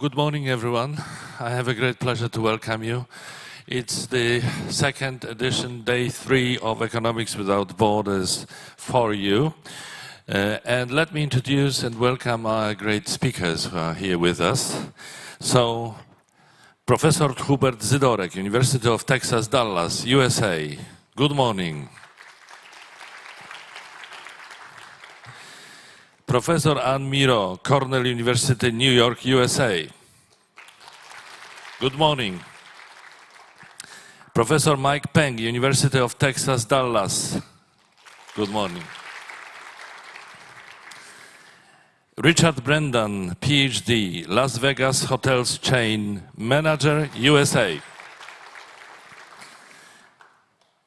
Good morning, everyone. I have a great pleasure to welcome you. It's the second edition, day 3 of Economics Without Borders for you. And let me introduce and welcome our great speakers who are here with us. So, Professor Hubert Zydorek, University of Texas, Dallas, USA. Good morning. Professor Anne Miro, Cornell University, New York, USA. Good morning. Professor Mike Peng, University of Texas, Dallas. Good morning. Richard Brendan, Ph.D., Las Vegas Hotels Chain Manager, USA.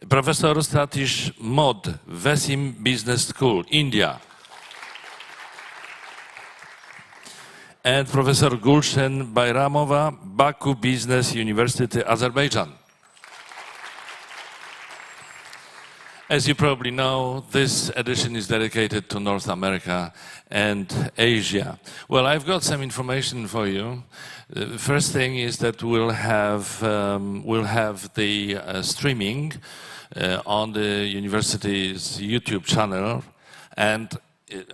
Professor Satish Mod, Vesim Business School, India. And Professor Gulshen Bayramova, Baku Business University, Azerbaijan. As you probably know, this edition is dedicated to North America and Asia. Well, I've got some information for you. The first thing is that we'll have the streaming on the university's YouTube channel, and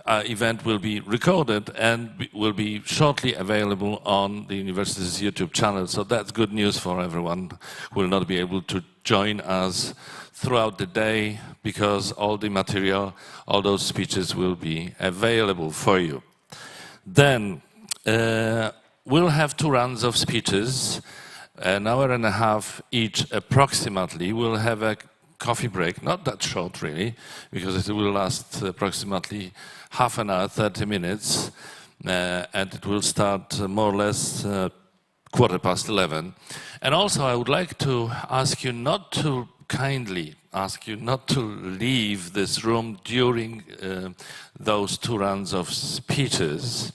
our event will be recorded and will be shortly available on the university's YouTube channel. So that's good news for everyone who will not be able to join us throughout the day, because all the material, all those speeches will be available for you. Then we'll have 2 rounds of speeches, an hour and a half each approximately. We'll have a coffee break, not that short really, because it will last approximately half an hour, 30 minutes, and it will start more or less 11:15. And also I would like to ask you not to leave this room during those 2 rounds of speeches,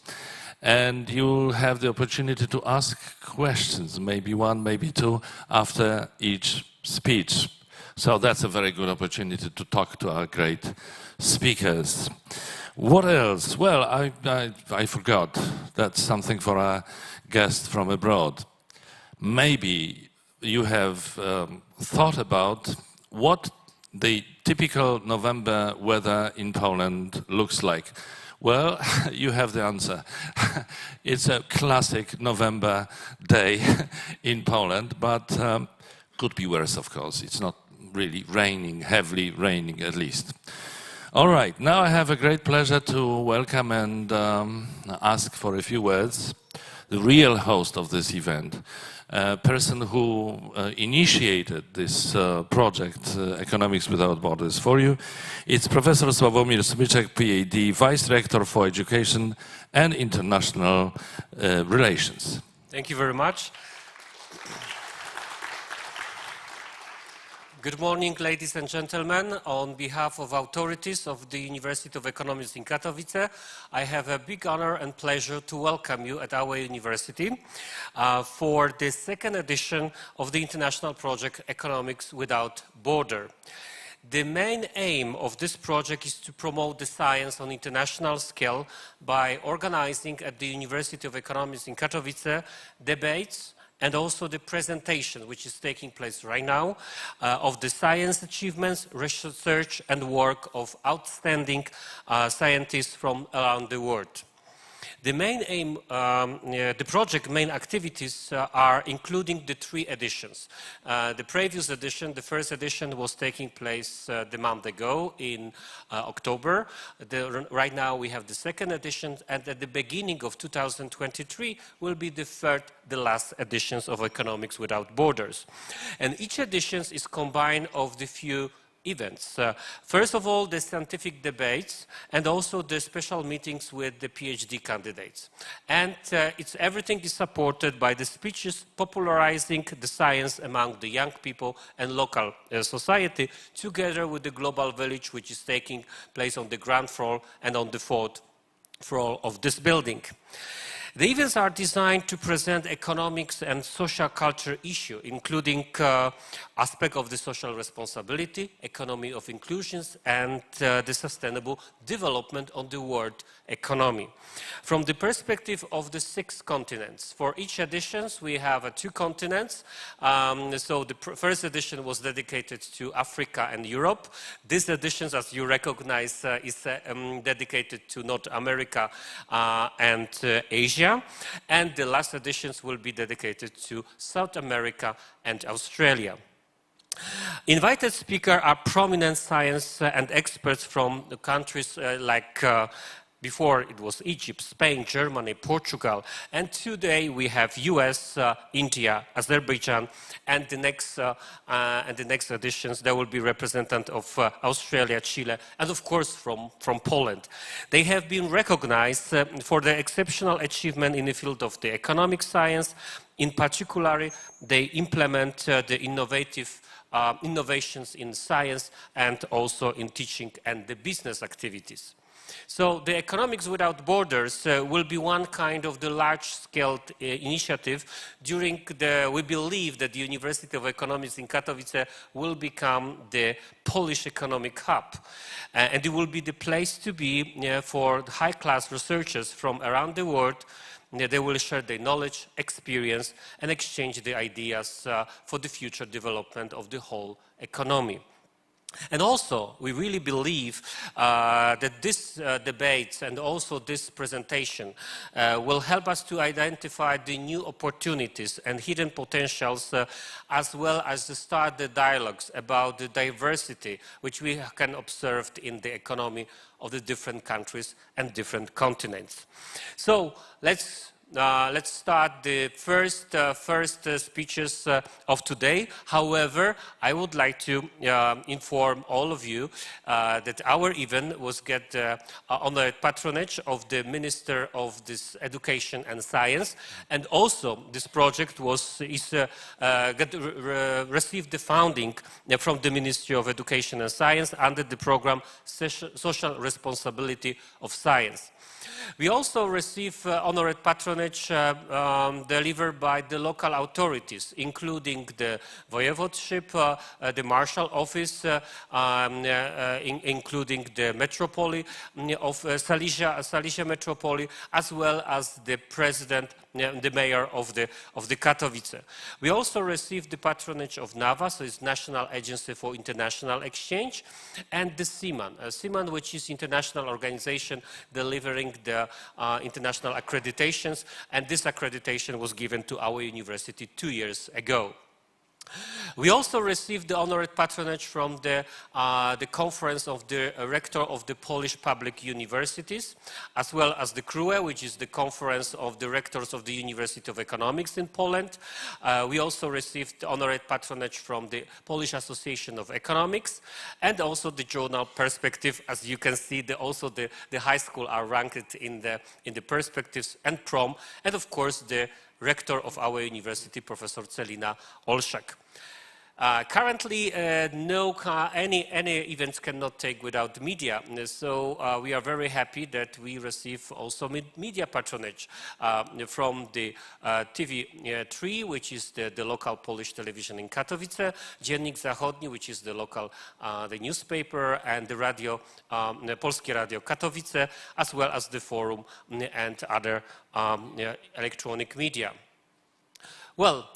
and you'll have the opportunity to ask questions, maybe 1, maybe 2, after each speech. So that's a very good opportunity to talk to our great speakers. What else? Well, I forgot. That's something for our guests from abroad. Maybe you have thought about what the typical November weather in Poland looks like. Well, you have the answer. It's a classic November day in Poland, but could be worse, of course. It's not really raining, heavily raining at least. All right, now I have a great pleasure to welcome and ask for a few words the real host of this event, a person who initiated this project, Economics Without Borders for you. It's Professor Sławomir Smyczek, Ph.D., Vice Rector for Education and International Relations. Thank you very much. Good morning, ladies and gentlemen. On behalf of authorities of the University of Economics in Katowice, I have a big honor and pleasure to welcome you at our university for the second edition of the international project Economics Without Borders. The main aim of this project is to promote the science on international scale by organizing at the University of Economics in Katowice debates and also the presentation, which is taking place right now, of the science achievements, research and work of outstanding scientists from around the world. The main aim, the project main activities are including the 3 editions. The previous edition, the first edition, was taking place the month ago in October. Right now we have the second edition, and at the beginning of 2023 will be the last editions of Economics Without Borders. And each edition is combined of the few events. First of all, the scientific debates and also the special meetings with the PhD candidates. And everything is supported by the speeches popularizing the science among the young people and local society, together with the global village, which is taking place on the ground floor and on the 4th floor of this building. The events are designed to present economics and social culture issues, including aspects of the social responsibility, economy of inclusions, and the sustainable development of the world economy. From the perspective of the 6 continents, for each edition we have 2 continents. So the first edition was dedicated to Africa and Europe. This edition, as you recognize, is dedicated to North America and Asia. And the last editions will be dedicated to South America and Australia. Invited speakers are prominent science and experts from the countries like before it was Egypt, Spain, Germany, Portugal, and today we have US, India, Azerbaijan, and the next editions there will be representatives of Australia, Chile, and of course from Poland. They have been recognized for their exceptional achievement in the field of the economic science. In particular, they implement the innovations in science and also in teaching and the business activities. So the Economics Without Borders will be one kind of the large-scale initiative during we believe that the University of Economics in Katowice will become the Polish economic hub. And it will be the place to be for high-class researchers from around the world. They will share their knowledge, experience, and exchange the ideas for the future development of the whole economy. And also, we really believe that this debate and also this presentation will help us to identify the new opportunities and hidden potentials, as well as to start the dialogues about the diversity which we can observe in the economy of the different countries and different continents. So let's start the first speeches of today. However, I would like to inform all of you that our event was get under patronage of the Minister of this Education and Science, and also this project received the funding from the Ministry of Education and Science under the program Social Responsibility of Science. We also receive honored patronage delivered by the local authorities, including the voivodeship, the Marshal Office, including the Metropole of Silesia Metropole, as well as the President, the Mayor of the Katowice. We also received the patronage of NAVA, so it's National Agency for International Exchange, and the CIMAN, which is international organization delivering the international accreditations, and this accreditation was given to our university 2 years ago. We also received the honored patronage from the Conference of the Rector of the Polish Public Universities, as well as the CRUE, which is the Conference of the Rectors of the University of Economics in Poland. We also received honored patronage from the Polish Association of Economics, and also the journal Perspective. As you can see, also the high school are ranked in the Perspectives and PROM, and of course the rector of our university, Professor Celina Olszak. Currently, any events cannot take without media, so we are very happy that we receive also media patronage from the TV3, which is the local Polish television in Katowice, Dziennik Zachodni, which is the local the newspaper, and the radio, Polskie Radio Katowice, as well as the forum and other electronic media. Well,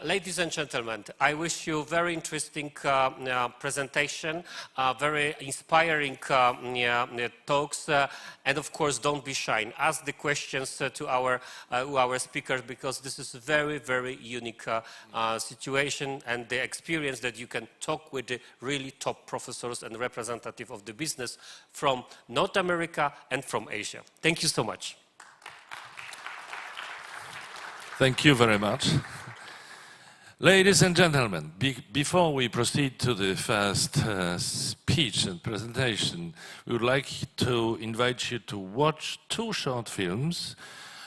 ladies and gentlemen, I wish you very interesting presentation, very inspiring talks, and of course don't be shy. Ask the questions to our speakers, because this is a very, very unique situation and the experience that you can talk with the really top professors and representative of the business from North America and from Asia. Thank you so much. Thank you very much. Ladies and gentlemen, before we proceed to the first speech and presentation, we would like to invite you to watch 2 short films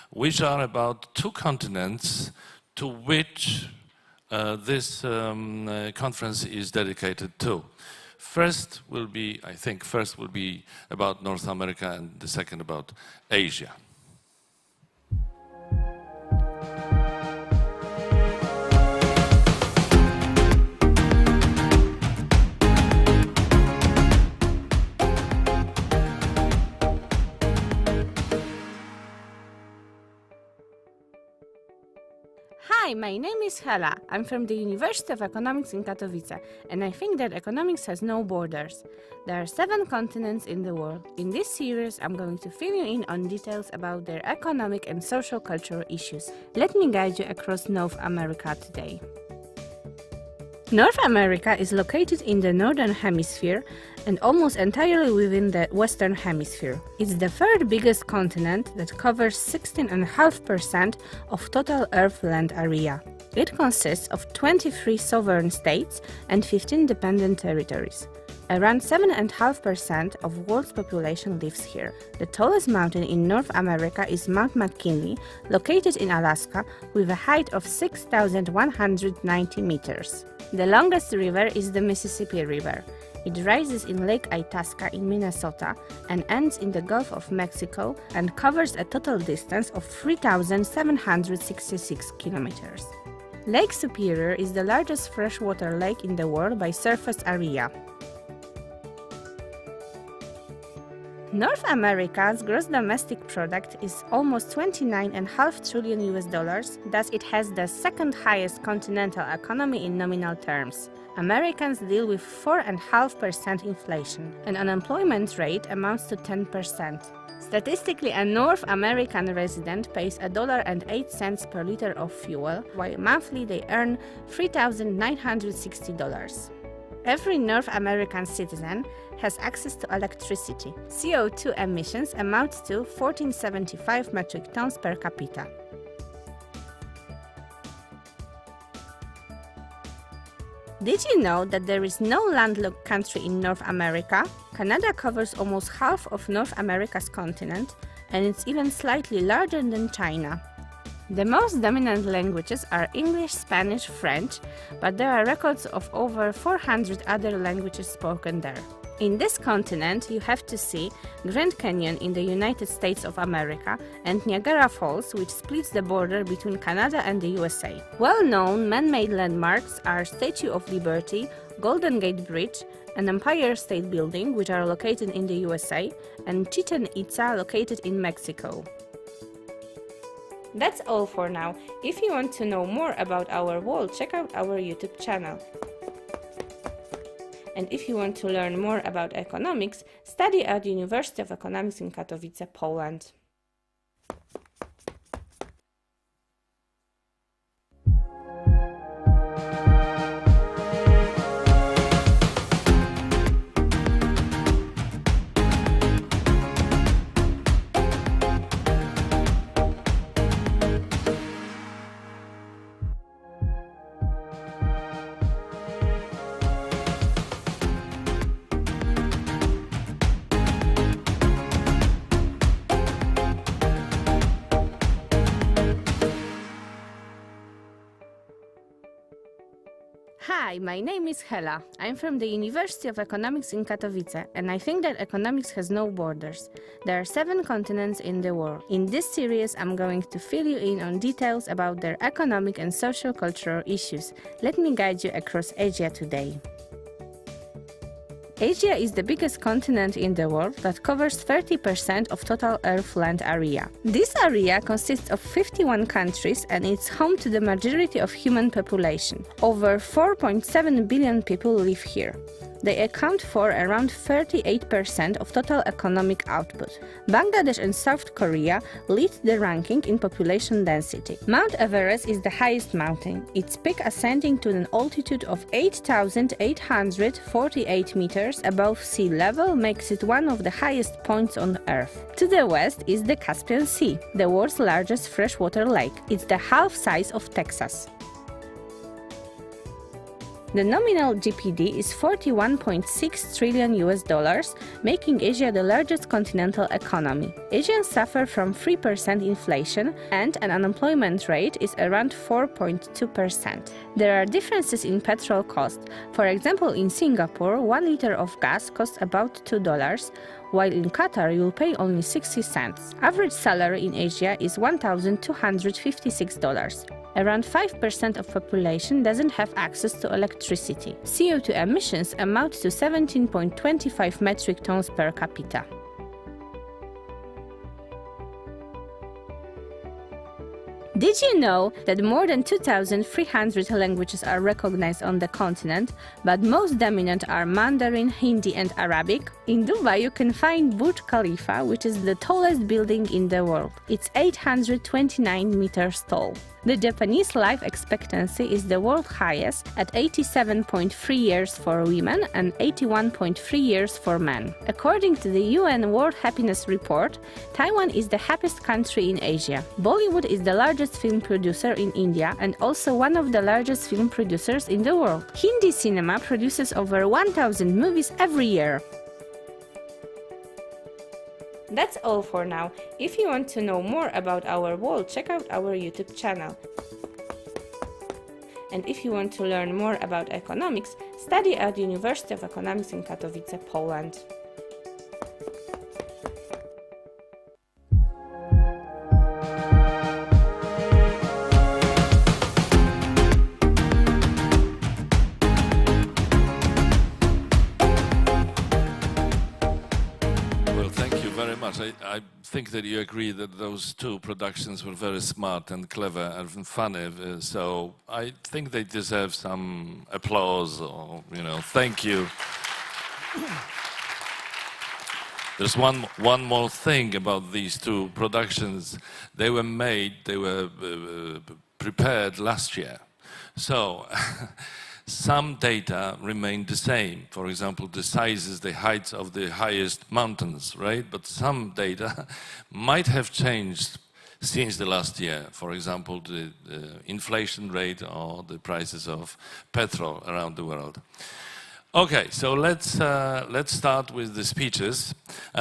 which are about 2 continents to which this conference is dedicated to. First will be about North America, and the second about Asia. Hi, my name is Hela. I'm from the University of Economics in Katowice, and I think that economics has no borders. There are 7 continents in the world. In this series, I'm going to fill you in on details about their economic and social cultural issues. Let me guide you across North America today. North America is located in the Northern Hemisphere and almost entirely within the Western Hemisphere. It's the third biggest continent that covers 16.5% of total Earth land area. It consists of 23 sovereign states and 15 dependent territories. Around 7.5% of world's population lives here. The tallest mountain in North America is Mount McKinley, located in Alaska, with a height of 6,190 meters. The longest river is the Mississippi River. It rises in Lake Itasca in Minnesota and ends in the Gulf of Mexico and covers a total distance of 3,766 kilometers. Lake Superior is the largest freshwater lake in the world by surface area. North America's gross domestic product is almost $29.5 trillion, thus it has the second highest continental economy in nominal terms. Americans deal with 4.5% inflation, and unemployment rate amounts to 10%. Statistically, a North American resident pays $1.08 per liter of fuel, while monthly they earn $3,960. Every North American citizen has access to electricity. CO2 emissions amount to 1475 metric tons per capita. Did you know that there is no landlocked country in North America? Canada covers almost half of North America's continent, and it's even slightly larger than China. The most dominant languages are English, Spanish, French, but there are records of over 400 other languages spoken there. In this continent, you have to see Grand Canyon in the United States of America and Niagara Falls, which splits the border between Canada and the USA. Well-known man-made landmarks are Statue of Liberty, Golden Gate Bridge, and Empire State Building, which are located in the USA, and Chichen Itza, located in Mexico. That's all for now. If you want to know more about our world, check out our YouTube channel. And if you want to learn more about economics, study at the University of Economics in Katowice, Poland. Hi, my name is Hela. I'm from the University of Economics in Katowice, and I think that economics has no borders. There are 7 continents in the world. In this series, I'm going to fill you in on details about their economic and social cultural issues. Let me guide you across Asia today. Asia is the biggest continent in the world that covers 30% of total Earth land area. This area consists of 51 countries and it's home to the majority of human population. Over 4.7 billion people live here. They account for around 38% of total economic output. Bangladesh and South Korea lead the ranking in population density. Mount Everest is the highest mountain, its peak ascending to an altitude of 8,848 meters above sea level makes it one of the highest points on Earth. To the west is the Caspian Sea, the world's largest freshwater lake. It's the half size of Texas. The nominal GDP is $41.6 trillion, making Asia the largest continental economy. Asians suffer from 3% inflation and an unemployment rate is around 4.2%. There are differences in petrol cost. For example, in Singapore, 1 liter of gas costs about $2, while in Qatar you'll pay only 60 cents. Average salary in Asia is $1,256. Around 5% of population doesn't have access to electricity. CO2 emissions amount to 17.25 metric tons per capita. Did you know that more than 2,300 languages are recognized on the continent, but most dominant are Mandarin, Hindi and Arabic? In Dubai you can find Burj Khalifa, which is the tallest building in the world. It's 829 meters tall. The Japanese life expectancy is the world highest at 87.3 years for women and 81.3 years for men. According to the UN World Happiness Report, Taiwan is the happiest country in Asia. Bollywood is the largest film producer in India and also one of the largest film producers in the world. Hindi cinema produces over 1,000 movies every year. That's all for now. If you want to know more about our world, check out our YouTube channel. And if you want to learn more about economics, study at the University of Economics in Katowice, Poland. I think that you agree that those two productions were very smart and clever and funny, so I think they deserve some applause or, thank you. There's one more thing about these two productions. They were prepared last year. So some data remain the same. For example, the sizes, the heights of the highest mountains, right? But some data might have changed since the last year. For example, the inflation rate or the prices of petrol around the world. Okay, so let's start with the speeches.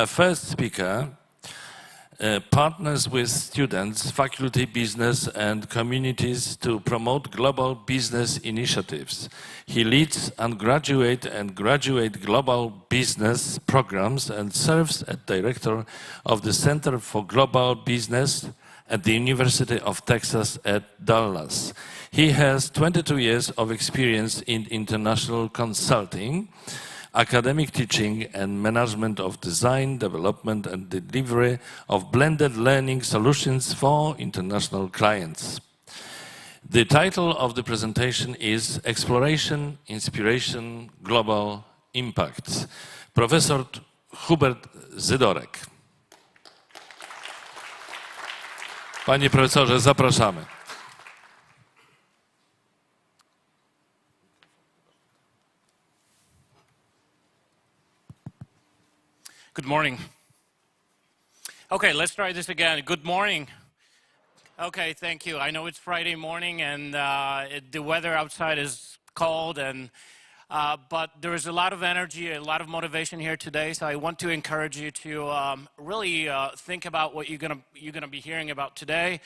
First speaker partners with students, faculty, business and communities to promote global business initiatives. He leads undergraduate and graduate global business programs and serves as director of the Center for Global Business at the University of Texas at Dallas. He has 22 years of experience in international consulting, academic teaching and management of design, development and delivery of blended learning solutions for international clients. The title of the presentation is Exploration, Inspiration, Global Impacts. Professor Hubert Zydorek. Panie profesorze, zapraszamy. Good morning. Okay, let's try this again. Good morning. Okay, thank you. I know it's Friday morning and the weather outside is cold, but there is a lot of energy, a lot of motivation here today. So I want to encourage you to really think about what you're gonna be hearing about today.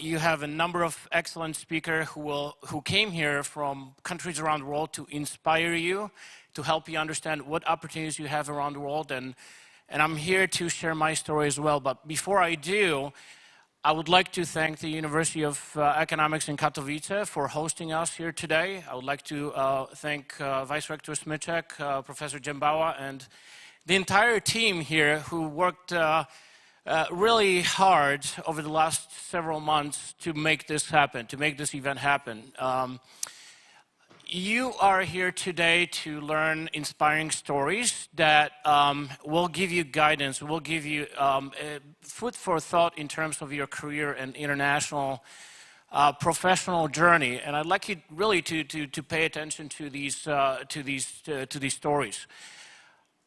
You have a number of excellent speakers who came here from countries around the world to inspire you, to help you understand what opportunities you have around the world, and I'm here to share my story as well. But before I do, I would like to thank the University of Economics in Katowice for hosting us here today. I would like to thank Vice Rector Smyczek, Professor Jembawa, and the entire team here who worked really hard over the last several months to make this happen, to make this event happen. You are here today to learn inspiring stories that will give you guidance, will give you food for thought in terms of your career and international professional journey. And I'd like you really to pay attention to these stories.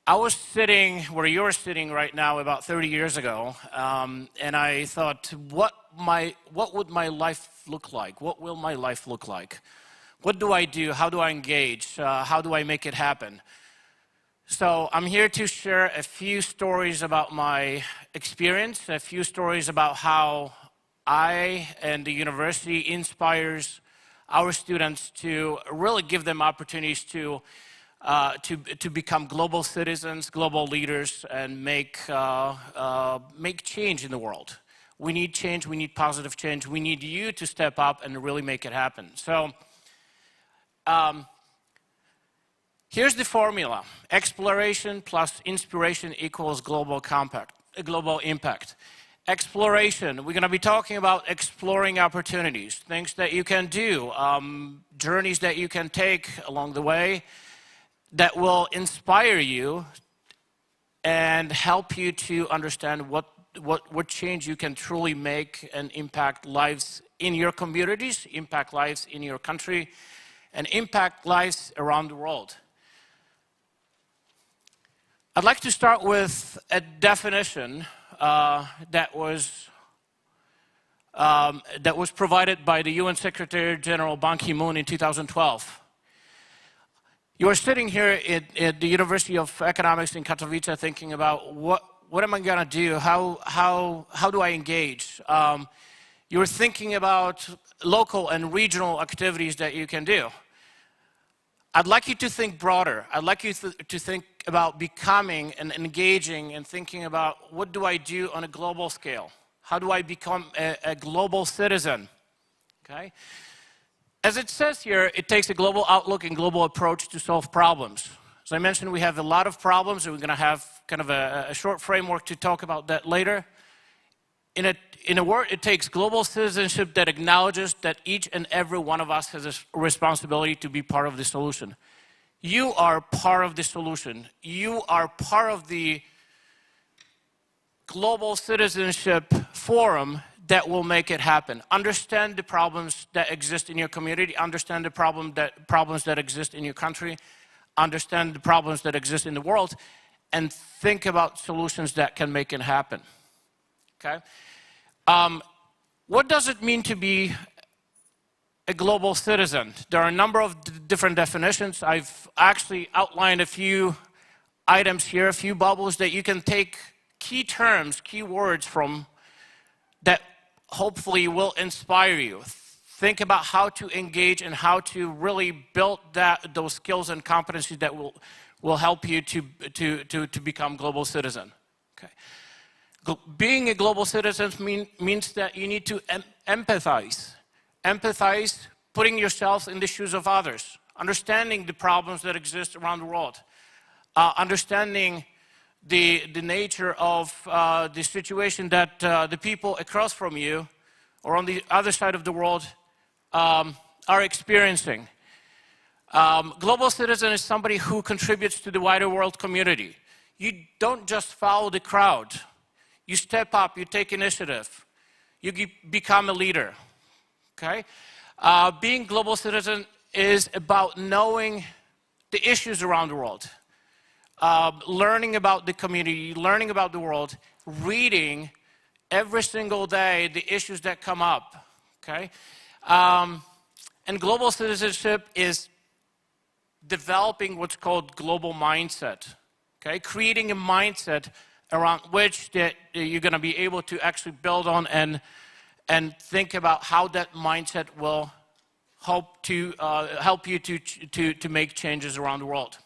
I was sitting where you're sitting right now about 30 years ago, and I thought, what would my life look like? What will my life look like? What do I do? How do I engage? How do I make it happen? So I'm here to share a few stories about my experience, a few stories about how I and the university inspires our students to really give them opportunities to become global citizens, global leaders, and make change in the world. We need change. We need positive change. We need you to step up and really make it happen. So. Here's the formula. Exploration plus inspiration equals global impact. exploration. We're going to be talking about exploring opportunities, things that you can do, journeys that you can take along the way that will inspire you and help you to understand what change you can truly make and impact lives in your communities, impact lives in your country, and impact lives around the world. I'd like to start with a definition that was provided by the UN Secretary General Ban Ki-moon in 2012. You are sitting here at the University of Economics in Katowice thinking about what am I going to do? How do I engage? You're thinking about local and regional activities that you can do. I'd like you to think broader. I'd like you to think about becoming and engaging and thinking about what do I do on a global scale? How do I become a global citizen? Okay? As it says here, it takes a global outlook and global approach to solve problems. As I mentioned, we have a lot of problems, and we're going to have kind of a short framework to talk about that later. In a word, it takes global citizenship that acknowledges that each and every one of us has a responsibility to be part of the solution. You are part of the solution. You are part of the global citizenship forum that will make it happen. Understand the problems that exist in your community, understand the problems that exist in your country, understand the problems that exist in the world, and think about solutions that can make it happen. Okay? What does it mean to be a global citizen? There are a number of different definitions. I've actually outlined a few items here, a few bubbles that you can take key terms, key words from that hopefully will inspire you. Think about how to engage and how to really build those skills and competencies that will help you to become global citizen. Okay. Being a global citizen means that you need to empathize. Empathize, putting yourself in the shoes of others, understanding the problems that exist around the world, understanding the nature of the situation that the people across from you or on the other side of the world are experiencing. Global citizen is somebody who contributes to the wider world community. You don't just follow the crowd. You step up, you take initiative, you become a leader, okay? Being global citizen is about knowing the issues around the world, learning about the community, learning about the world, reading every single day the issues that come up, okay? And global citizenship is developing what's called global mindset, okay? Creating a mindset around which that you're going to be able to actually build on and think about how that mindset will help you to make changes around the world.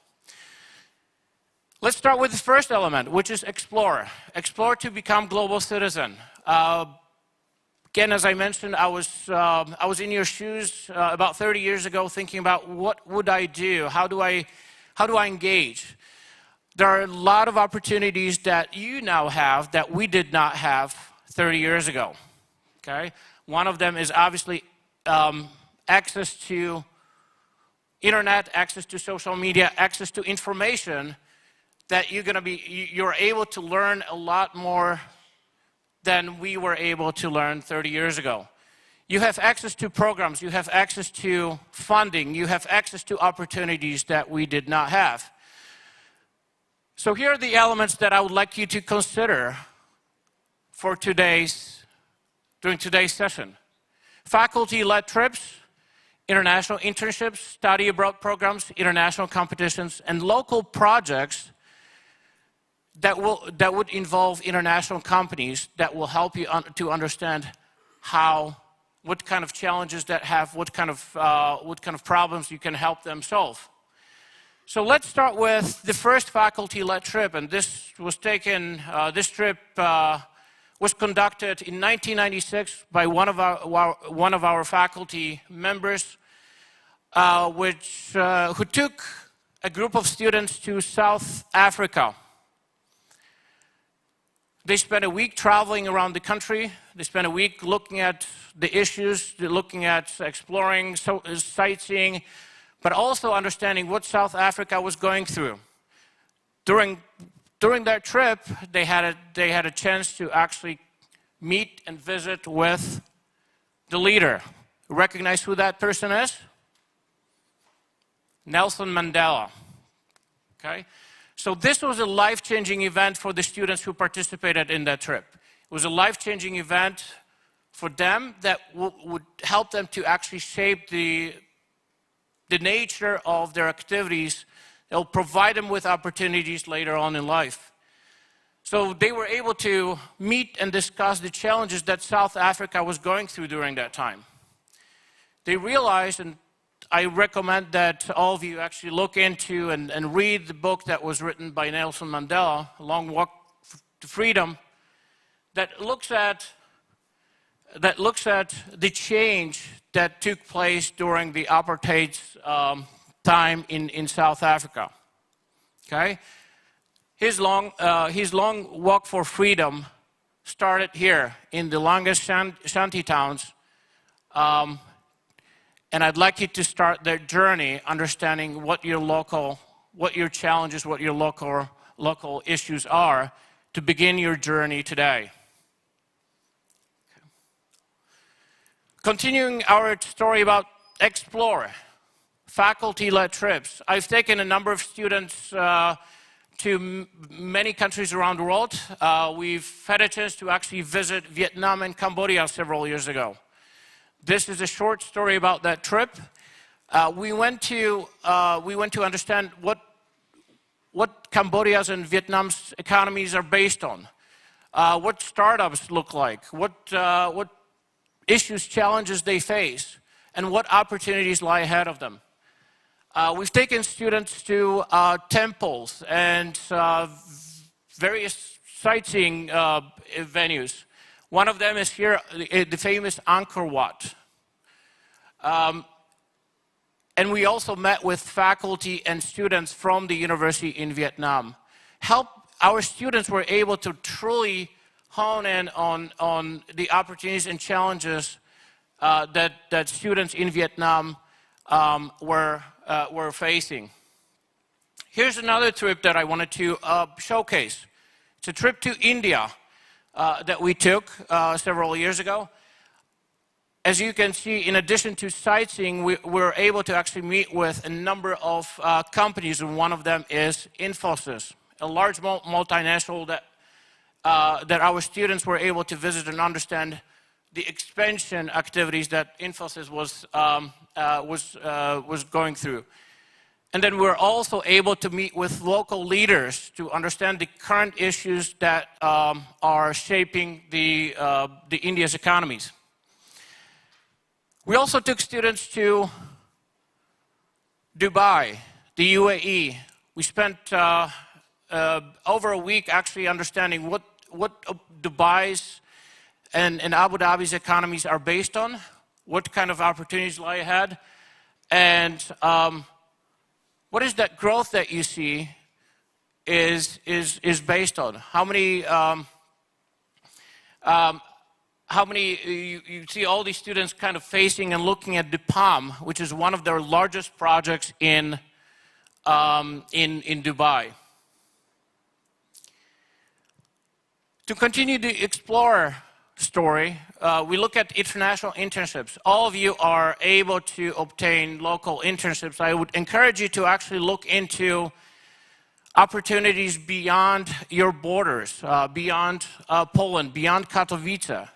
Let's start with the first element, which is explore. Explore to become global citizen. Again, as I mentioned, I was in your shoes about 30 years ago, thinking about what would I do? How do I engage? There are a lot of opportunities that you now have that we did not have 30 years ago, okay? One of them is obviously access to internet, access to social media, access to information that you're able to learn a lot more than we were able to learn 30 years ago. You have access to programs, you have access to funding, you have access to opportunities that we did not have. So here are the elements that I would like you to consider for during today's session. Faculty-led trips, international internships, study abroad programs, international competitions, and local projects that would involve international companies that will help you to understand what kind of challenges that have, what kind of problems you can help them solve. So let's start with the first faculty-led trip, and this trip was conducted in 1996 by one of our faculty members, who took a group of students to South Africa. They spent a week traveling around the country. They spent a week looking at the issues, looking at exploring, sightseeing, but also understanding what South Africa was going through. During that trip, they had a chance to actually meet and visit with the leader. Recognize who that person is? Nelson Mandela. Okay? So this was a life-changing event for the students who participated in that trip. It was a life-changing event for them that would help them to actually shape the nature of their activities. They'll provide them with opportunities later on in life. So they were able to meet and discuss the challenges that South Africa was going through during that time. They realized, and I recommend that all of you actually look into and read the book that was written by Nelson Mandela, A Long Walk to Freedom, that looks at the change that took place during the apartheid time in South Africa. Okay, his long walk for freedom started here in the longest shanty towns. And I'd like you to start that journey understanding what your challenges, what your local issues are to begin your journey today. Okay. Continuing our story about Explore, faculty-led trips. I've taken a number of students to many countries around the world. We've had a chance to actually visit Vietnam and Cambodia several years ago. This is a short story about that trip. We went to understand what Cambodia's and Vietnam's economies are based on, what startups look like, what issues, challenges they face, and what opportunities lie ahead of them. We've taken students to temples and various sightseeing venues. One of them is here, the famous Angkor Wat. And we also met with faculty and students from the university in Vietnam. Our students were able to truly hone in on the opportunities and challenges that students in Vietnam were facing. Here's another trip that I wanted to showcase. It's a trip to India. That we took several years ago. As you can see, in addition to sightseeing, we were able to actually meet with a number of companies, and one of them is Infosys, a large multinational that our students were able to visit and understand the expansion activities that Infosys was going through. And then we're also able to meet with local leaders to understand the current issues that are shaping the India's economies. We also took students to Dubai, the UAE. We spent over a week actually understanding what Dubai's and Abu Dhabi's economies are based on, what kind of opportunities lie ahead, and what is that growth that you see is based on? How many you see all these students kind of facing and looking at the Palm, which is one of their largest projects in Dubai. To continue the Explorer story, we look at international internships. All of you are able to obtain local internships. I would encourage you to actually look into opportunities beyond your borders, beyond Poland, beyond Katowice.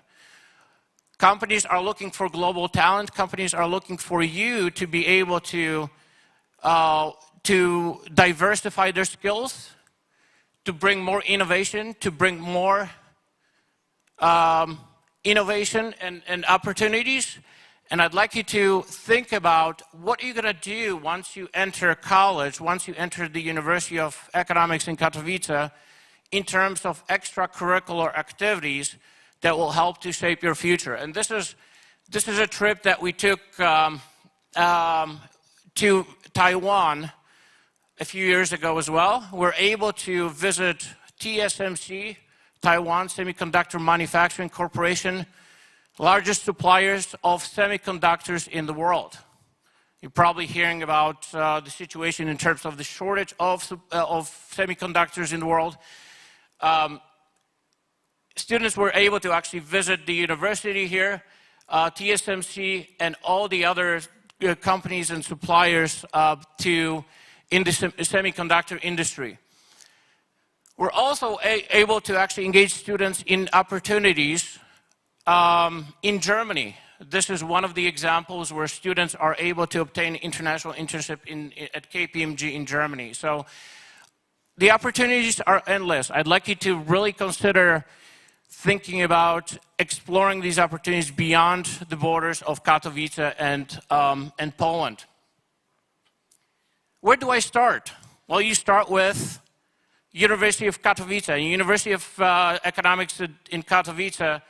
Companies are looking for global talent. Companies are looking for you to be able to diversify their skills, to bring more innovation, to bring more innovation and opportunities. And I'd like you to think about what you're going to do once you enter college, once you enter the University of Economics in Katowice, in terms of extracurricular activities that will help to shape your future. And this is a trip that we took to Taiwan a few years ago as well. We're able to visit TSMC, Taiwan Semiconductor Manufacturing Corporation, largest suppliers of semiconductors in the world. You're probably hearing about the situation in terms of the shortage of semiconductors in the world. Students were able to actually visit the university here, TSMC, and all the other companies and suppliers in the semiconductor industry. We're also able to actually engage students in opportunities in Germany. This is one of the examples where students are able to obtain international internship at KPMG in Germany. So the opportunities are endless. I'd like you to really consider thinking about exploring these opportunities beyond the borders of Katowice and Poland. Where do I start? Well, you start with University of Katowice. University of Economics in Katowice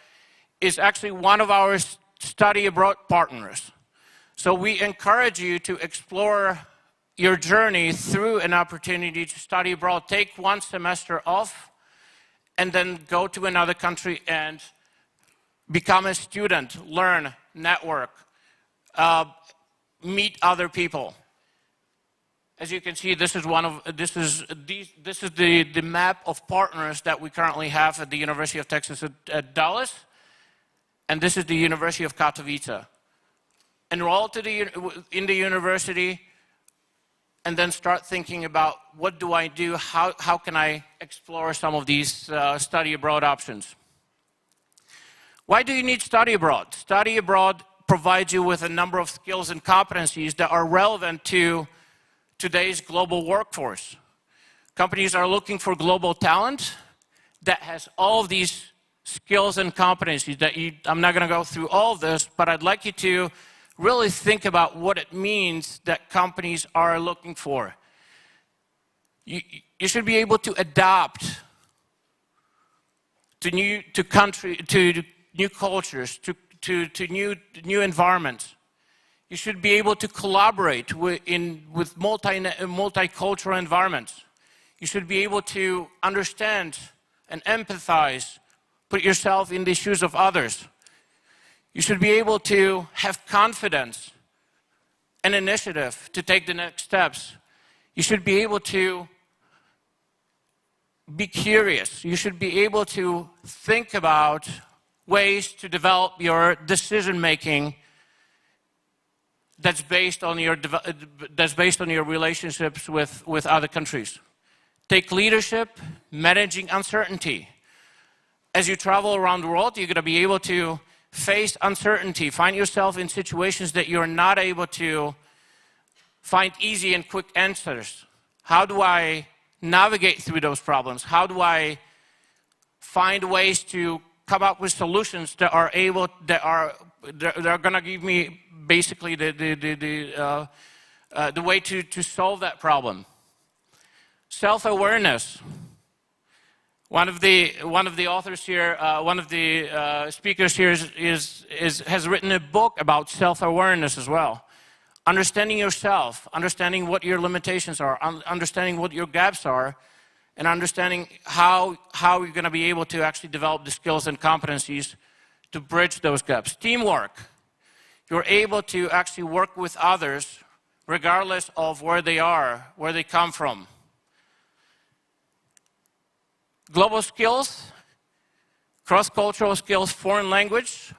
is actually one of our study abroad partners. So we encourage you to explore your journey through an opportunity to study abroad. Take one semester off and then go to another country and become a student, learn, network, meet other people. As you can see, this is the map of partners that we currently have at the University of Texas at Dallas, and this is the University of Katowice. Enroll in the university, and then start thinking about what do I do, how can I explore some of these study abroad options. Why do you need study abroad? Study abroad provides you with a number of skills and competencies that are relevant to today's global workforce. Companies are looking for global talent that has all of these skills and competencies I'm not going to go through all of this, but I'd like you to really think about what it means that companies are looking for. You should be able to adapt to new cultures, to new environments. You should be able to collaborate with multicultural environments. You should be able to understand and empathize, put yourself in the shoes of others. You should be able to have confidence and initiative to take the next steps. You should be able to be curious. You should be able to think about ways to develop your decision-making that's based on your relationships with other countries. Take leadership, managing uncertainty. As you travel around the world, you're going to be able to face uncertainty, find yourself in situations that you're not able to find easy and quick answers. How do I navigate through those problems? How do I find ways to come up with solutions that are going to give me basically the way to solve that problem? Self-awareness. One of the authors here, one of the speakers here has written a book about self-awareness as well. Understanding yourself, understanding what your limitations are, understanding what your gaps are, and understanding how you're going to be able to actually develop the skills and competencies to bridge those gaps. Teamwork. You're able to actually work with others regardless of where they are, where they come from. Global skills, cross-cultural skills, foreign language.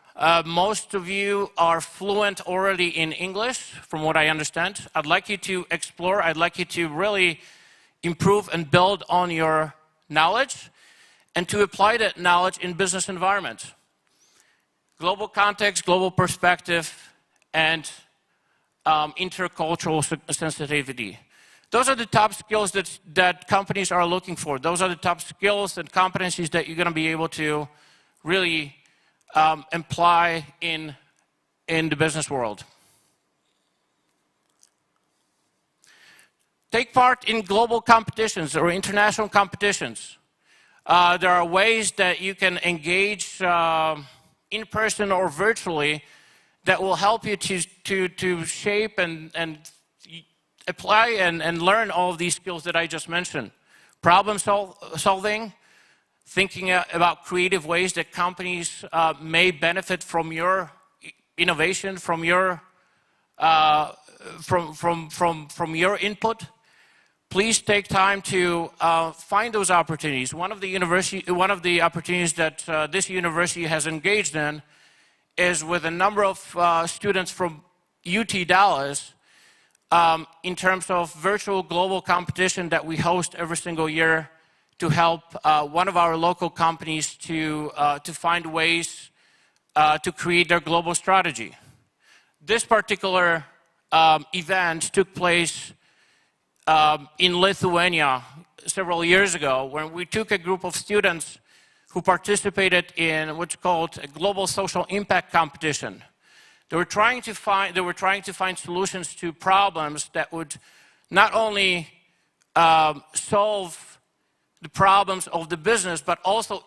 Most of you are fluent already in English, from what I understand. I'd like you to explore, I'd like you to really improve and build on your knowledge and to apply that knowledge in business environments. Global context, global perspective, and intercultural sensitivity. Those are the top skills that companies are looking for. Those are the top skills and competencies that you're going to be able to really apply in the business world. Take part in global competitions or international competitions. There are ways that you can engage in person or virtually that will help you to shape and apply and learn all of these skills that I just mentioned. Problem solving, thinking about creative ways that companies may benefit from your innovation, from your from your input. Please take time to find those opportunities. One of the opportunities that this university has engaged in is with a number of students from UT Dallas in terms of virtual global competition that we host every single year to help one of our local companies to find ways to create their global strategy. This particular event took place in Lithuania several years ago, when we took a group of students who participated in what's called a global social impact competition. They were trying to find solutions to problems that would not only solve the problems of the business, but also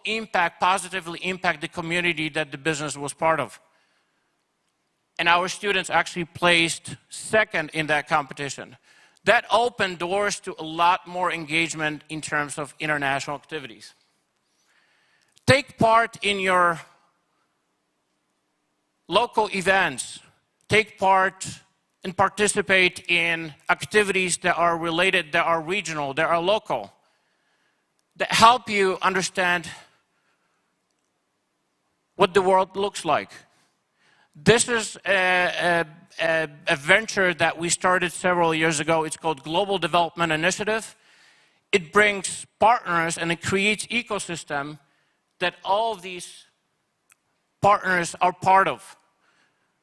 positively impact the community that the business was part of. And our students actually placed second in that competition. That opened doors to a lot more engagement in terms of international activities. Take part in your local events. Take part and participate in activities that are related, that are regional, that are local, that help you understand what the world looks like. This is a venture that we started several years ago. It's called Global Development Initiative. It brings partners and it creates ecosystem that all of these partners are part of.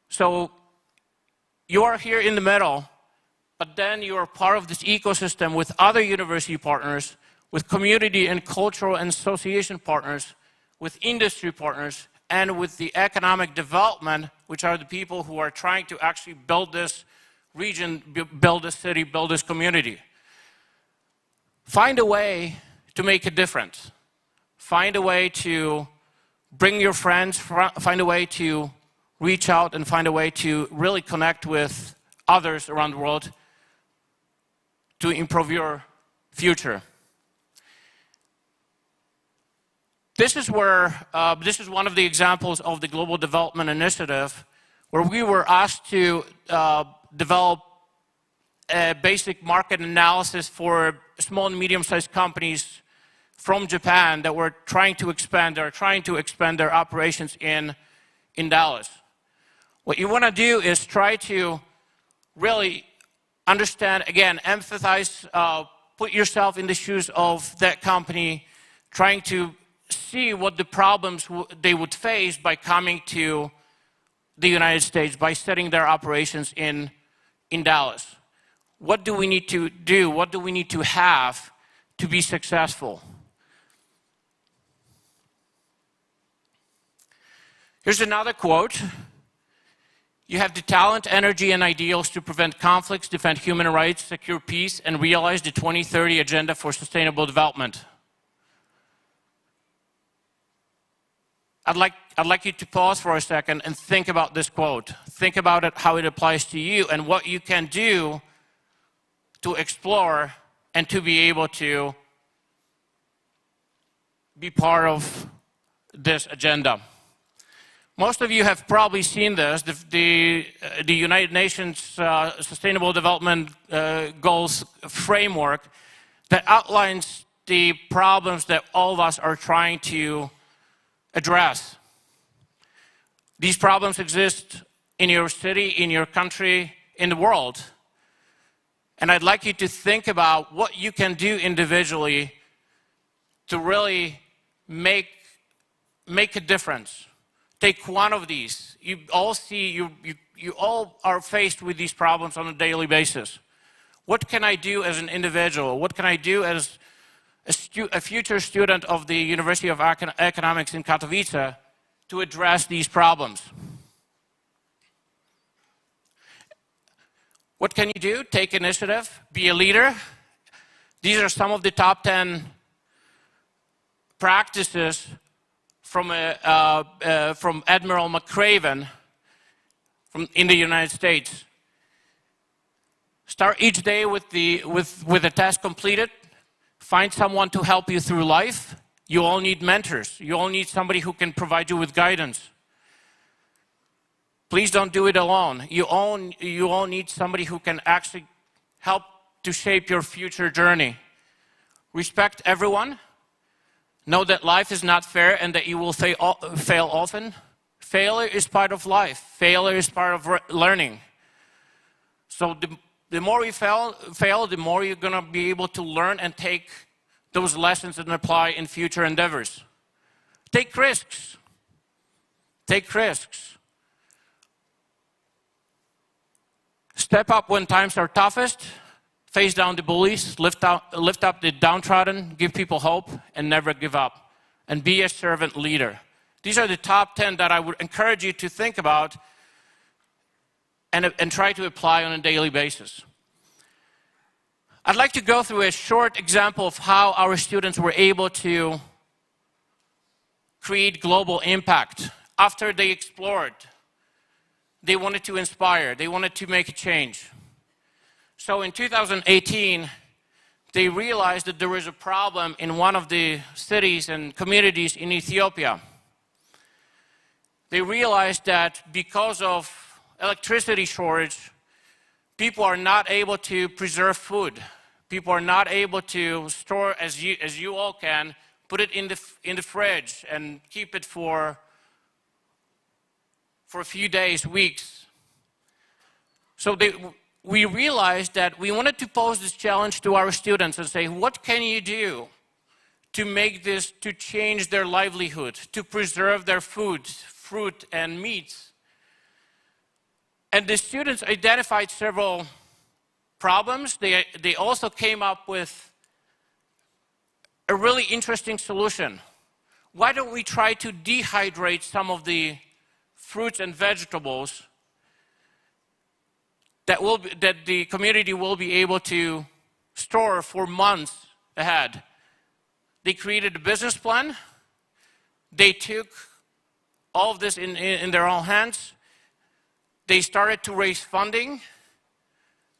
So you are here in the middle, but then you are part of this ecosystem with other university partners, with community and cultural and association partners, with industry partners, and with the economic development, which are the people who are trying to actually build this region, build this city, build this community. Find a way to make a difference. Find a way to bring your friends, find a way to reach out and find a way to really connect with others around the world to improve your future. This is one of the examples of the Global Development Initiative, where we were asked to develop a basic market analysis for small and medium-sized companies from Japan that were trying to expand their operations in Dallas. What you want to do is try to really understand, again, empathize, put yourself in the shoes of that company, trying to see what the problems they would face by coming to the United States, by setting their operations in Dallas. What do we need to do? What do we need to have to be successful? Here's another quote. You have the talent, energy, and ideals to prevent conflicts, defend human rights, secure peace, and realize the 2030 Agenda for Sustainable Development. I'd like you to pause for a second and think about this quote. Think about it, how it applies to you, and what you can do to explore and to be able to be part of this agenda. Most of you have probably seen this, the United Nations Sustainable Development Goals framework that outlines the problems that all of us are trying to address. These problems exist in your city, in your country, in the world. And I'd like you to think about what you can do individually to really make a difference. Take one of these. You all see, you all are faced with these problems on a daily basis. What can I do as an individual? What can I do as a future student of the University of Economics in Katowice to address these problems? What can you do? Take initiative, be a leader. These are some of the top 10 practices from Admiral McCraven in the United States. Start each day with a task completed. Find someone to help you through life. You all need mentors. You all need somebody who can provide you with guidance. Please don't do it alone. You all need somebody who can actually help to shape your future journey. Respect everyone. Know that life is not fair and that you will fail often. Failure is part of life. Failure is part of learning. So the more you fail, the more you're going to be able to learn and take those lessons and apply in future endeavors. Take risks. Take risks. Step up when times are toughest. Face down the bullies. Lift up the downtrodden. Give people hope and never give up. And be a servant leader. These are the top 10 that I would encourage you to think about and try to apply on a daily basis. I'd like to go through a short example of how our students were able to create global impact. After they explored, they wanted to inspire, they wanted to make a change. So in 2018, they realized that there was a problem in one of the cities and communities in Ethiopia. They realized that because of electricity shortage, people are not able to preserve food. People are not able to store, as you all can, put it in the fridge and keep it for a few days, weeks. So we realized that we wanted to pose this challenge to our students and say, what can you do to make this, to change their livelihood, to preserve their food, fruit and meats? And the students identified several problems. They also came up with a really interesting solution. Why don't we try to dehydrate some of the fruits and vegetables that the community will be able to store for months ahead? They created a business plan. They took all of this in their own hands. They started to raise funding.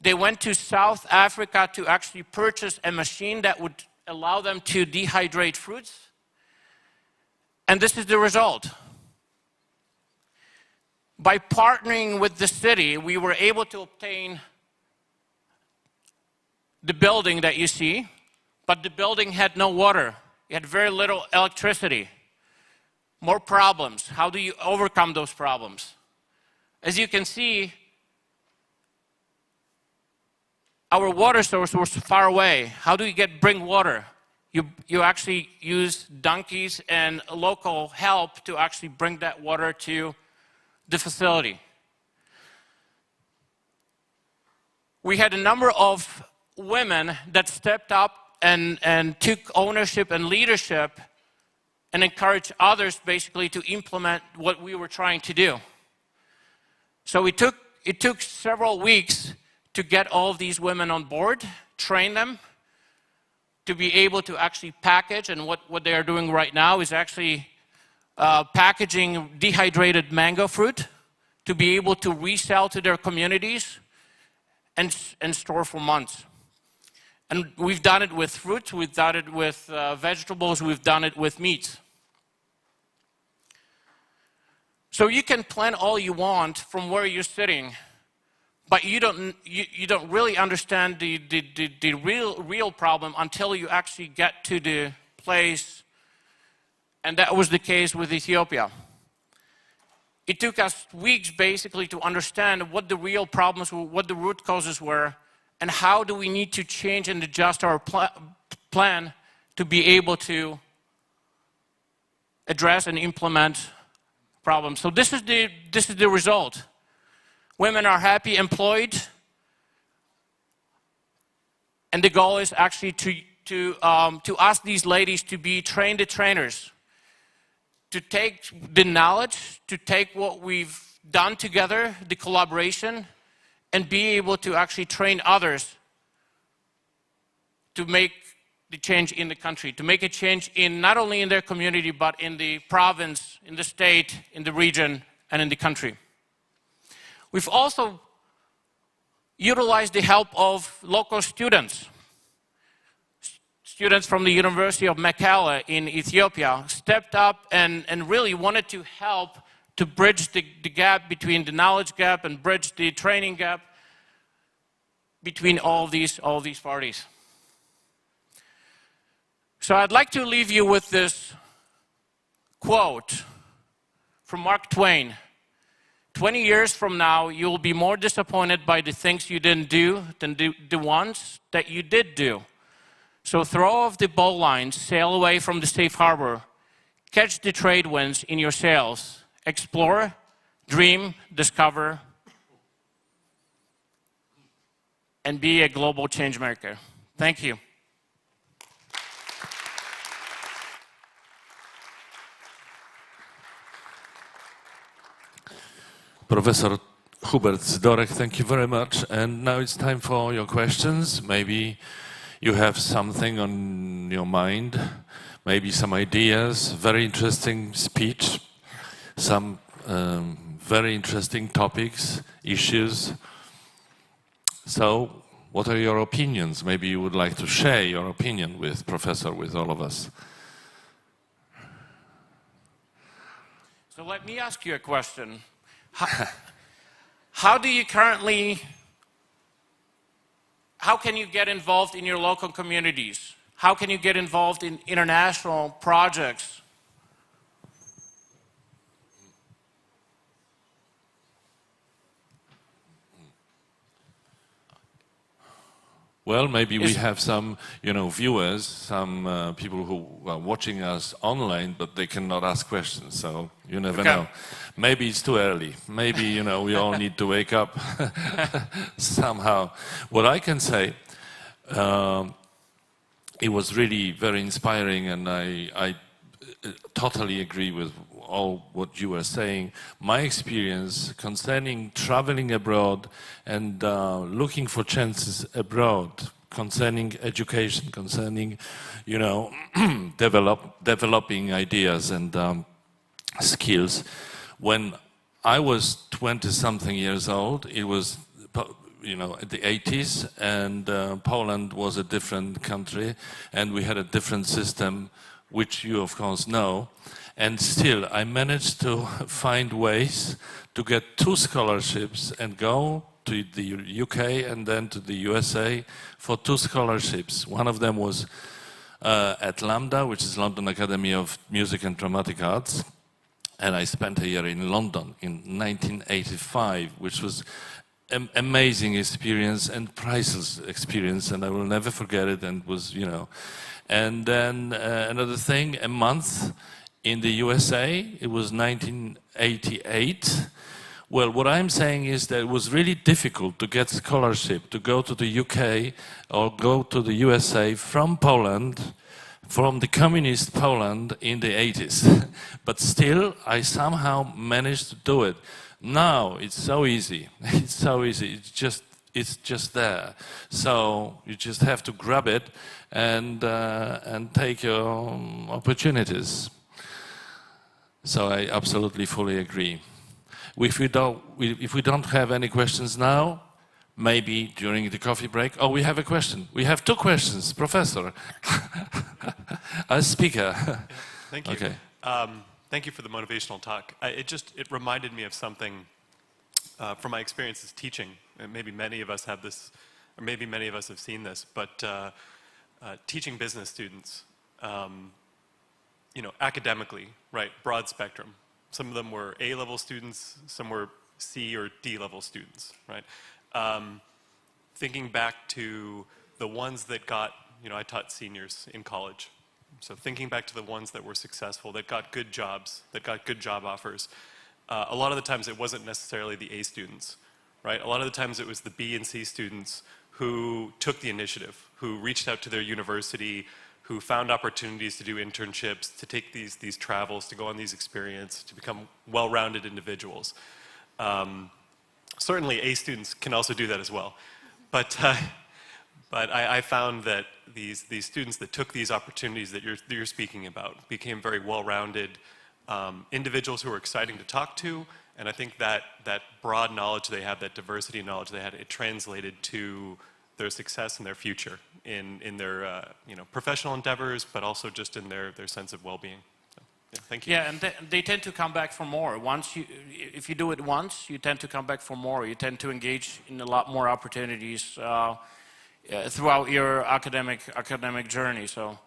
They went to South Africa to actually purchase a machine that would allow them to dehydrate fruits. And this is the result. By partnering with the city, we were able to obtain the building that you see, but the building had no water. It had very little electricity. More problems. How do you overcome those problems? As you can see, our water source was far away. How do you bring water? You actually use donkeys and local help to actually bring that water to the facility. We had a number of women that stepped up and took ownership and leadership and encouraged others basically to implement what we were trying to do. So it took several weeks to get all of these women on board, train them, to be able to actually package, and what they are doing right now is actually packaging dehydrated mango fruit to be able to resell to their communities and store for months. And we've done it with fruit, we've done it with vegetables, we've done it with meats. So you can plan all you want from where you're sitting, but you don't really understand the real problem until you actually get to the place. And that was the case with Ethiopia. It took us weeks basically to understand what the real problems were, what the root causes were, and how do we need to change and adjust our plan to be able to address and implement problems. So this is the result. Women are happy, employed, and the goal is actually to ask these ladies to be trained trainers, to take the knowledge, to take what we've done together, the collaboration, and be able to actually train others to make the change in the country, to make a change in not only in their community, but in the province, in the state, in the region, and in the country. We've also utilized the help of local students. students from the University of Mekelle in Ethiopia stepped up and really wanted to help to bridge the gap between the knowledge gap and bridge the training gap between all these parties. So I'd like to leave you with this quote from Mark Twain. 20 years from now, you will be more disappointed by the things you didn't do than the ones that you did do. So throw off the bowlines, sail away from the safe harbor, catch the trade winds in your sails, explore, dream, discover, and be a global change maker. Thank you. Professor Hubert Zydorek, thank you very much. And now it's time for your questions. Maybe you have something on your mind, maybe some ideas, very interesting speech, some very interesting topics, issues. So, what are your opinions? Maybe you would like to share your opinion with Professor, with all of us. So let me ask you a question. How do you currently, how can you get involved in your local communities? How can you get involved in international projects? Well, maybe we have some, viewers, some people who are watching us online, but they cannot ask questions, so you never know. Maybe it's too early. Maybe, we all need to wake up somehow. What I can say, it was really very inspiring, and I totally agree with all what you were saying. My experience concerning traveling abroad and looking for chances abroad, concerning education, concerning, developing ideas and skills. When I was 20-something years old, it was, the 80s, and Poland was a different country, and we had a different system, which you, of course, know. And still, I managed to find ways to get 2 scholarships and go to the UK and then to the USA for 2 scholarships. One of them was at LAMDA, which is London Academy of Music and Dramatic Arts. And I spent a year in London in 1985, which was an amazing experience and priceless experience, and I will never forget it. And was, And then another thing, a month in the USA, it was 1988. Well, what I'm saying is that it was really difficult to get scholarship to go to the UK or go to the USA from Poland, from the communist Poland in the 80s. But still, I somehow managed to do it. Now, it's so easy. It's so easy. It's just there. So you just have to grab it and take your opportunities. So I absolutely fully agree. If we don't have any questions now, maybe during the coffee break. Oh, we have a question. We have 2 questions, Professor. As speaker. Thank you. Okay. Thank you for the motivational talk. It reminded me of something from my experiences teaching. And maybe many of us have this, or maybe many of us have seen this, but teaching business students, academically, right, broad spectrum. Some of them were A-level students, some were C or D-level students, right? Thinking back to the ones that got, I taught seniors in college. So thinking back to the ones that were successful, that got good jobs, that got good job offers, a lot of the times it wasn't necessarily the A students, right? A lot of the times it was the B and C students who took the initiative, who reached out to their university, who found opportunities to do internships, to take these travels, to go on these experiences, to become well-rounded individuals. Certainly A students can also do that as well. But I found that these students that took these opportunities that you're speaking about became very well-rounded individuals who were exciting to talk to, and I think that broad knowledge they had, that diversity of knowledge they had, it translated to their success and their future in their professional endeavors, but also just in their sense of well-being. So, yeah, thank you. Yeah, and they tend to come back for more. If you do it once, you tend to come back for more. You tend to engage in a lot more opportunities throughout your academic journey. So,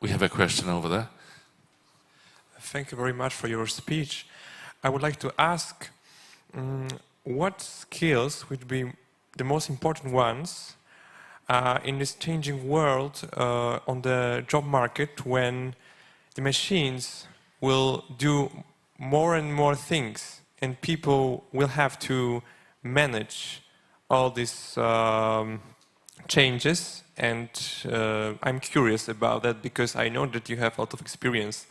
we have a question over there. Thank you very much for your speech. I would like to ask what skills would be the most important ones in this changing world on the job market when the machines will do more and more things and people will have to manage all these changes, and I'm curious about that because I know that you have a lot of experience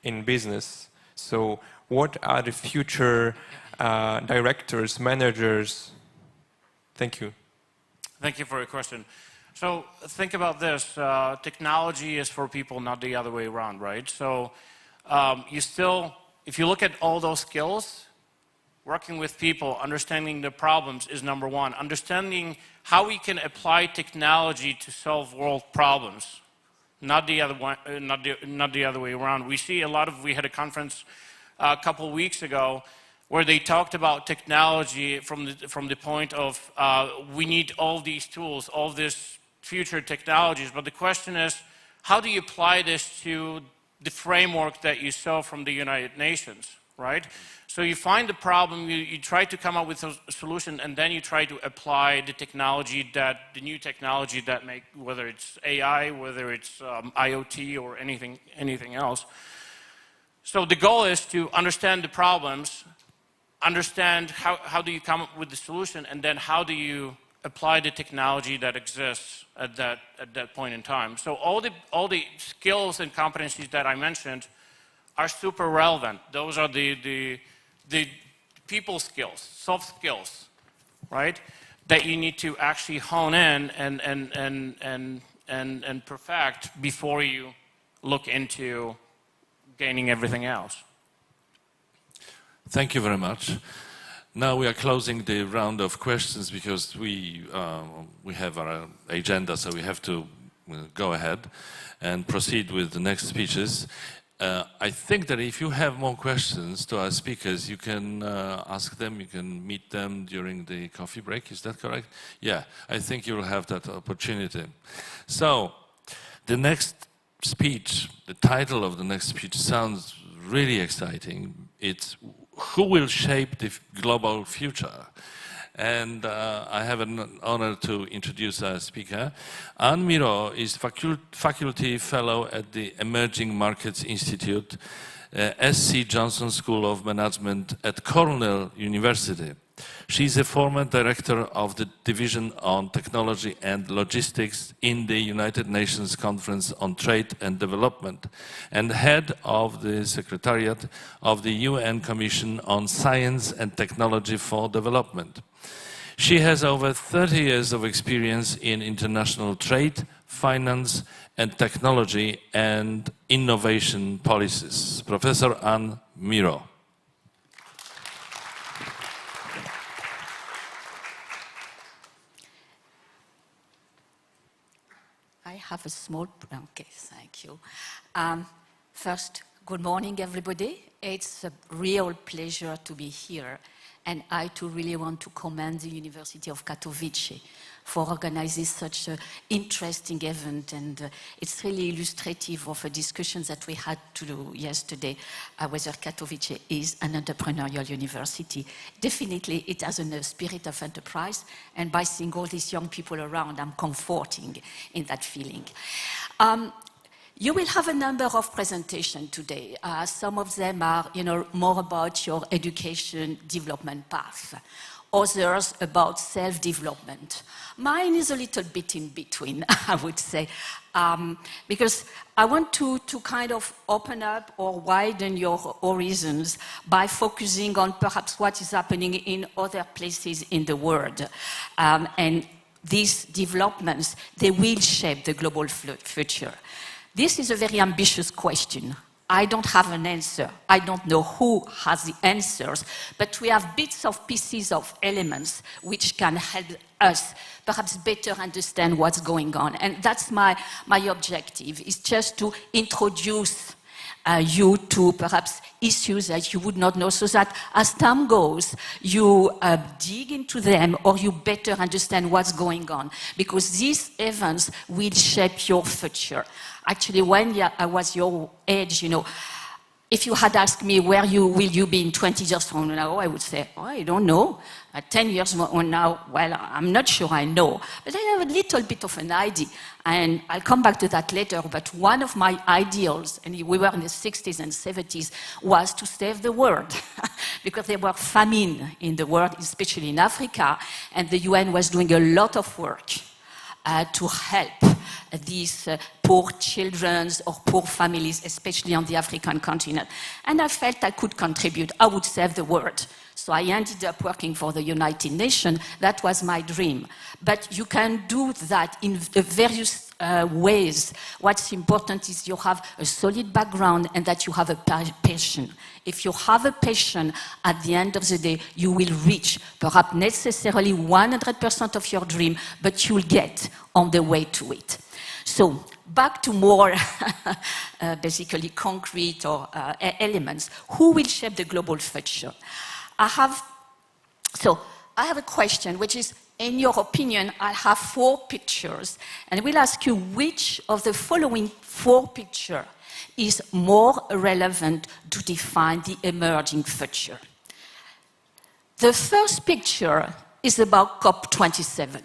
in business. So what are the future directors, managers? Thank you. thank you for your question. So think about this. Technology is for people, not the other way around, right? So if you look at all those skills, working with people, understanding the problems is number one. Understanding how we can apply technology to solve world problems, not the other way around. We had a conference a couple weeks ago where they talked about technology from the point of we need all these tools, all these future technologies, but the question is, how do you apply this to the framework that you saw from the United Nations, right? So you find the problem, you try to come up with a solution, and then you try to apply the technology the new technology that whether it's AI, whether it's IoT or anything else. So the goal is to understand the problems, understand how do you come up with the solution, and then how do you apply the technology that exists at that point in time. So all the skills and competencies that I mentioned are super relevant. Those are the people skills, soft skills, right? That you need to actually hone in and perfect before you look into gaining everything else. Thank you very much. Now we are closing the round of questions because we have our agenda, so we have to go ahead and proceed with the next speeches. I think that if you have more questions to our speakers, you can ask them, you can meet them during the coffee break. Is that correct? Yeah, I think you will have that opportunity. So, the next speech, the title of the next speech sounds really exciting. It's Who Will Shape the Global Future? And I have an honor to introduce our speaker. Anne Miro is faculty fellow at the Emerging Markets Institute, S.C. Johnson School of Management at Cornell University. She's a former director of the Division on Technology and Logistics in the United Nations Conference on Trade and Development and head of the Secretariat of the UN Commission on Science and Technology for Development. She has over 30 years of experience in international trade, finance, and technology and innovation policies. Professor Anne Miro. I have a small, okay, thank you. First, good morning, everybody. It's a real pleasure to be here. And I too really want to commend the University of Katowice for organizing such an interesting event. And it's really illustrative of a discussion that we had to do yesterday, whether Katowice is an entrepreneurial university. Definitely, it has a spirit of enterprise. And by seeing all these young people around, I'm comforting in that feeling. You will have a number of presentations today. Some of them are, more about your education development path. Others about self-development. Mine is a little bit in between, I would say, because I want to kind of open up or widen your horizons by focusing on perhaps what is happening in other places in the world. And these developments, they will shape the global future. This is a very ambitious question. I don't have an answer. I don't know who has the answers, but we have bits of pieces of elements which can help us perhaps better understand what's going on. And that's my objective, is just to introduce you to perhaps issues that you would not know, so that as time goes, you dig into them or you better understand what's going on, because these events will shape your future. Actually, when I was your age, you know, if you had asked me where will you be in 20 years from now, I would say, oh, I don't know. 10 years from now, well, I'm not sure I know. But I have a little bit of an idea. And I'll come back to that later. But one of my ideals, and we were in the 60s and 70s, was to save the world. Because there were famine in the world, especially in Africa. And the UN was doing a lot of work to help these poor children or poor families, especially on the African continent. And I felt I could contribute. I would save the world. So I ended up working for the United Nations. That was my dream. But you can do that in various ways. What's important is you have a solid background and that you have a passion. If you have a passion, at the end of the day, you will reach perhaps necessarily 100% of your dream, but you'll get on the way to it. So back to more basically concrete or elements. Who will shape the global future? I have a question, which is, in your opinion, I'll have 4 pictures, and we'll ask you which of the following 4 pictures is more relevant to define the emerging future. The first picture is about COP27.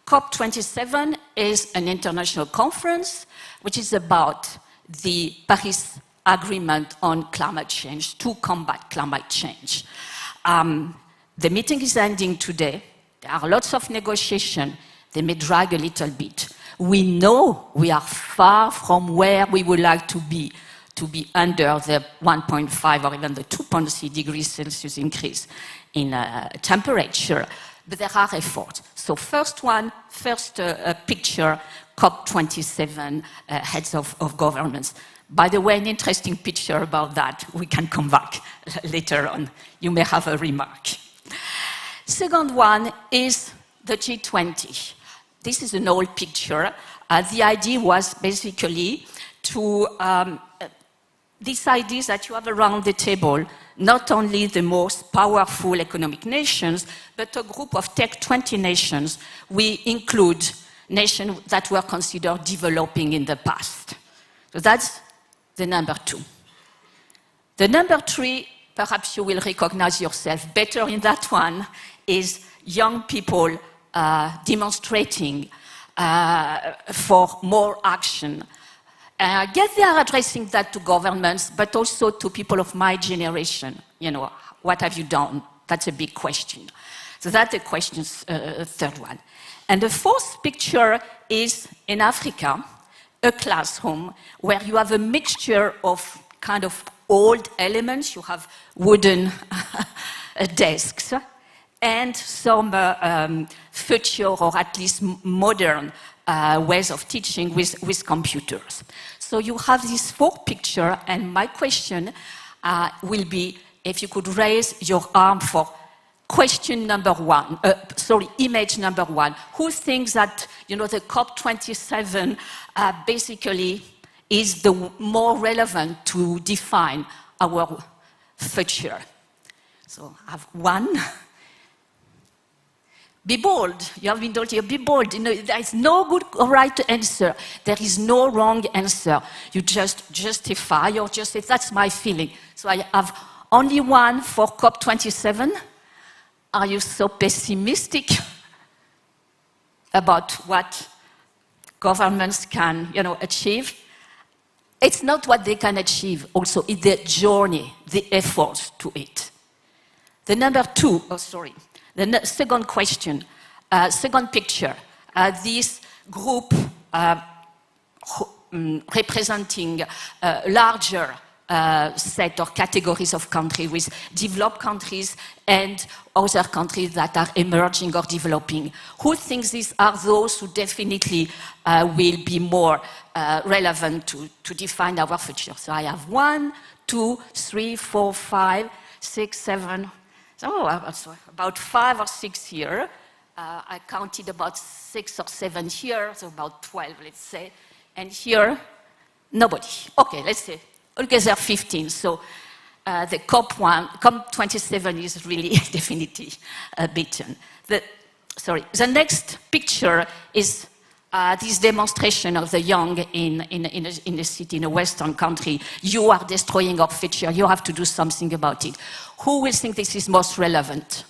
COP27 is an international conference which is about the Paris Agreement on climate change, to combat climate change. The meeting is ending today. There are lots of negotiations. They may drag a little bit. We know we are far from where we would like to be under the 1.5 or even the 2.3 degrees Celsius increase in temperature. But there are efforts. So first picture, COP27, heads of governments. By the way, an interesting picture about that. We can come back later on. You may have a remark. Second one is the G20. This is an old picture. The idea was basically to these ideas that you have around the table, not only the most powerful economic nations, but a group of Tech 20 nations. We include nations that were considered developing in the past. So that's the number 2. The number 3, perhaps you will recognize yourself better in that one, is young people demonstrating for more action. I guess they are addressing that to governments, but also to people of my generation. You know, what have you done? That's a big question. So that's the question's third one. And the fourth picture is in Africa, a classroom where you have a mixture of kind of old elements. You have wooden desks and some future or at least modern ways of teaching with computers. So you have these 4 pictures, and my question will be if you could raise your arm for question number 1, image number 1. Who thinks that, you know, the COP27 basically is the more relevant to define our future? So I have 1. Be bold. You have been told here, be bold. You know, there is no good or right answer. There is no wrong answer. You just justify or just say, that's my feeling. So I have only 1 for COP27. Are you so pessimistic about what governments can, you know, achieve? It's not what they can achieve. Also, it's the journey, the efforts to it. The number 2, the second question, second picture, this group representing a larger set or categories of countries, with developed countries and other countries that are emerging or developing. Who thinks these are those who definitely will be more relevant to define our future. So I have 1, 2, 3, 4, 5, 6, 7, so about 5 or 6 here. I counted about 6 or 7 here, so about 12, let's say. And here, nobody. Okay, let's say altogether 15. So the COP27 is really definitely beaten. The next picture is this demonstration of the young in a city, in a Western country. You are destroying our future. You have to do something about it. Who will think this is most relevant?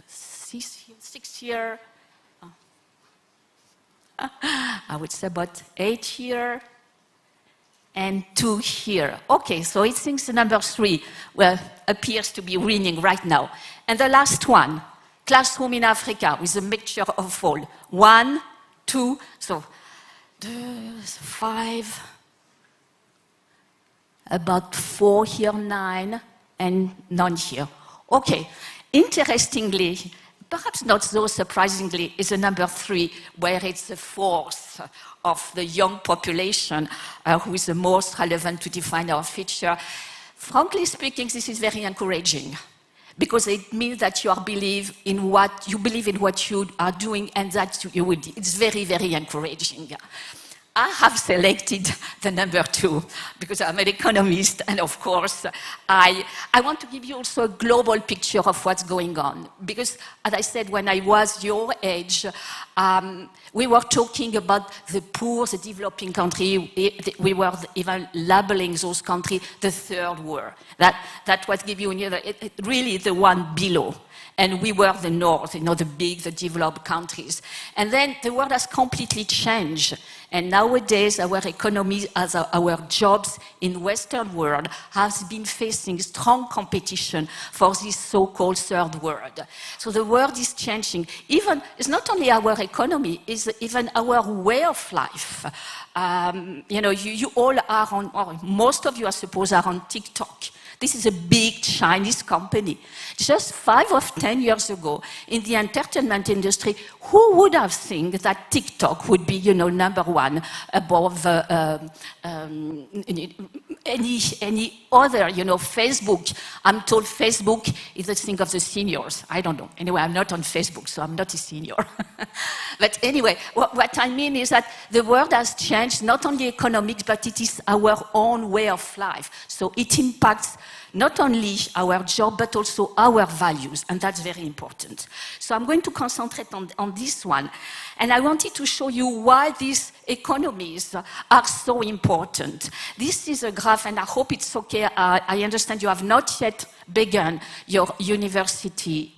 6 here. I would say about 8 here. And 2 here. Okay, so it thinks the number 3 appears to be winning right now. And the last one, classroom in Africa with a mixture of all. 1, 2, so 5, about 4 here, 9, and none here. Okay, interestingly, perhaps not so surprisingly, is the number 3, where it's the fourth of the young population who is the most relevant to define our future. Frankly speaking, this is very encouraging, because it means that you believe in what you are doing, and that you will. It's very, very encouraging. I have selected the number 2 because I'm an economist, and of course, I want to give you also a global picture of what's going on. Because, as I said, when I was your age, we were talking about the poor, the developing country. We were even labeling those countries the third world. That was giving you really the one below. And we were the north, the developed countries. And then the world has completely changed. And nowadays, our economy, as our jobs in Western world, has been facing strong competition for this so-called third world. So the world is changing. It's not only our economy, it's even our way of life. You all are on, or most of you, I suppose, are on TikTok. This is a big Chinese company. Just 5 or 10 years ago, in the entertainment industry, who would have thought that TikTok would be, number 1 above any other, Facebook? I'm told Facebook is the thing of the seniors. I don't know. Anyway, I'm not on Facebook, so I'm not a senior. But anyway, what I mean is that the world has changed, not only economics, but it is our own way of life. So it impacts not only our job, but also our values, and that's very important. So I'm going to concentrate on this one. And I wanted to show you why these economies are so important. This is a graph, and I hope it's okay. I understand you have not yet begun your university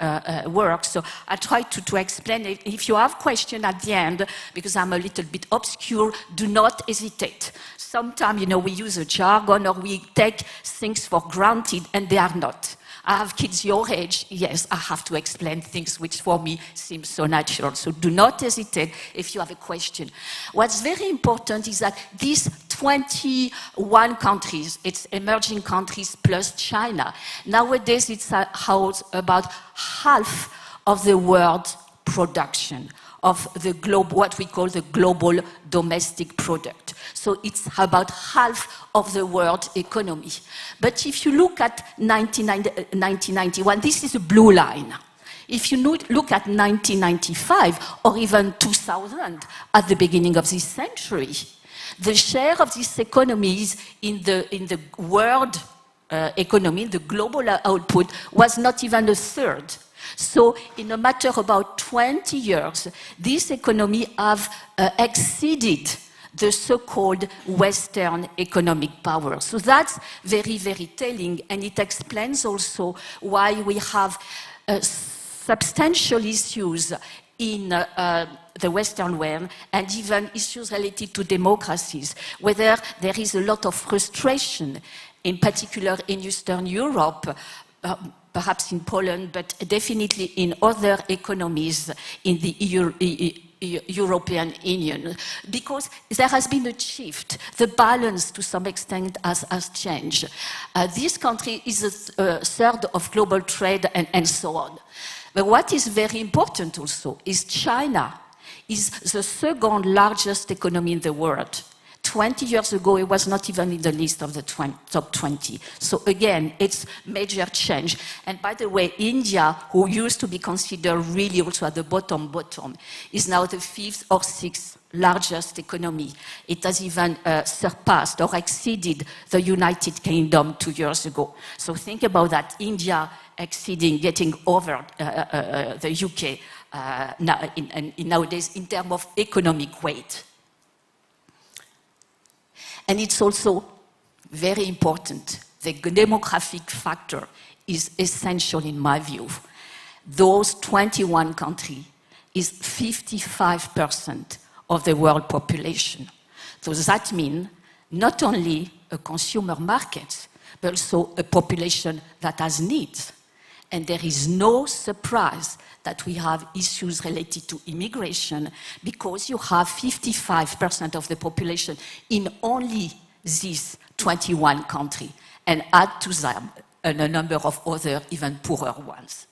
work, so I'll try to explain it. If you have questions at the end, because I'm a little bit obscure, do not hesitate. Sometimes, we use a jargon, or we take things for granted, and they are not. I have kids your age, yes, I have to explain things which for me seem so natural. So do not hesitate if you have a question. What's very important is that these 21 countries, it's emerging countries plus China, nowadays it's about half of the world production of the what we call the global domestic product. So it's about half of the world economy. But if you look at 1991, this is a blue line. If you look at 1995 or even 2000, at the beginning of this century, the share of these economies in the world economy, the global output, was not even a third. So in a matter of about 20 years, this economy have exceeded the so-called Western economic power. So that's very, very telling, and it explains also why we have substantial issues in the Western world, and even issues related to democracies, whether there is a lot of frustration, in particular in Eastern Europe, perhaps in Poland, but definitely in other economies in the European Union, because there has been a shift. The balance, to some extent, has changed. This country is a third of global trade and so on. But what is very important also is China is the second largest economy in the world. 20 years ago, it was not even in the list of the top 20. So again, it's major change. And by the way, India, who used to be considered really also at the bottom, is now the 5th or 6th largest economy. It has even surpassed or exceeded the United Kingdom 2 years ago. So think about that, India getting over the UK nowadays in terms of economic weight. And it's also very important. The demographic factor is essential in my view. Those 21 countries is 55% of the world population. So that means not only a consumer market, but also a population that has needs. And there is no surprise that we have issues related to immigration because you have 55% of the population in only these 21 countries and add to them a number of other even poorer ones.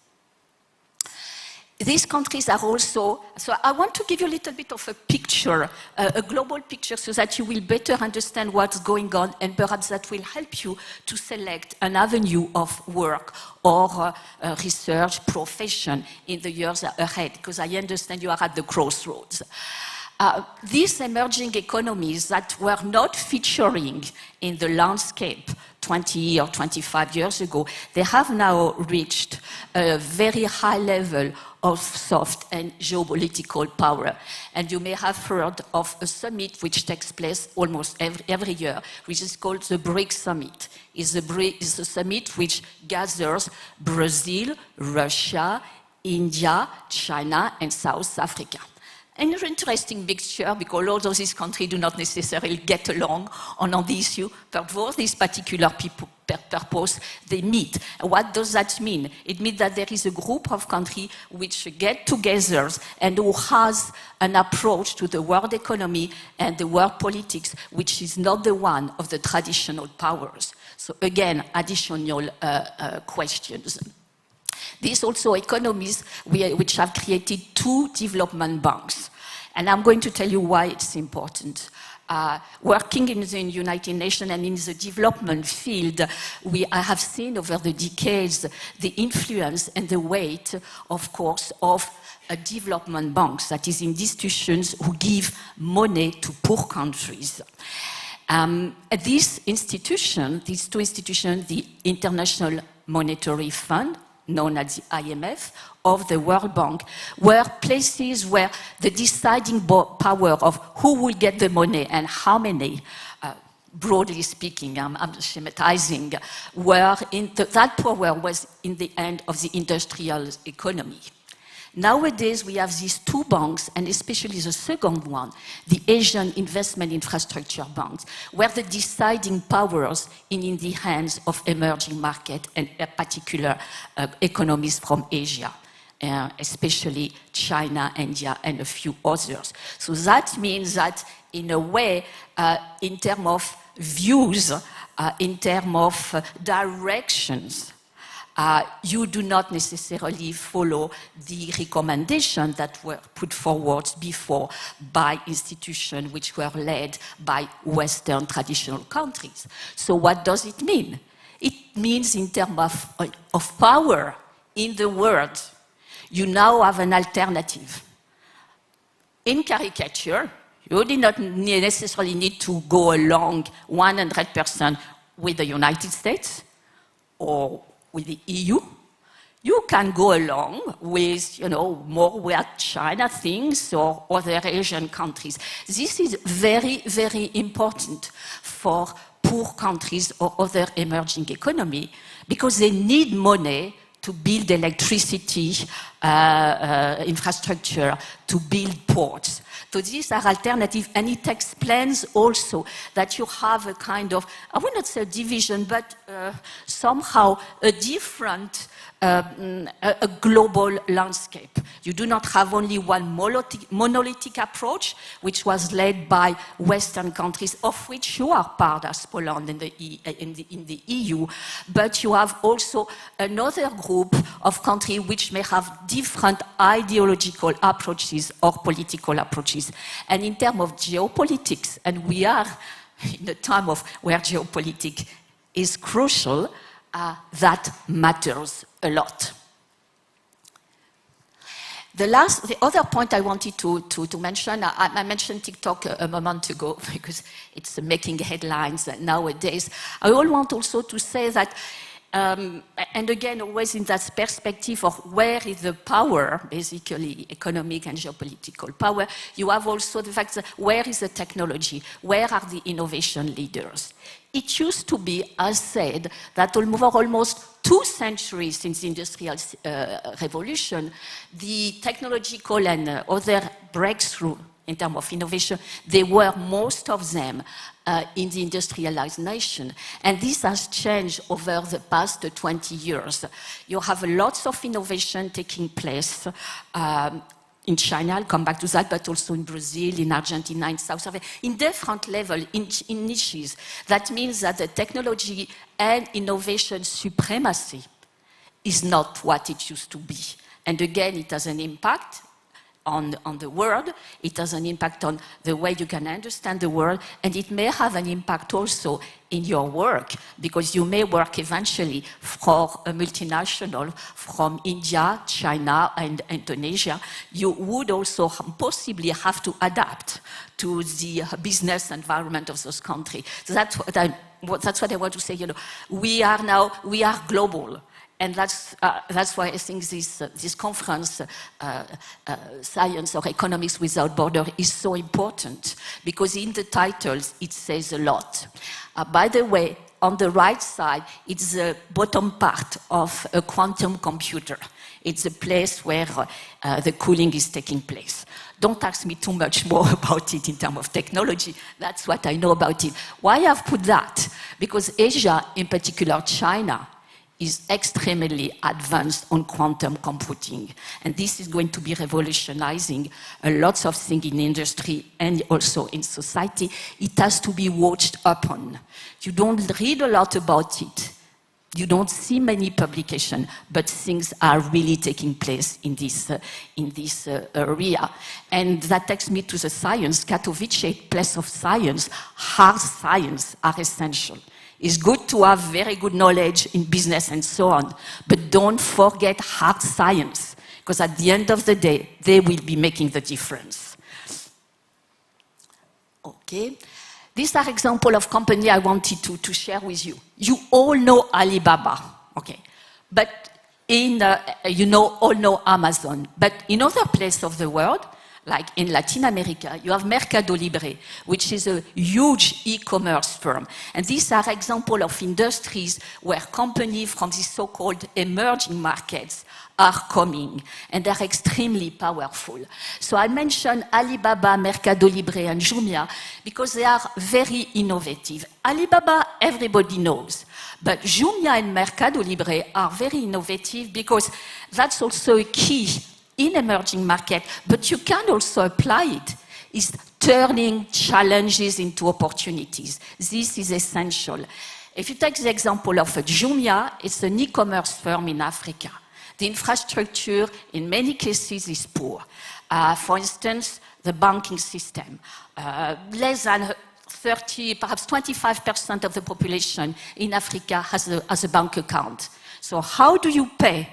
These countries are also, so I want to give you a little bit of a picture, a global picture, so that you will better understand what's going on, and perhaps that will help you to select an avenue of work or research profession in the years ahead, because I understand you are at the crossroads. These emerging economies that were not featuring in the landscape 20 or 25 years ago, they have now reached a very high level of soft and geopolitical power. And you may have heard of a summit which takes place almost every year, which is called the BRICS Summit. It's a summit which gathers Brazil, Russia, India, China, and South Africa. An interesting mixture because all of these countries do not necessarily get along on the issue, but for this particular purpose, they meet. What does that mean? It means that there is a group of countries which get together and who has an approach to the world economy and the world politics which is not the one of the traditional powers. So again, additional questions. These also economies which have created 2 development banks. And I'm going to tell you why it's important. Working in the United Nations and in the development field, I have seen over the decades the influence and the weight, of course, of development banks, that is, institutions who give money to poor countries. These two institutions, the International Monetary Fund, known as the IMF, of the World Bank, were places where the deciding power of who will get the money and how many, broadly speaking, I'm schematizing, that power was in the hand of the industrial economy. Nowadays, we have these 2 banks, and especially the second one, the Asian Investment Infrastructure Banks, where the deciding powers in the hands of emerging markets and particular economies from Asia, especially China, India, and a few others. So that means that, in a way, in terms of views, in terms of directions, you do not necessarily follow the recommendations that were put forward before by institutions which were led by Western traditional countries. So what does it mean? It means in terms of power in the world, you now have an alternative. In caricature, you do not necessarily need to go along 100% with the United States or with the EU. You can go along with, more where China thinks or other Asian countries. This is very, very important for poor countries or other emerging economy because they need money to build electricity infrastructure, to build ports. So these are alternatives, and it explains also that you have a kind of, I would not say a division, but somehow a different a global landscape. You do not have only one monolithic approach, which was led by Western countries, of which you are part as Poland in the EU, but you have also another group group of countries which may have different ideological approaches or political approaches. And in terms of geopolitics, and we are in a time of where geopolitics is crucial, that matters a lot. The other point I wanted to mention, I mentioned TikTok a moment ago because it's making headlines nowadays. I want also to say that, and again, always in that perspective of where is the power, basically economic and geopolitical power, you have also the fact that where is the technology, where are the innovation leaders? It used to be, as said, that almost 2 centuries since the Industrial Revolution, the technological and other breakthrough in terms of innovation, they were most of them in the industrialized nation. And this has changed over the past 20 years. You have lots of innovation taking place in China, I'll come back to that, but also in Brazil, in Argentina, in South Africa, in different levels, in niches. That means that the technology and innovation supremacy is not what it used to be. And again, it has an impact on the world, it has an impact on the way you can understand the world, and it may have an impact also in your work, because you may work eventually for a multinational from India, China, and Indonesia. You would also possibly have to adapt to the business environment of those countries. So that's what I want to say. You know, we are global. And that's why I think this conference, Science or Economics Without Borders, is so important, because in the titles it says a lot. By the way, on the right side, it's the bottom part of a quantum computer. It's a place where the cooling is taking place. Don't ask me too much more about it in terms of technology. That's what I know about it. Why I've put that? Because Asia, in particular China, is extremely advanced on quantum computing. And this is going to be revolutionizing lots of things in industry and also in society. It has to be watched upon. You don't read a lot about it. You don't see many publications, but things are really taking place in this area. And that takes me to the science. Katowice, place of science, hard science are essential. It's good to have very good knowledge in business and so on, but don't forget hard science, because at the end of the day, they will be making the difference. Okay. These are examples of companies I wanted to share with you. You all know Alibaba, okay, but all know Amazon, but in other places of the world, like in Latin America, you have Mercado Libre, which is a huge e-commerce firm. And these are examples of industries where companies from these so-called emerging markets are coming, and they're extremely powerful. So I mentioned Alibaba, Mercado Libre, and Jumia because they are very innovative. Alibaba, everybody knows, but Jumia and Mercado Libre are very innovative because that's also a key in emerging market, but you can also apply it, is turning challenges into opportunities. This is essential. If you take the example of Jumia, it's an e-commerce firm in Africa. The infrastructure, in many cases, is poor. For instance, the banking system. Less than 30, perhaps 25% of the population in Africa has a bank account. So how do you pay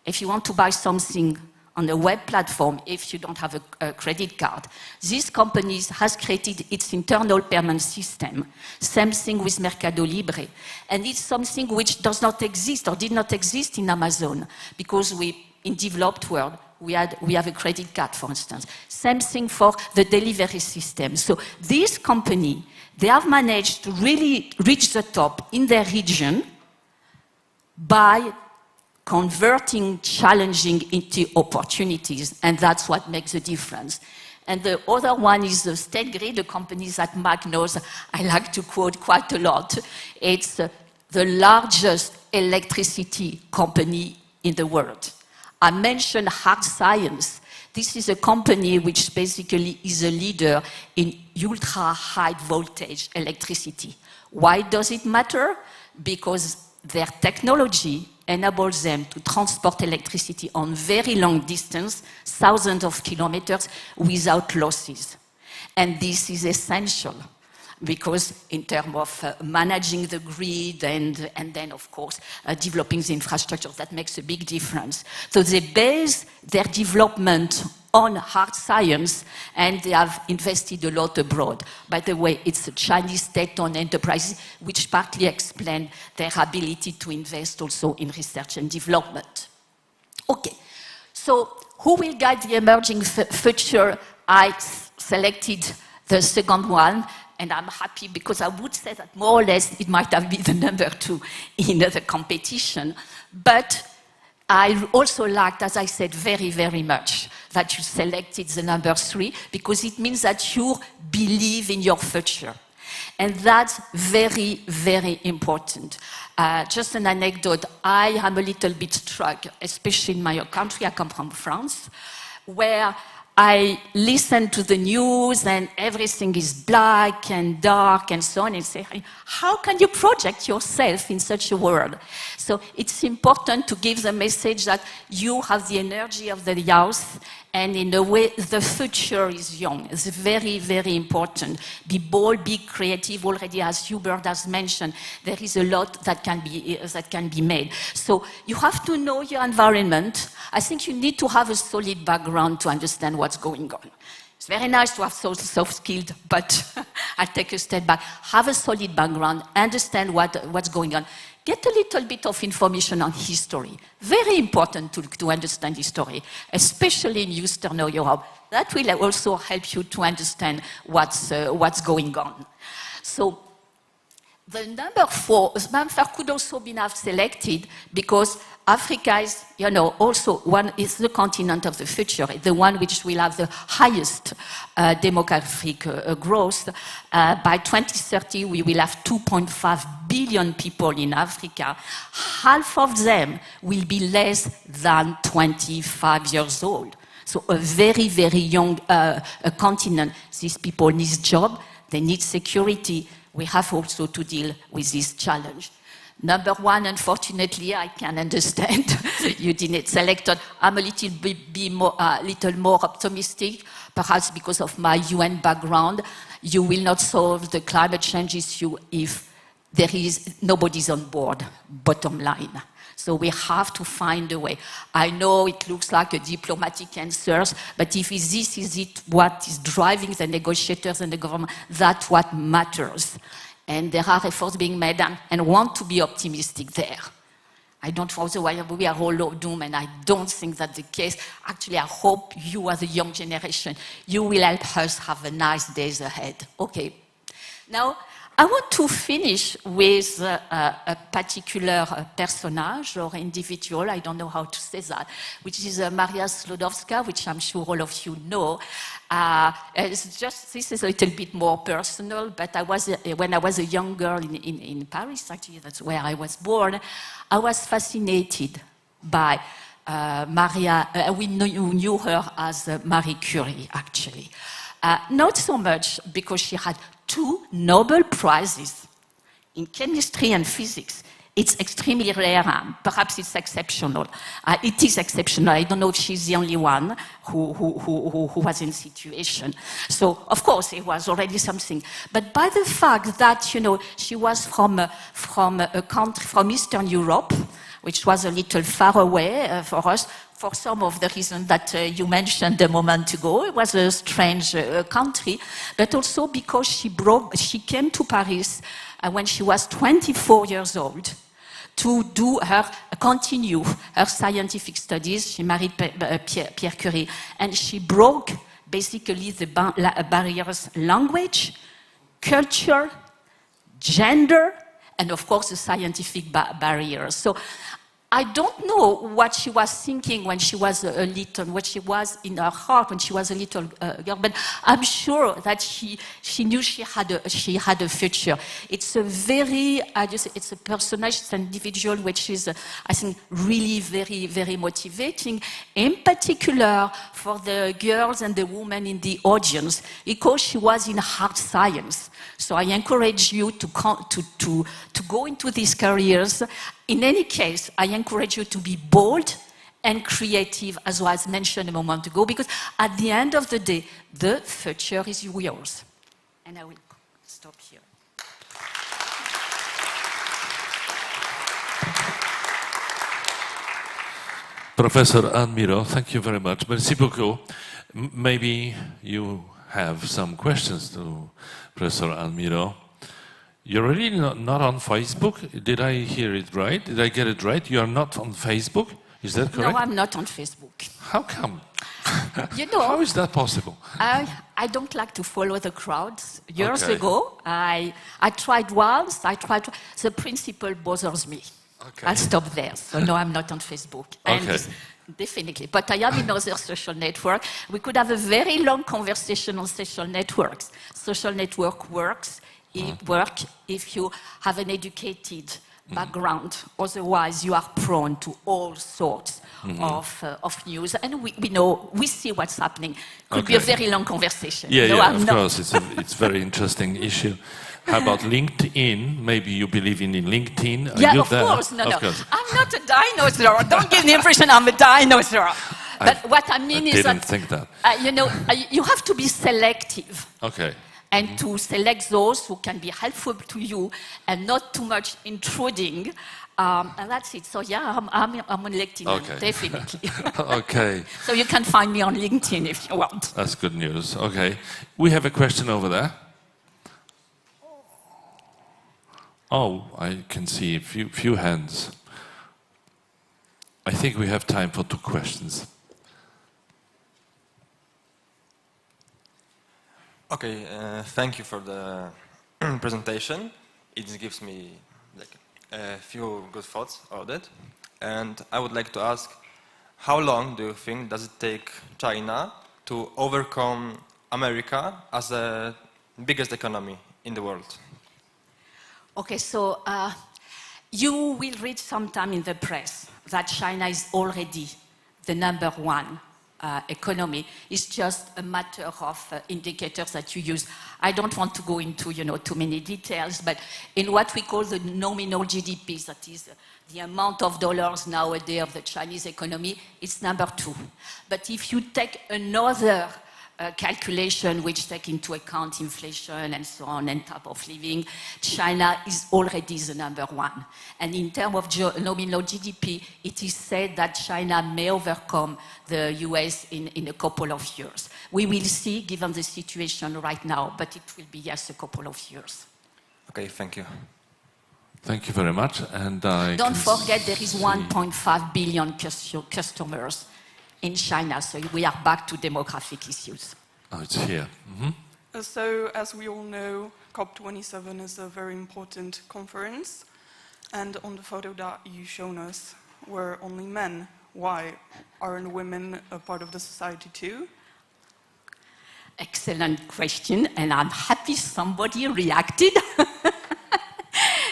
if you want to buy something on a web platform if you don't have a credit card? This company has created its internal payment system. Same thing with Mercado Libre. And it's something which does not exist or did not exist in Amazon, because in developed world, we have a credit card, for instance. Same thing for the delivery system. So this company, they have managed to really reach the top in their region by converting challenging into opportunities, and that's what makes the difference. And the other one is the State Grid, the company that Mark knows I like to quote quite a lot. It's the largest electricity company in the world. I mentioned hard science. This is a company which basically is a leader in ultra-high voltage electricity. Why does it matter? Because their technology enables them to transport electricity on very long distance, thousands of kilometers, without losses. And this is essential, because in terms of managing the grid and then, of course, developing the infrastructure, that makes a big difference. So they base their development on hard science, and they have invested a lot abroad. By the way, it's a Chinese state-owned enterprise, which partly explains their ability to invest also in research and development. Okay, so who will guide the emerging future? I selected the second one, and I'm happy because I would say that more or less it might have been the number 2 in the competition. But I also liked, as I said, very, very much that you selected the number 3, because it means that you believe in your future. And that's very, very important. Just an anecdote, I am a little bit struck, especially in my country, I come from France, where I listen to the news and everything is black and dark and so on, and say, how can you project yourself in such a world? So it's important to give the message that you have the energy of the youth, and in a way, the future is young. It's very, very important. Be bold, be creative. Already, as Hubert has mentioned, there is a lot that can be made. So you have to know your environment. I think you need to have a solid background to understand what's going on. It's very nice to have soft skills, but I'll take a step back. Have a solid background, understand what's going on. Get a little bit of information on history. Very important to understand history, especially in Eastern Europe. That will also help you to understand what's going on. So the number 4 could also be now selected because Africa is, also is the continent of the future, the one which will have the highest demographic growth. By 2030, we will have 2.5 billion people in Africa. Half of them will be less than 25 years old. So a very, very young continent. These people need jobs, they need security. We have also to deal with this challenge. Number 1, unfortunately, I can understand you didn't select it. I'm a little more optimistic, perhaps because of my UN background. You will not solve the climate change issue if nobody's on board, bottom line. So we have to find a way. I know it looks like a diplomatic answer, but if this is what is driving the negotiators and the government, that's what matters. And there are efforts being made, and want to be optimistic there. I don't know why we are all doomed, and I don't think that's the case. Actually, I hope you, as a young generation, you will help us have a nice days ahead. Okay. Now, I want to finish with a particular personage or individual, I don't know how to say that, which is Maria Sklodowska, which I'm sure all of you know. This is a little bit more personal, but when I was a young girl in Paris, actually that's where I was born, I was fascinated by Maria. We knew her as Marie Curie, actually. Not so much because she had 2 Nobel Prizes in chemistry and physics. It's extremely rare. Perhaps it's exceptional. It is exceptional. I don't know if she's the only one who was in the situation. So, of course, it was already something. But by the fact that, she was from a country, from Eastern Europe, which was a little far away for us, for some of the reasons that you mentioned a moment ago. It was a strange country, but also because she came to Paris when she was 24 years old to continue her scientific studies. She married Pierre Curie, and she broke basically the barriers: language, culture, gender, and of course the scientific barriers. So I don't know what she was thinking when she was what she was in her heart when she was a little girl, but I'm sure that she knew she had a future. It's a very, it's a personage, it's an individual which is, I think, really very, very motivating, in particular for the girls and the women in the audience, because she was in hard science. So I encourage you to go into these careers In any case, I encourage you to be bold and creative, as was mentioned a moment ago, because at the end of the day, the future is yours. And I will stop here. Professor Anne Miro, thank you very much. Merci beaucoup. Maybe you have some questions to Professor Anne Miro. You're really not on Facebook? Did I hear it right? Did I get it right? You are not on Facebook? Is that correct? No, I'm not on Facebook. How come? You know, how is that possible? I don't like to follow the crowds. Years Okay. ago, I tried once, the principle bothers me. Okay. I'll stop there. So no, I'm not on Facebook. And Okay. definitely. But I am in other social networks. We could have a very long conversation on social networks. Social network works if you have an educated background. Otherwise, you are prone to all sorts of news. And we see what's happening. Could be a Okay. very long conversation. Yeah, No, yeah, I'm of not. course. It's a very interesting issue. How about LinkedIn? Maybe you believe in LinkedIn. Are Yeah, you of there? course. No, Of no. course. I'm not a dinosaur. Don't give the impression I'm a dinosaur. But what I mean I is didn't that, think that. you have to be selective. Okay. And to select those who can be helpful to you and not too much intruding. And that's it. So yeah, I'm on LinkedIn, Okay. definitely. Okay. So you can find me on LinkedIn if you want. That's good news. Okay. We have a question over there. Oh, I can see a few hands. I think we have time for 2 questions. Okay, thank you for the presentation. It gives me a few good thoughts about it. And I would like to ask, how long do you think does it take China to overcome America as the biggest economy in the world? Okay, so you will read sometime in the press that China is already the #1 economy. It's just a matter of indicators that you use. I don't want to go into too many details, but in what we call the nominal GDP, that is the amount of dollars nowadays of the Chinese economy, it's #2. But if you take another calculation which take into account inflation and so on and type of living, China is already the #1. And in terms of nominal GDP, it is said that China may overcome the US in a couple of years. We will see, given the situation right now, but it will be, yes, a couple of years. Okay, thank you. Thank you very much. And Don't forget there is 1.5 billion customers in China, so we are back to demographic issues. Oh, it's here. So, as we all know, COP27 is a very important conference, and on the photo that you've shown us were only men. Why? Aren't women a part of the society too? Excellent question, and I'm happy somebody reacted.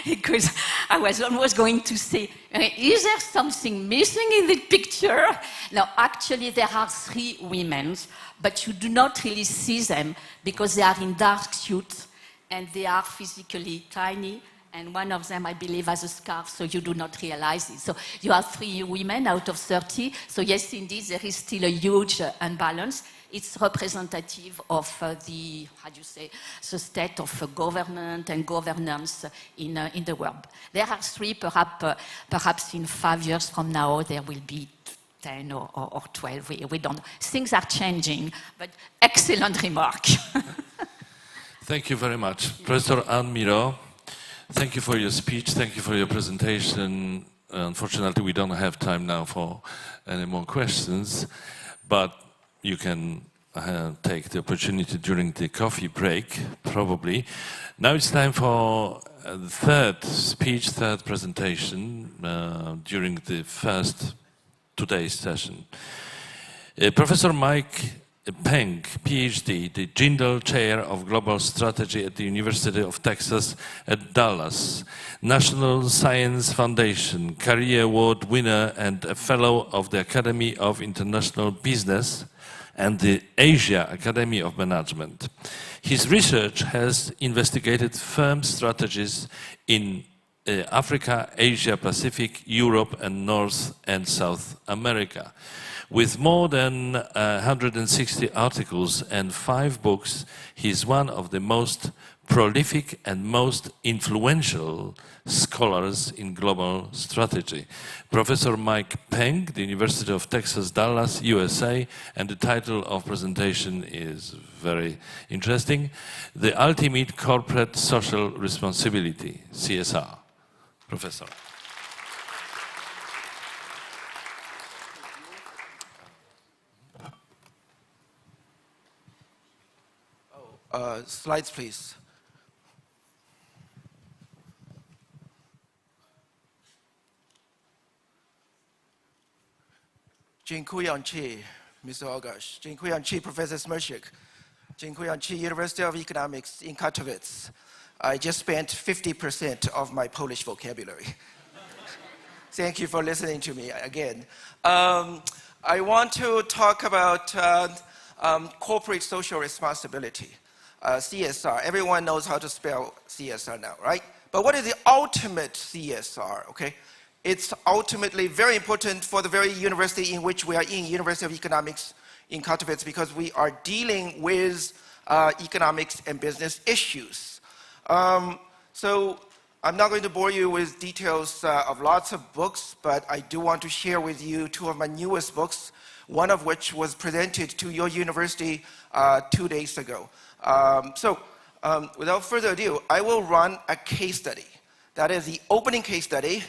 Because I was almost going to say, is there something missing in the picture? No, actually there are 3 women, but you do not really see them because they are in dark suits and they are physically tiny, and one of them, I believe, has a scarf, so you do not realize it. So you have 3 women out of 30, so yes, indeed, there is still a huge imbalance. It's representative of the state of government and governance in the world. There are 3, perhaps in 5 years from now, there will be 10 or 12, we don't know. Things are changing, but excellent remark. Thank you very much. Professor Anne Miro, thank you for your speech, thank you for your presentation. Unfortunately, we don't have time now for any more questions, but you can take the opportunity during the coffee break, probably. Now it's time for the third speech, third presentation during the first today's session. Professor Mike Peng, Ph.D., the Jindal Chair of Global Strategy at the University of Texas at Dallas, National Science Foundation, Career Award winner and a Fellow of the Academy of International Business and the Asia Academy of Management. His research has investigated firm strategies in Africa, Asia, Pacific, Europe, and North and South America. With more than 160 articles and 5 books, he is one of the most prolific and most influential scholars in global strategy. Professor Mike Peng, the University of Texas, Dallas, USA, and the title of presentation is very interesting, The Ultimate Corporate Social Responsibility, CSR. Professor. Slides, please. Dziękuję, Mr. Ogash. Dziękuję, Professor Smershik. Dziękuję, University of Economics in Katowice. I just spent 50% of my Polish vocabulary. Thank you for listening to me again. I want to talk about corporate social responsibility. CSR. Everyone knows how to spell CSR now, right? But what is the ultimate CSR, okay? It's ultimately very important for the very university in which we are in, University of Economics in Katowice, because we are dealing with economics and business issues. So I'm not going to bore you with details of lots of books, but I do want to share with you 2 of my newest books, one of which was presented to your university 2 days ago. Without further ado, I will run a case study. That is the opening case study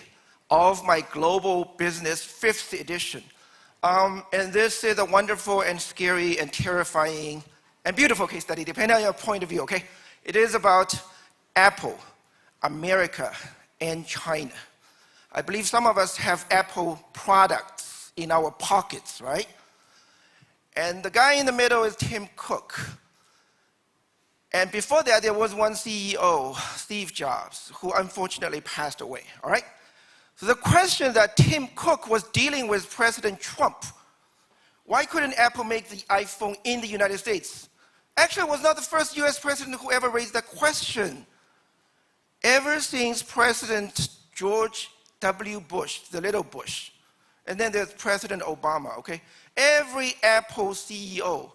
of my Global Business 5th edition. And this is a wonderful and scary and terrifying and beautiful case study, depending on your point of view, okay? It is about Apple, America, and China. I believe some of us have Apple products in our pockets, right? And the guy in the middle is Tim Cook. And before that, there was one CEO, Steve Jobs, who unfortunately passed away, all right? So the question that Tim Cook was dealing with President Trump, why couldn't Apple make the iPhone in the United States? Actually, it was not the first US president who ever raised that question. Ever since President George W. Bush, the little Bush, and then there's President Obama, okay? Every Apple CEO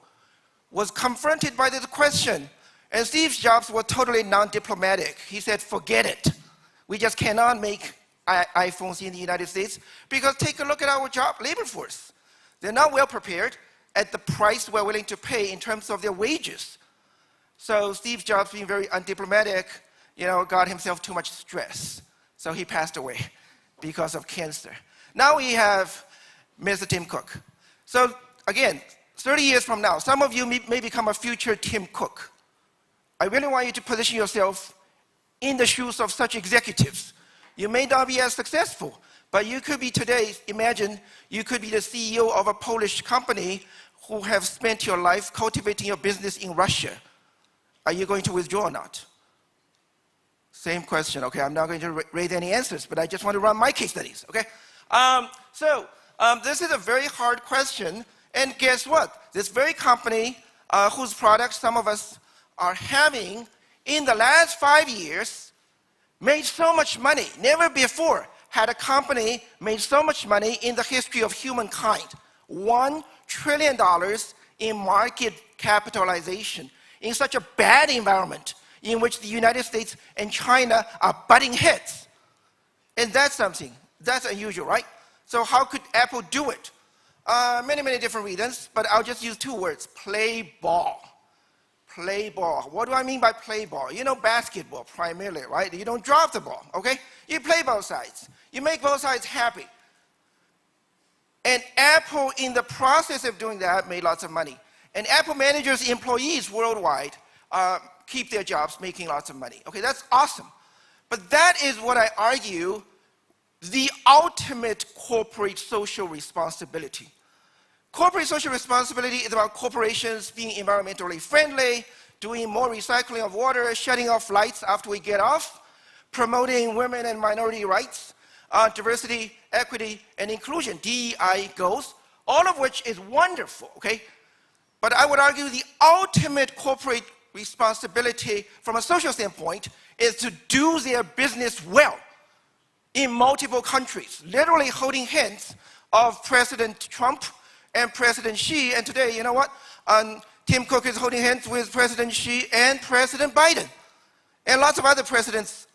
was confronted by this question. And Steve Jobs was totally non-diplomatic. He said, forget it. We just cannot make iPhones in the United States because take a look at our job labor force. They're not well prepared at the price we're willing to pay in terms of their wages. So Steve Jobs, being very undiplomatic, got himself too much stress. So he passed away because of cancer. Now we have Mr. Tim Cook. So again, 30 years from now, some of you may become a future Tim Cook. I really want you to position yourself in the shoes of such executives. You may not be as successful, but you could be today, imagine, you could be the CEO of a Polish company who have spent your life cultivating your business in Russia. Are you going to withdraw or not? Same question, okay? I'm not going to raise any answers, but I just want to run my case studies, okay? This is a very hard question, and guess what? This very company whose products some of us are having in the last 5 years made so much money. Never before had a company made so much money in the history of humankind. $1 trillion in market capitalization in such a bad environment in which the United States and China are butting heads. And that's something. That's unusual, right? So how could Apple do it? Many different reasons, but I'll just use 2 words, play ball. Play ball. What do I mean by play ball? You know basketball primarily, right? You don't drop the ball, okay? You play both sides. You make both sides happy. And Apple, in the process of doing that, made lots of money. And Apple managers, employees worldwide, keep their jobs making lots of money. Okay, that's awesome. But that is what I argue the ultimate corporate social responsibility. Corporate social responsibility is about corporations being environmentally friendly, doing more recycling of water, shutting off lights after we get off, promoting women and minority rights, diversity, equity, and inclusion, DEI goals, all of which is wonderful, okay? But I would argue the ultimate corporate responsibility from a social standpoint is to do their business well. in multiple countries, literally holding hands of President Trump and President Xi. And today, you know what? Tim Cook is holding hands with President Xi and President Biden, and lots of other presidents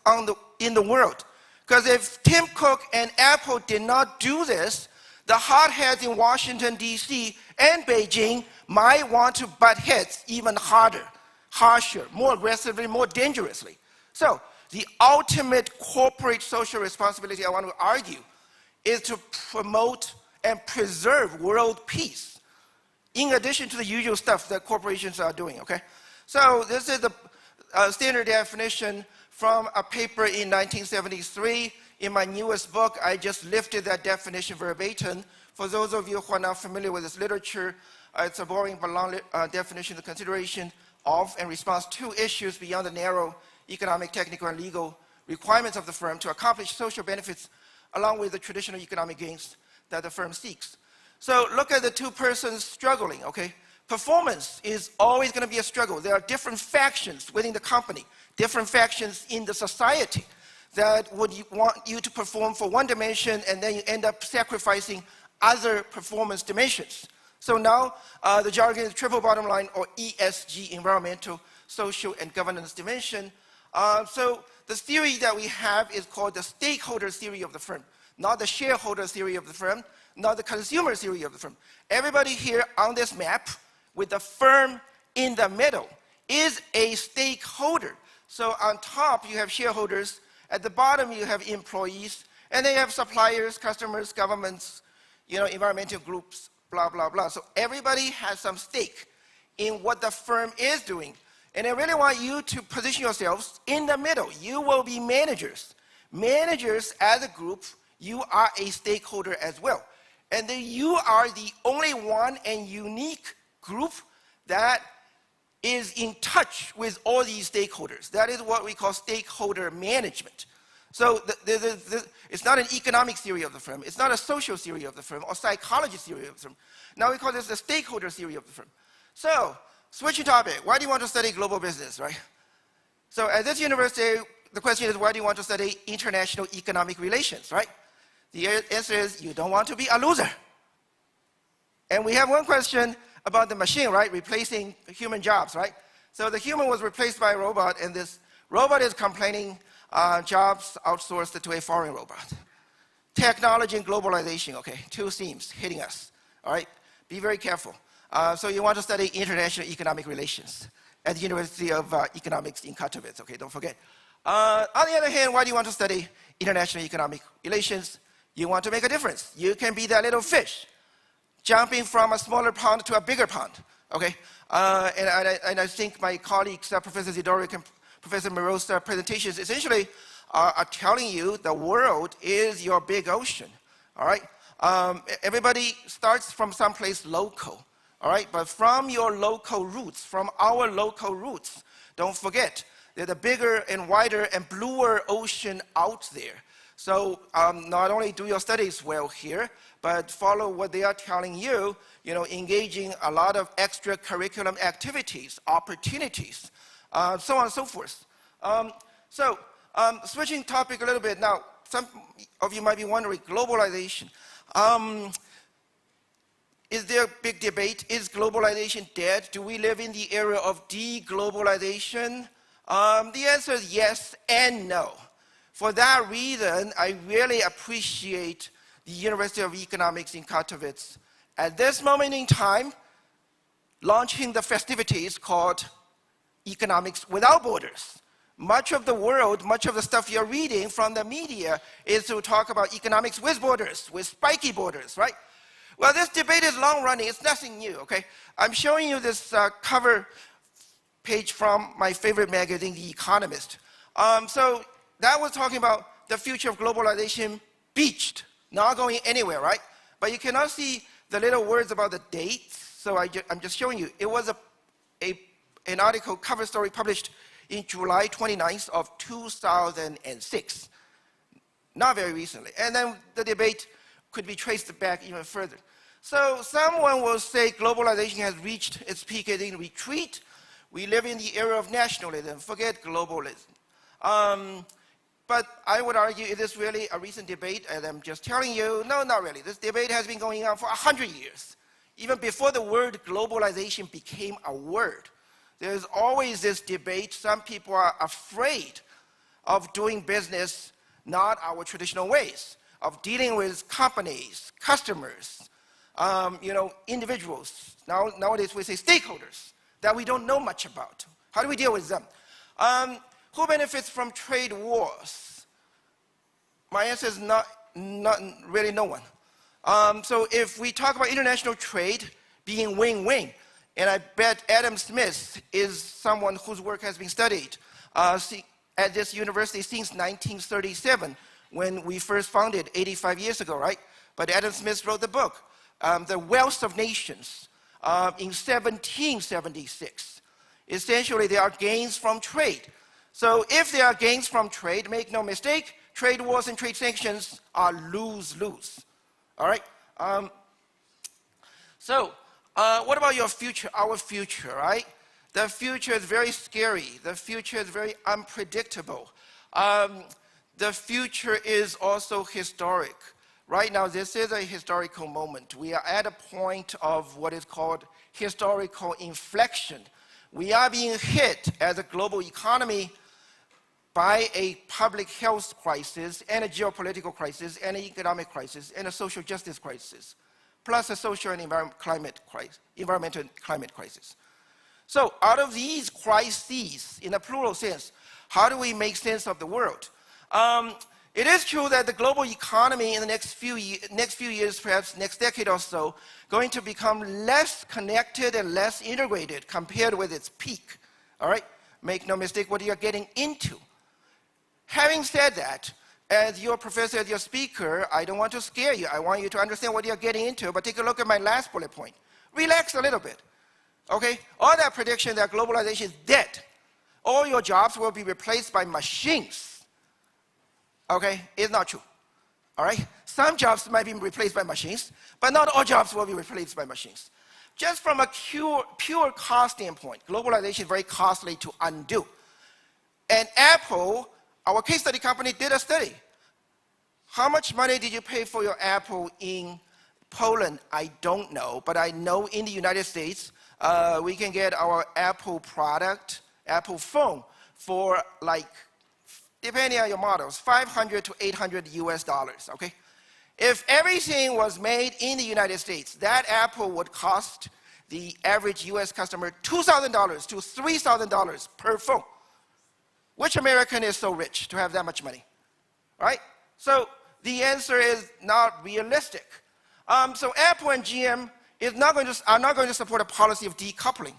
in the world. Because if Tim Cook and Apple did not do this, the hotheads in Washington, D.C. and Beijing might want to butt heads even harder, harsher, more aggressively, more dangerously. So the ultimate corporate social responsibility I want to argue is to promote and preserve world peace, in addition to the usual stuff that corporations are doing, okay? So this is the standard definition from a paper in 1973. In my newest book, I just lifted that definition verbatim. For those of you who are not familiar with this literature, it's a boring but long definition of consideration of and response to issues beyond the narrow economic, technical, and legal requirements of the firm to accomplish social benefits along with the traditional economic gains that the firm seeks. So look at the two persons struggling, okay? Performance is always going to be a struggle. There are different factions within the company, different factions in the society that would want you to perform for one dimension, and then you end up sacrificing other performance dimensions. So now the jargon is triple bottom line, or ESG, environmental, social, and governance dimension. So the theory that we have is called the stakeholder theory of the firm, not the shareholder theory of the firm, not the consumer theory of the firm. Everybody here on this map with the firm in the middle is a stakeholder. So on top you have shareholders, at the bottom you have employees, and then you have suppliers, customers, governments, environmental groups, blah, blah, blah. So everybody has some stake in what the firm is doing. And I really want you to position yourselves in the middle. You will be managers. Managers as a group, you are a stakeholder as well. And then you are the only one and unique group that is in touch with all these stakeholders. That is what we call stakeholder management. So it's not an economic theory of the firm. It's not a social theory of the firm or psychology theory of the firm. Now we call this the stakeholder theory of the firm. So, switching topic, why do you want to study global business, right? So at this university, the question is, why do you want to study international economic relations, right? The answer is, you don't want to be a loser. And we have one question about the machine, right? Replacing human jobs, right? So the human was replaced by a robot, and this robot is complaining jobs outsourced to a foreign robot. Technology and globalization, okay, two themes hitting us, all right? Be very careful. So you want to study international economic relations at the University of Economics in Katowice, okay, don't forget. On the other hand, why do you want to study international economic relations? You want to make a difference. You can be that little fish, jumping from a smaller pond to a bigger pond, okay? And I think my colleagues, Professor Zydorek and Professor Moreau's presentations essentially are telling you the world is your big ocean, all right? Everybody starts from someplace local, all right? But from your local roots, from our local roots, don't forget, there's a bigger and wider and bluer ocean out there. So not only do your studies well here, but follow what they are telling you, engaging a lot of extra curriculum activities, opportunities, so on and so forth. Switching topic a little bit now, some of you might be wondering, globalization. Is there a big debate? Is globalization dead? Do we live in the era of de-globalization? The answer is yes and no. For that reason, I really appreciate the University of Economics in Katowice at this moment in time launching the festivities called Economics Without Borders. Much of the world, much of the stuff you're reading from the media is to talk about economics with borders, with spiky borders, right? Well, this debate is long running. It's nothing new, okay? I'm showing you this cover page from my favorite magazine, The Economist. So that was talking about the future of globalization beached, not going anywhere, right? But you cannot see the little words about the dates, so I'm just showing you. It was an article, cover story published in July 29th of 2006, not very recently. And then the debate could be traced back even further. So someone will say globalization has reached its peak and in retreat. We live in the era of nationalism. Forget globalism. But I would argue, is this really a recent debate? And I'm just telling you, no, not really. This debate has been going on for 100 years. Even before the word globalization became a word, there's always this debate. Some people are afraid of doing business not our traditional ways, of dealing with companies, customers, individuals. Nowadays we say stakeholders that we don't know much about. How do we deal with them? Who benefits from trade wars? My answer is not really no one. So if we talk about international trade being win-win, and I bet Adam Smith is someone whose work has been studied at this university since 1937, when we first founded 85 years ago, right? But Adam Smith wrote the book, The Wealth of Nations, in 1776. Essentially, there are gains from trade. So if there are gains from trade, make no mistake, trade wars and trade sanctions are lose-lose. All right? What about your future, our future, right? The future is very scary. The future is very unpredictable. The future is also historic. Right now, this is a historical moment. We are at a point of what is called historical inflection. We are being hit as a global economy by a public health crisis and a geopolitical crisis and an economic crisis and a social justice crisis, plus a social and environmental climate crisis. So out of these crises, in a plural sense, how do we make sense of the world? It is true that the global economy in the next few years, perhaps next decade or so, going to become less connected and less integrated compared with its peak. All right? Make no mistake what you're getting into. Having said that, as your professor, as your speaker, I don't want to scare you. I want you to understand what you're getting into, but take a look at my last bullet point. Relax a little bit. Okay? All that prediction that globalization is dead. All your jobs will be replaced by machines. Okay, it's not true. All right? Some jobs might be replaced by machines, but not all jobs will be replaced by machines. Just from a pure cost standpoint, globalization is very costly to undo. And Apple, our case study company, did a study. How much money did you pay for your Apple in Poland? I don't know, but I know in the United States, we can get our Apple product, Apple phone, for like, depending on your models, $500 to $800 US, okay? If everything was made in the United States, that Apple would cost the average US customer $2,000 to $3,000 per phone. Which American is so rich to have that much money, right? So the answer is not realistic. So Apple and GM are not going to support a policy of decoupling.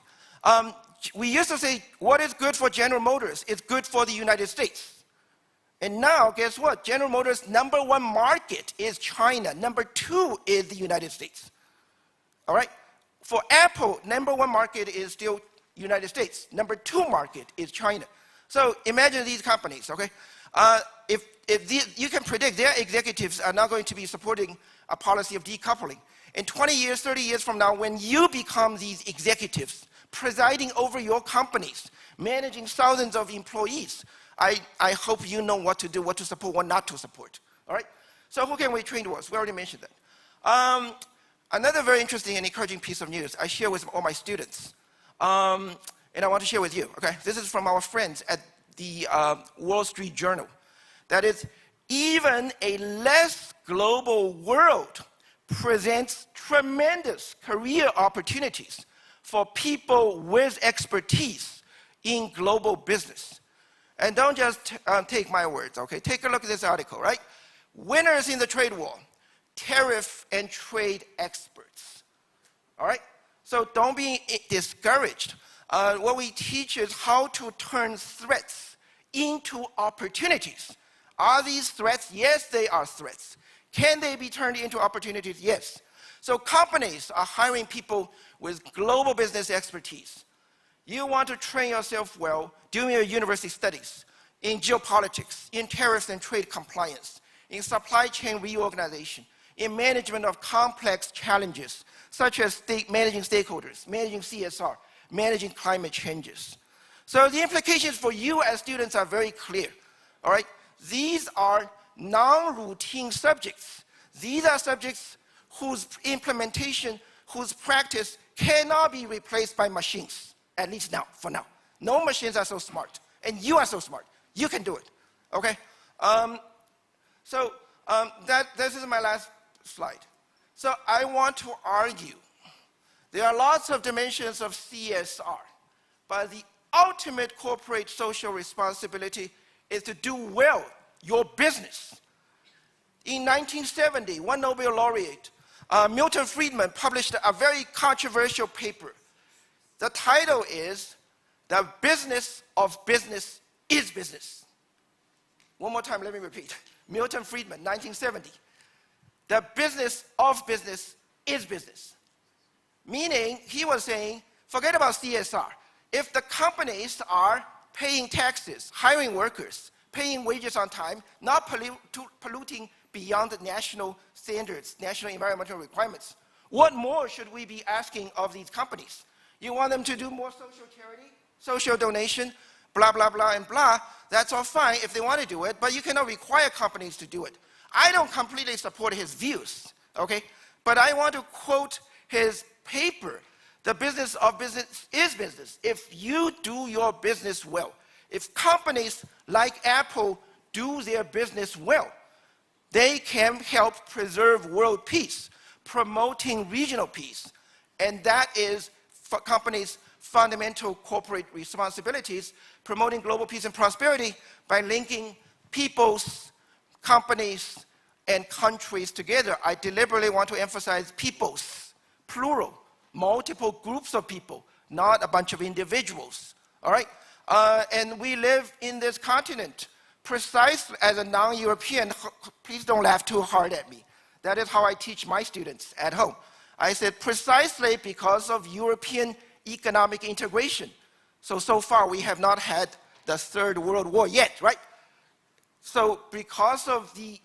We used to say, what is good for General Motors is good for the United States. And now, guess what? General Motors' #1 market is China. #2 is the United States. All right? For Apple, #1 market is still United States. #2 market is China. So imagine these companies, okay? You can predict their executives are not going to be supporting a policy of decoupling. In 20 years, 30 years from now, when you become these executives, presiding over your companies, managing thousands of employees, I hope you know what to do, what to support, what not to support. All right? So who can we train towards? We already mentioned that. Another very interesting and encouraging piece of news I share with all my students, and I want to share with you. Okay? This is from our friends at the Wall Street Journal. That is, even a less global world presents tremendous career opportunities for people with expertise in global business. And don't just take my words, okay? Take a look at this article, right? Winners in the trade war, tariff and trade experts. All right? So don't be discouraged. What we teach is how to turn threats into opportunities. Are these threats? Yes, they are threats. Can they be turned into opportunities? Yes. So companies are hiring people with global business expertise. You want to train yourself well during your university studies in geopolitics, in tariffs and trade compliance, in supply chain reorganization, in management of complex challenges, such as managing stakeholders, managing CSR, managing climate changes. So the implications for you as students are very clear, all right? These are non-routine subjects. These are subjects whose implementation, whose practice cannot be replaced by machines, at least now, for now. No machines are so smart, and you are so smart. You can do it, okay? This is my last slide. So I want to argue there are lots of dimensions of CSR, but the ultimate corporate social responsibility is to do well your business. In 1970, one Nobel laureate, Milton Friedman, published a very controversial paper. The title is, "The Business of Business is Business." One more time, let me repeat. Milton Friedman, 1970. The business of business is business. Meaning, he was saying, forget about CSR. If the companies are paying taxes, hiring workers, paying wages on time, not polluting beyond the national standards, national environmental requirements, what more should we be asking of these companies? You want them to do more social charity, social donation, blah, blah, blah, and blah. That's all fine if they want to do it, but you cannot require companies to do it. I don't completely support his views, okay? But I want to quote his paper. The business of business is business. If you do your business well, if companies like Apple do their business well, they can help preserve world peace, promoting regional peace. And that is for companies' fundamental corporate responsibilities, promoting global peace and prosperity by linking peoples, companies, and countries together. I deliberately want to emphasize peoples, plural, multiple groups of people, not a bunch of individuals, all right? And we live in this continent precisely as a non-European. Please don't laugh too hard at me. That is how I teach my students at home. I said precisely because of European economic integration. So far we have not had the Third World War yet, right? So because of the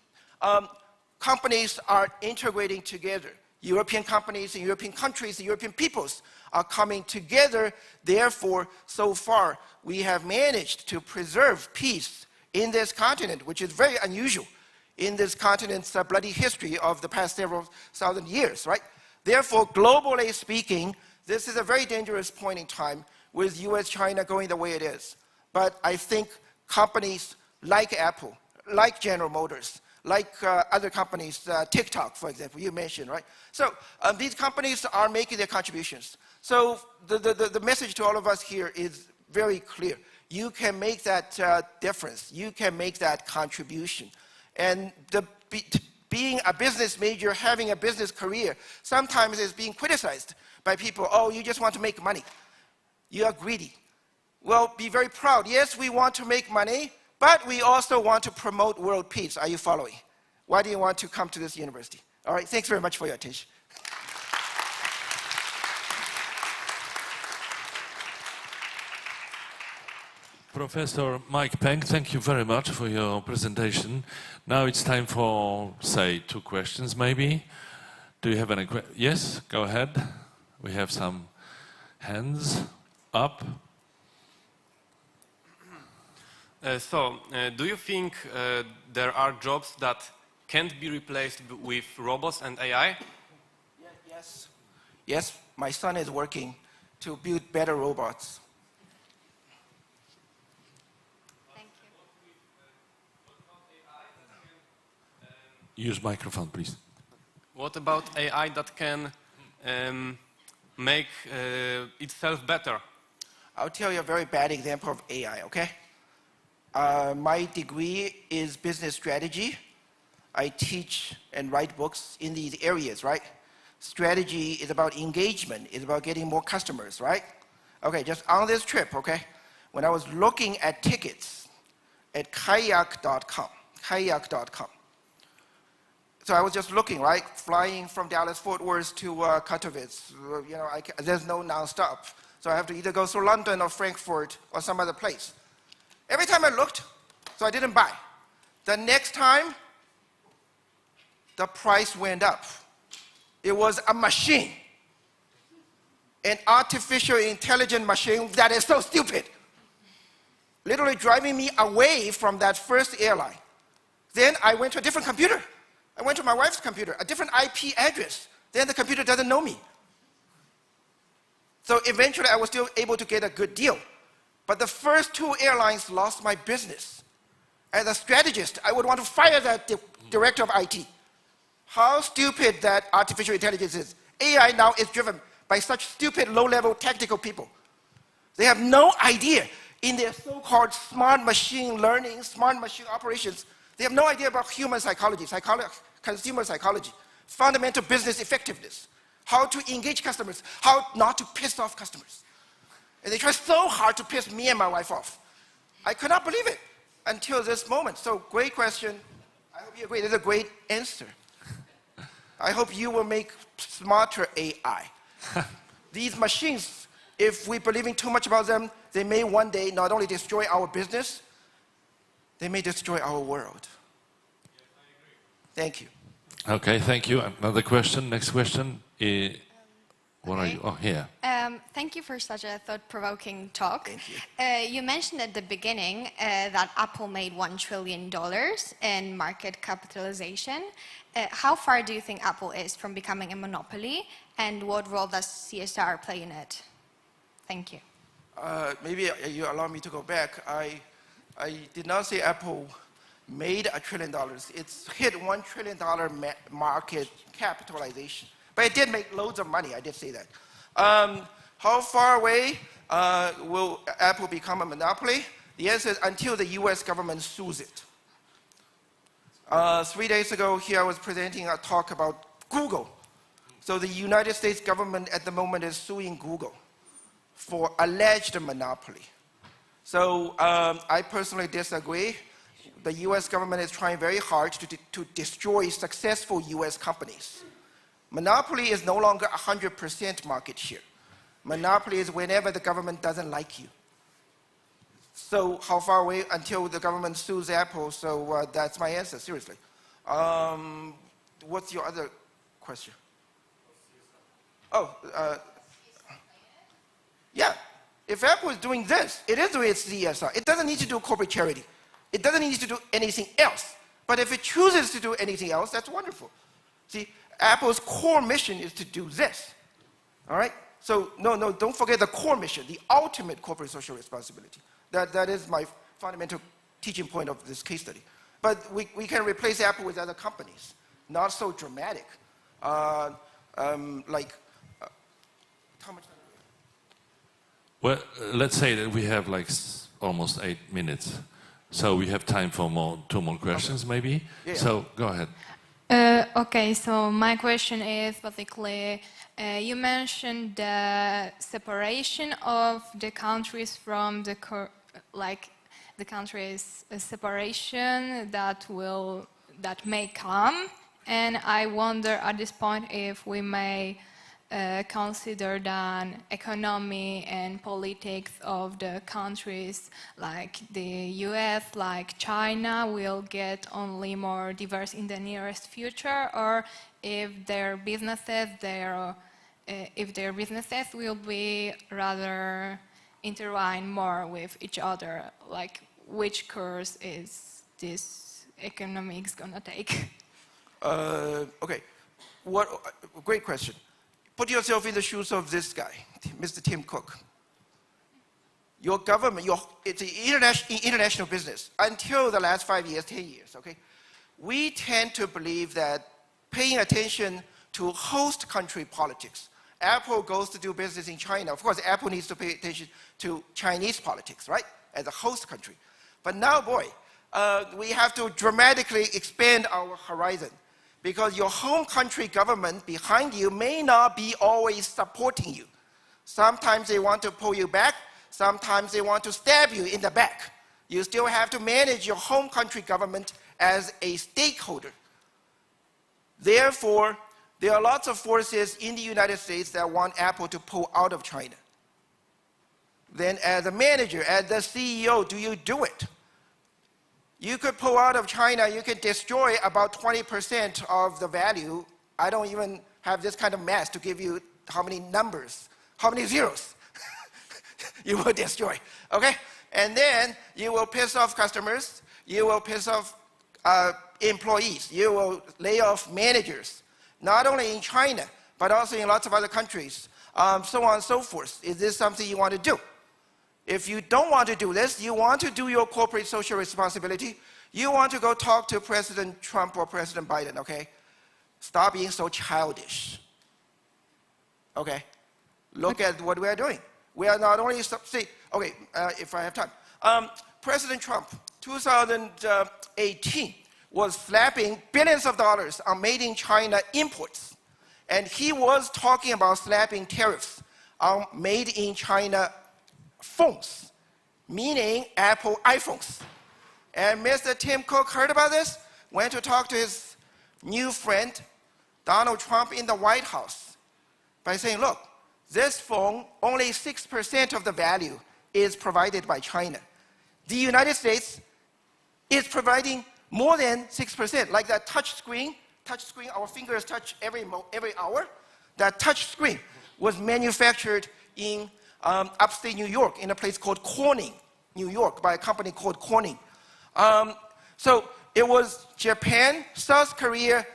companies are integrating together, European companies and European countries and European peoples are coming together. Therefore, so far, we have managed to preserve peace in this continent, which is very unusual in this continent's bloody history of the past several thousand years, right? Therefore, globally speaking, this is a very dangerous point in time with US-China going the way it is. But I think companies like Apple, like General Motors, like other companies, TikTok, for example, you mentioned, right? So these companies are making their contributions. So the message to all of us here is very clear. You can make that difference. You can make that contribution. And being a business major, having a business career, sometimes is being criticized by people. Oh, you just want to make money. You are greedy. Well, be very proud. Yes, we want to make money, but we also want to promote world peace. Are you following? Why do you want to come to this university? All right, thanks very much for your attention. Professor Mike Peng, thank you very much for your presentation. Now it's time for, say, 2 questions maybe. Do you have any questions? Yes, go ahead. We have some hands up. Do you think there are jobs that can't be replaced with robots and AI? Yes. Yes, my son is working to build better robots. Use microphone, please. What about AI that can make itself better? I'll tell you a very bad example of AI, okay? My degree is business strategy. I teach and write books in these areas, right? Strategy is about engagement, it's about getting more customers, right? Okay, just on this trip, okay? When I was looking at tickets at kayak.com, so I was just looking, right? Flying from Dallas-Fort Worth to Katowice. You know, there's no nonstop. So I have to either go through London or Frankfurt or some other place. Every time I looked, so I didn't buy. The next time, the price went up. It was a machine. An artificial intelligent machine that is so stupid. Literally driving me away from that first airline. Then I went to a different computer. I went to my wife's computer, a different IP address. Then the computer doesn't know me. So eventually I was still able to get a good deal. But the first 2 airlines lost my business. As a strategist, I would want to fire that director of IT. How stupid that artificial intelligence is. AI now is driven by such stupid low-level technical people. They have no idea in their so-called smart machine learning, smart machine operations. They have no idea about human psychology, consumer psychology, fundamental business effectiveness, how to engage customers, how not to piss off customers. And they try so hard to piss me and my wife off. I could not believe it until this moment. So great question. I hope you agree. There's a great answer. I hope you will make smarter AI. These machines, if we believe in too much about them, they may one day not only destroy our business, they may destroy our world. Yes, I agree. Thank you. Okay, thank you. Another question. Next question. What are you? Oh, here. Thank you for such a thought-provoking talk. Thank you. You mentioned at the beginning that Apple made $1 trillion in market capitalization. How far do you think Apple is from becoming a monopoly, and what role does CSR play in it? Thank you. Maybe you allow me to go back. I did not say Apple made $1 trillion. It's hit $1 trillion market capitalization. But it did make loads of money, I did say that. How far away will Apple become a monopoly? The answer is until the US government sues it. 3 days ago here I was presenting a talk about Google. So the United States government at the moment is suing Google for alleged monopoly. So I personally disagree. The US government is trying very hard to destroy successful US companies. Monopoly is no longer 100% market share. Monopoly is whenever the government doesn't like you. So how far away until the government sues Apple? So that's my answer, seriously. What's your other question? Oh, yeah. If Apple is doing this, it is doing its CSR. It doesn't need to do corporate charity. It doesn't need to do anything else. But if it chooses to do anything else, that's wonderful. See, Apple's core mission is to do this. All right? So no, don't forget the core mission, the ultimate corporate social responsibility. That is my fundamental teaching point of this case study. But we can replace Apple with other companies. Not so dramatic. How much time? Well, let's say that we have like almost 8 minutes. So we have time for two more questions, okay. Maybe? Yeah. So go ahead. Okay, so my question is basically, you mentioned the separation of the countries from the countries' separation that may come, and I wonder at this point if we may consider then economy and politics of the countries like the US, like China, will get only more diverse in the nearest future, or if their businesses will be rather intertwined more with each other, like which course is this economics gonna take? Okay, great question. Put yourself in the shoes of this guy, Mr. Tim Cook. Your government, it's an international business. Until the last 5 years, 10 years, okay? We tend to believe that paying attention to host country politics. Apple goes to do business in China. Of course, Apple needs to pay attention to Chinese politics, right? As a host country. But now, boy, we have to dramatically expand our horizon. Because your home country government behind you may not be always supporting you. Sometimes they want to pull you back, sometimes they want to stab you in the back. You still have to manage your home country government as a stakeholder. Therefore, there are lots of forces in the United States that want Apple to pull out of China. Then as a manager, as the CEO, do you do it? You could pull out of China, you could destroy about 20% of the value. I don't even have this kind of math to give you how many numbers, how many zeros you will destroy, okay? And then you will piss off customers, you will piss off employees. You will lay off managers, not only in China, but also in lots of other countries, so on and so forth. Is this something you want to do? If you don't want to do this, you want to do your corporate social responsibility, you want to go talk to President Trump or President Biden, okay? Stop being so childish, okay? Look at what we are doing. We are not only, see, okay, if I have time. President Trump, 2018, was slapping billions of dollars on made in China imports. And he was talking about slapping tariffs on made in China phones, meaning Apple iPhones. And Mr. Tim Cook heard about this, went to talk to his new friend, Donald Trump, in the White House by saying, look, this phone, only 6% of the value is provided by China. The United States is providing more than 6%, like that touch screen, our fingers touch every hour. That touch screen was manufactured in upstate New York in a place called Corning, New York, by a company called Corning. So it was Japan, South Korea,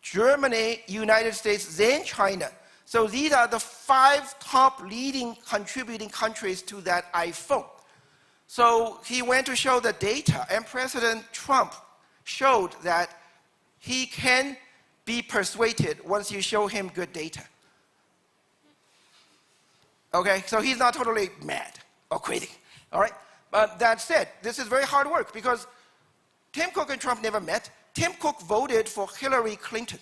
Germany, United States, then China. So these are the 5 top leading contributing countries to that iPhone. So he went to show the data, and President Trump showed that he can be persuaded once you show him good data. Okay, so he's not totally mad or crazy, all right? But that said, this is very hard work because Tim Cook and Trump never met. Tim Cook voted for Hillary Clinton.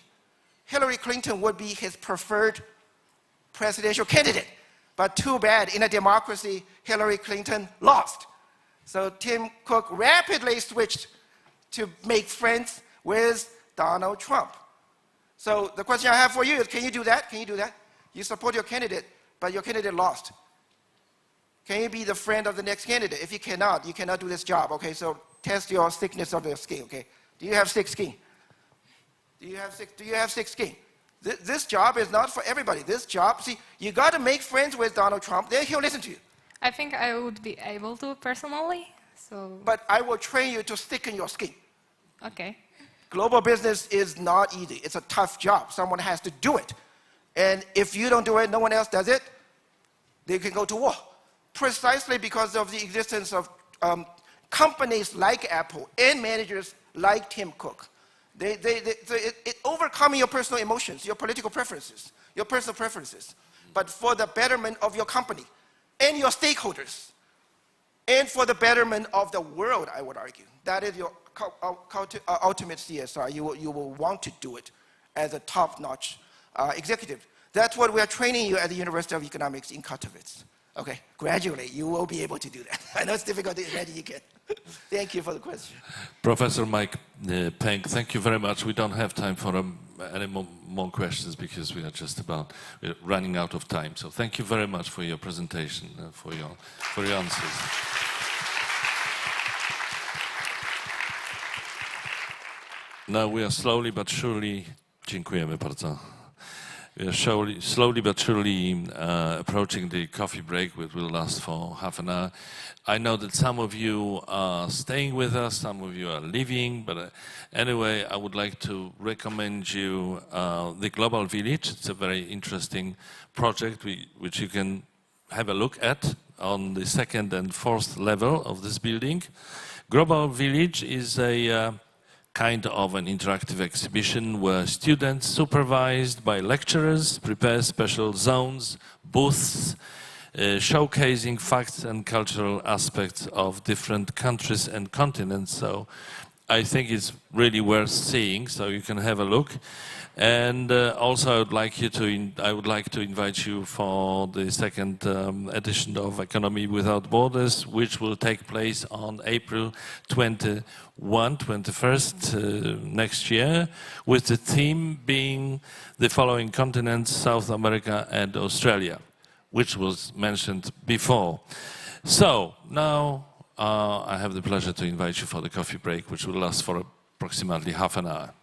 Hillary Clinton would be his preferred presidential candidate. But too bad, in a democracy, Hillary Clinton lost. So Tim Cook rapidly switched to make friends with Donald Trump. So the question I have for you is, can you do that? Can you do that? You support your candidate, but your candidate lost. Can you be the friend of the next candidate? If you cannot do this job, okay? So test your thickness of your skin, okay? Do you have thick skin? Do you have thick skin? This job is not for everybody. This job, see, you got to make friends with Donald Trump, then he'll listen to you. I think I would be able to personally, so... But I will train you to thicken your skin. Okay. Global business is not easy. It's a tough job. Someone has to do it. And if you don't do it, no one else does it, they can go to war. Precisely because of the existence of companies like Apple and managers like Tim Cook. It overcomes your personal emotions, your political preferences, your personal preferences, but for the betterment of your company and your stakeholders, and for the betterment of the world, I would argue. That is your ultimate CSR. You will want to do it as a top-notch executive. That's what we are training you at the University of Economics in Katowice. Okay, gradually you will be able to do that. I know it's difficult to imagine you can. Thank you for the question. Professor Mike Peng, thank you very much. We don't have time for any more questions because we are we're running out of time. So thank you very much for your presentation, for your answers. Now we are slowly but surely, dziękujemy bardzo. We are slowly but surely approaching the coffee break, which will last for half an hour. I know that some of you are staying with us, some of you are leaving, but anyway, I would like to recommend you the Global Village. It's a very interesting project which you can have a look at on the 2nd and 4th level of this building. Global Village is a kind of an interactive exhibition where students supervised by lecturers prepare special zones, booths, showcasing facts and cultural aspects of different countries and continents. So I think it's really worth seeing, so you can have a look. And also I would like to invite you for the 2nd edition of Economy Without Borders, which will take place on April 21st next year, with the theme being the following continents: South America and Australia, which was mentioned before. So now I have the pleasure to invite you for the coffee break, which will last for approximately half an hour.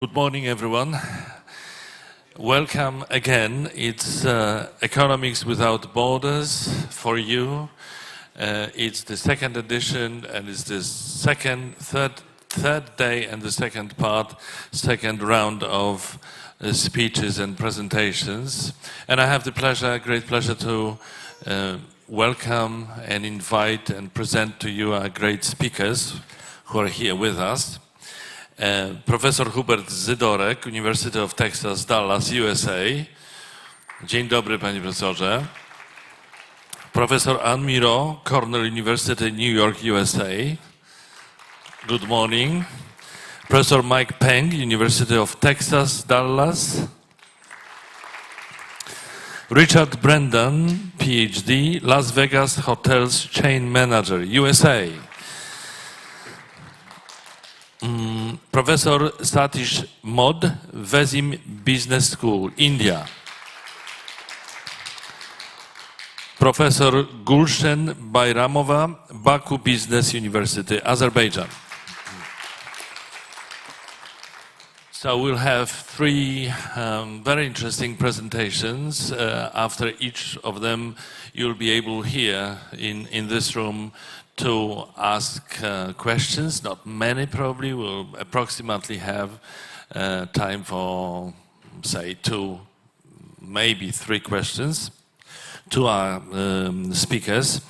Good morning, everyone. Welcome again. It's Economics Without Borders for you. It's the second edition, and it's the third day and the second round of speeches and presentations. And I have the great pleasure to welcome and invite and present to you our great speakers who are here with us. Professor Hubert Zydorek, University of Texas, Dallas, USA. Dzień dobry, panie profesorze. Professor Ann Miro, Cornell University, New York, USA. Good morning. Professor Mike Peng, University of Texas, Dallas. Richard Brendan, Ph.D., Las Vegas Hotels Chain Manager, USA. Professor Satish Mod, Vezim Business School, India. Professor Gulshen Bayramova, Baku Business University, Azerbaijan. So we'll have three very interesting presentations. After each of them, you'll be able here in this room to ask questions. Not many, probably. We'll approximately have time for, say, 2, maybe 3 questions to our speakers.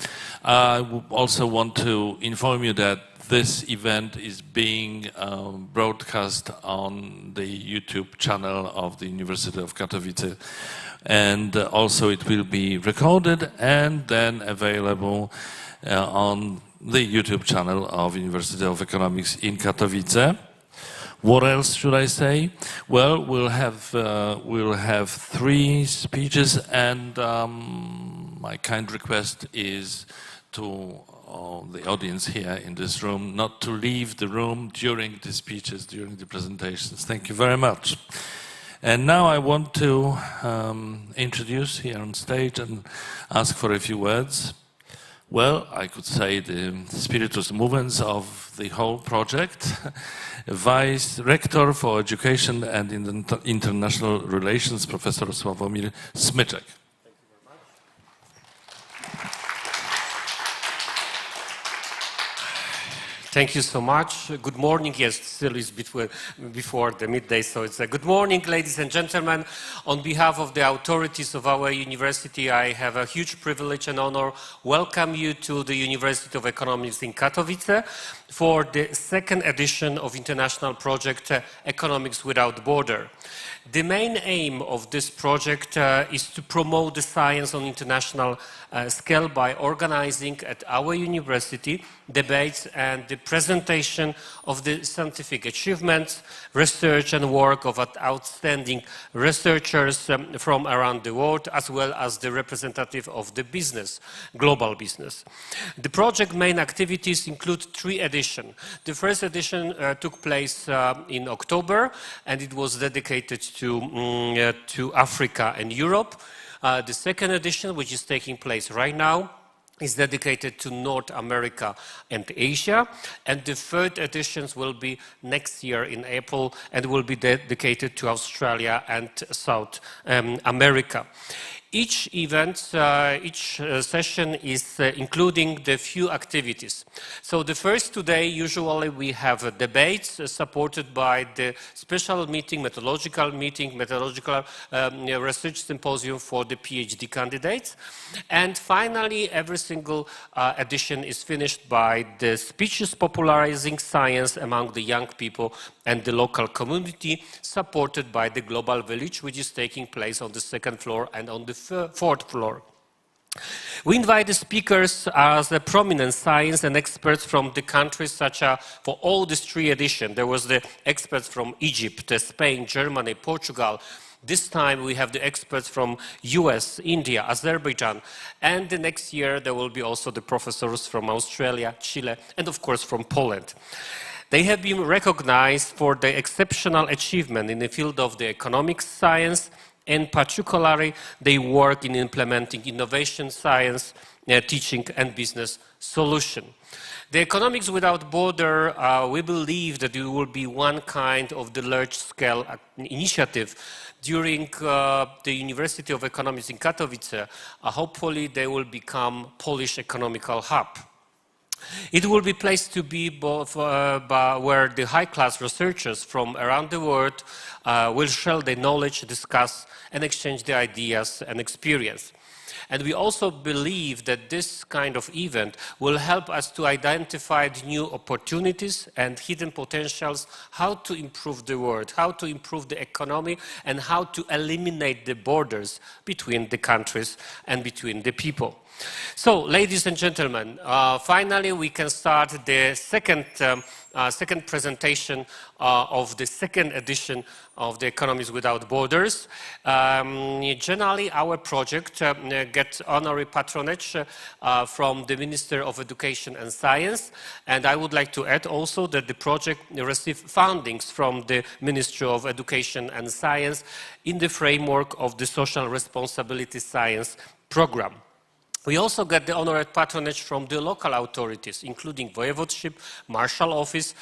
I also want to inform you that this event is being broadcast on the YouTube channel of the University of Katowice. And also it will be recorded and then available on the YouTube channel of University of Economics in Katowice. What else should I say? Well, we'll have 3 speeches, and my kind request is to the audience here in this room not to leave the room during the speeches, during the presentations. Thank you very much. And now I want to introduce here on stage and ask for a few words. Well, I could say the spiritus movens of the whole project. Vice Rector for Education and International Relations, Professor Sławomir Smyczek. Thank you so much. Good morning. Yes, still is before the midday, so it's a good morning, ladies and gentlemen. On behalf of the authorities of our university, I have a huge privilege and honor welcome you to the University of Economics in Katowice for the second edition of international project Economics Without Border. The main aim of this project is to promote the science on international scale by organizing at our university debates and the presentation of the scientific achievements, research and work of outstanding researchers from around the world, as well as the representative of the business, global business. The project main activities include 3 editions. The first edition took place in October, and it was dedicated to Africa and Europe. The second edition, which is taking place right now, is dedicated to North America and Asia. And the third editions will be next year in April and will be dedicated to Australia and South America. Each event, each session is including the few activities. So the first today, usually we have debates supported by the special meeting, methodological research symposium for the PhD candidates. And finally, every single edition is finished by the speeches popularizing science among the young people and the local community, supported by the Global Village, which is taking place on the 2nd floor and on the 4th floor. We invite the speakers as a prominent science and experts from the countries such as, for all these 3 editions, there was the experts from Egypt, Spain, Germany, Portugal. This time we have the experts from US, India, Azerbaijan, and the next year there will be also the professors from Australia, Chile, and of course from Poland. They have been recognized for their exceptional achievement in the field of the economics science, and particularly they work in implementing innovation science, teaching and business solution. The economics without border, we believe that it will be one kind of the large-scale initiative during the University of Economics in Katowice. Hopefully, they will become Polish economical hub. It will be placed to be both, where the high-class researchers from around the world will share their knowledge, discuss, and exchange their ideas and experience. And we also believe that this kind of event will help us to identify new opportunities and hidden potentials, how to improve the world, how to improve the economy, and how to eliminate the borders between the countries and between the people. So, ladies and gentlemen, finally we can start the second presentation of the second edition of the Economies Without Borders. Generally, our project gets honorary patronage from the Minister of Education and Science, and I would like to add also that the project received fundings from the Ministry of Education and Science in the framework of the Social Responsibility Science program. We also get the honorary patronage from the local authorities, including Voivodeship, Marshal Office,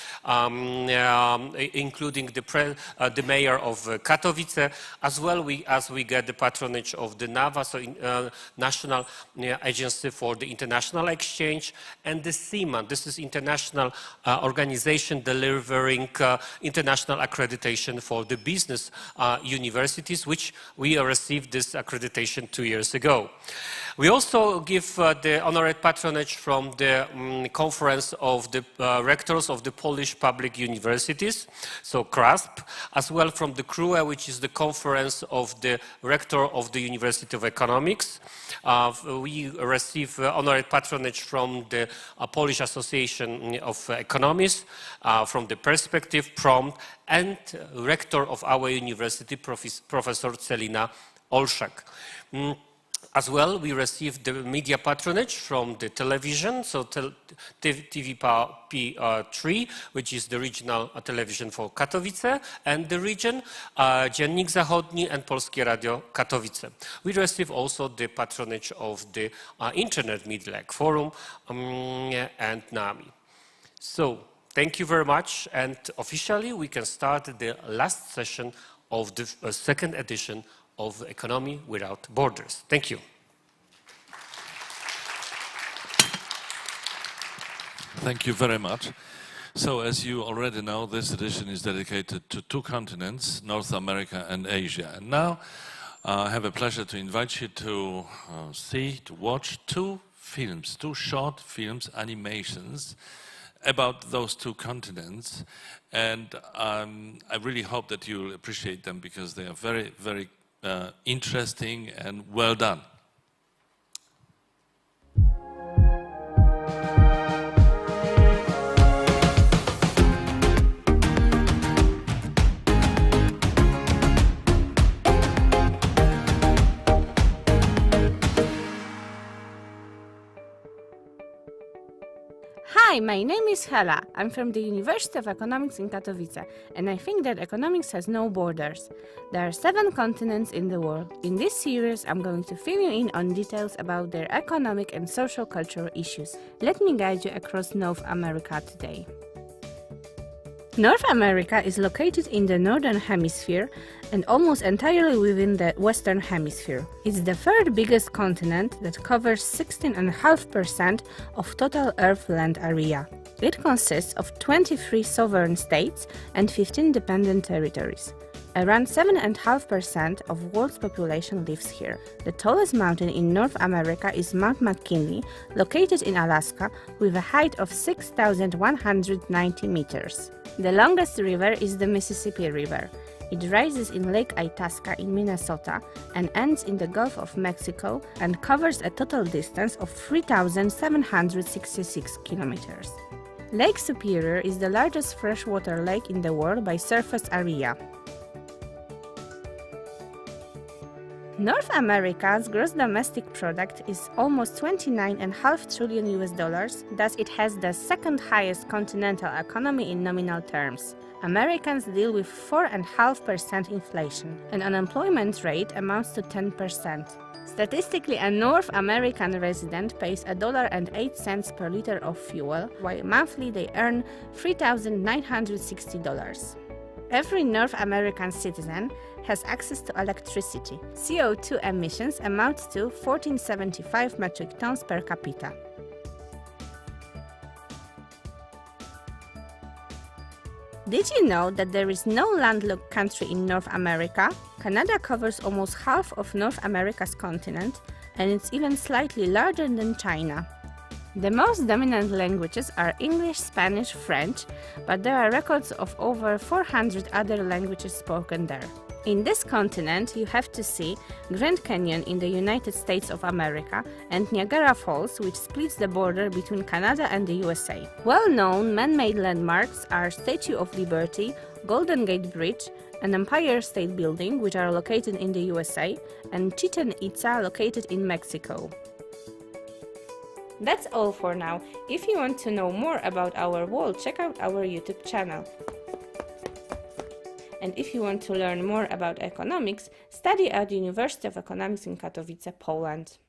including the mayor of Katowice, as well as we get the patronage of the NAVA, so National Agency for the International Exchange, and the CIMA. This is international organization delivering international accreditation for the business universities, which we received this accreditation 2 years ago. We also give the honorary patronage from the Conference of the Rectors of the Polish Public Universities, so CRASP, as well from the CRUE, which is the Conference of the Rector of the University of Economics. We receive honorary patronage from the Polish Association of Economists, from the Perspective, Prompt, and Rector of our university, Professor Celina Olszak. As well, we received the media patronage from the television, so TVP3, which is the regional television for Katowice, and the region, Dziennik Zachodni and Polskie Radio Katowice. We received also the patronage of the internet media like Forum and NAMI. So, thank you very much, and officially we can start the last session of the second edition of Economy Without Borders. Thank you. Thank you very much. So, as you already know, this edition is dedicated to two continents, North America and Asia. And now I have a pleasure to invite you to watch two films, two short films, animations about those two continents. And I really hope that you'll appreciate them because they are very, very interesting and well done. Hi, my name is Hela. I'm from the University of Economics in Katowice, and I think that economics has no borders. There are 7 continents in the world. In this series, I'm going to fill you in on details about their economic and social cultural issues. Let me guide you across North America today. North America is located in the Northern Hemisphere and almost entirely within the Western Hemisphere. It's the third biggest continent that covers 16.5% of total Earth land area. It consists of 23 sovereign states and 15 dependent territories. Around 7.5% of world's population lives here. The tallest mountain in North America is Mount McKinley, located in Alaska, with a height of 6,190 meters. The longest river is the Mississippi River. It rises in Lake Itasca in Minnesota and ends in the Gulf of Mexico and covers a total distance of 3,766 kilometers. Lake Superior is the largest freshwater lake in the world by surface area. North America's gross domestic product is almost $29.5 trillion, thus it has the second highest continental economy in nominal terms. Americans deal with 4.5% inflation. An unemployment rate amounts to 10%. Statistically, a North American resident pays $1.08 per liter of fuel, while monthly they earn $3,960. Every North American citizen has access to electricity. CO2 emissions amount to 1475 metric tons per capita. Did you know that there is no landlocked country in North America? Canada covers almost half of North America's continent, and it's even slightly larger than China. The most dominant languages are English, Spanish, French, but there are records of over 400 other languages spoken there. In this continent, you have to see Grand Canyon in the United States of America and Niagara Falls, which splits the border between Canada and the USA. Well-known man-made landmarks are Statue of Liberty, Golden Gate Bridge, and Empire State Building, which are located in the USA, and Chichen Itza, located in Mexico. That's all for now. If you want to know more about our world, check out our YouTube channel. And if you want to learn more about economics, study at the University of Economics in Katowice, Poland.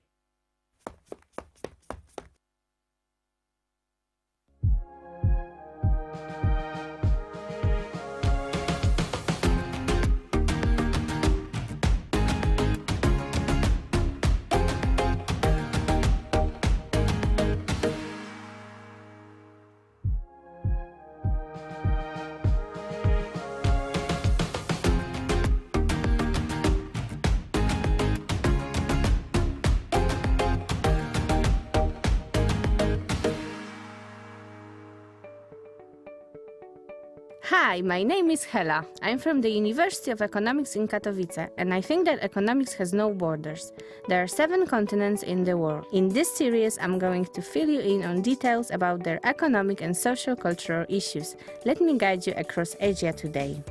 Hi, my name is Hela. I'm from the University of Economics in Katowice, and I think that economics has no borders. There are 7 continents in the world. In this series, I'm going to fill you in on details about their economic and social-cultural issues. Let me guide you across Asia today.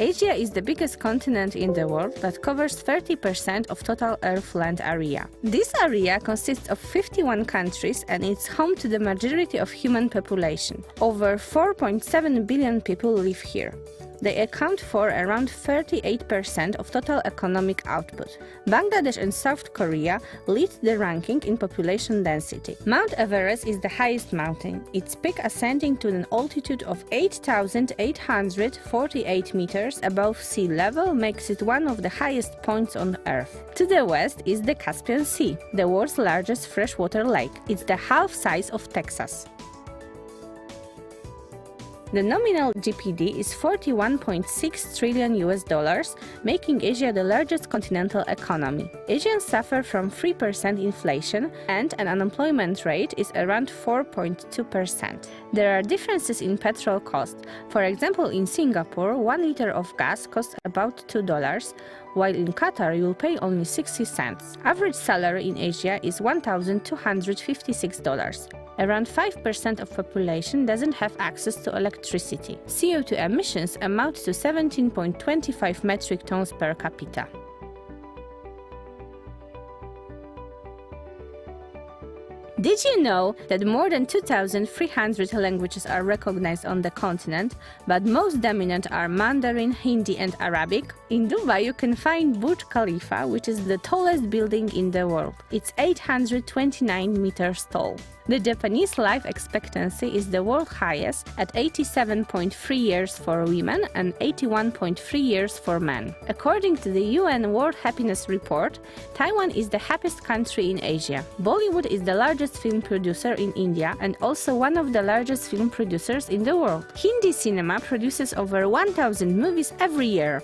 Asia is the biggest continent in the world that covers 30% of total Earth land area. This area consists of 51 countries and it's home to the majority of human population. Over 4.7 billion people live here. They account for around 38% of total economic output. Bangladesh and South Korea lead the ranking in population density. Mount Everest is the highest mountain, its peak ascending to an altitude of 8,848 meters above sea level makes it one of the highest points on Earth. To the west is the Caspian Sea, the world's largest freshwater lake. It's the half size of Texas. The nominal GDP is 41.6 trillion US dollars, making Asia the largest continental economy. Asians suffer from 3% inflation and an unemployment rate is around 4.2%. There are differences in petrol cost. For example, in Singapore, 1 liter of gas costs about $2, while in Qatar you'll pay only 60 cents. Average salary in Asia is $1,256. Around 5% of population doesn't have access to electricity. CO2 emissions amount to 17.25 metric tons per capita. Did you know that more than 2,300 languages are recognized on the continent, but most dominant are Mandarin, Hindi and Arabic? In Dubai you can find Burj Khalifa, which is the tallest building in the world. It's 829 meters tall. The Japanese life expectancy is the world highest at 87.3 years for women and 81.3 years for men. According to the UN World Happiness Report, Taiwan is the happiest country in Asia. Bollywood is the largest film producer in India and also one of the largest film producers in the world. Hindi cinema produces over 1,000 movies every year.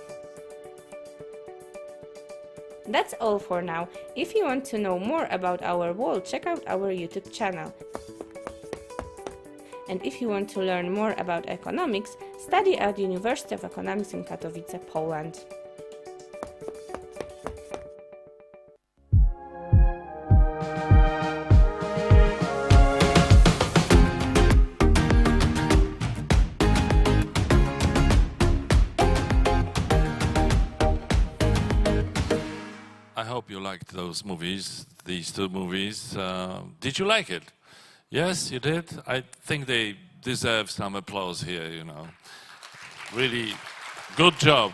That's all for now. If you want to know more about our world, check out our YouTube channel. And if you want to learn more about economics, study at the University of Economics in Katowice, Poland. I hope you liked those movies, these 2 movies. Did you like it? Yes, you did? I think they deserve some applause here, you know. Really good job.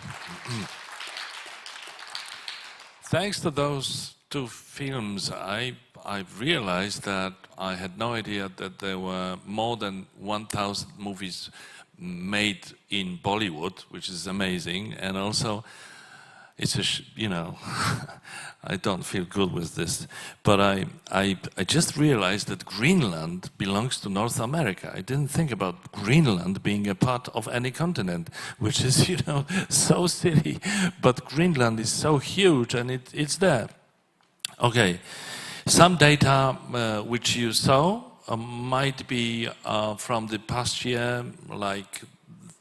Thanks to those two films, I realized that I had no idea that there were more than 1,000 movies made in Bollywood, which is amazing, and also it's you know, I don't feel good with this, but I just realized that Greenland belongs to North America. I didn't think about Greenland being a part of any continent, which is, you know, so silly, but Greenland is so huge and it's there. Okay, some data which you saw might be from the past year, like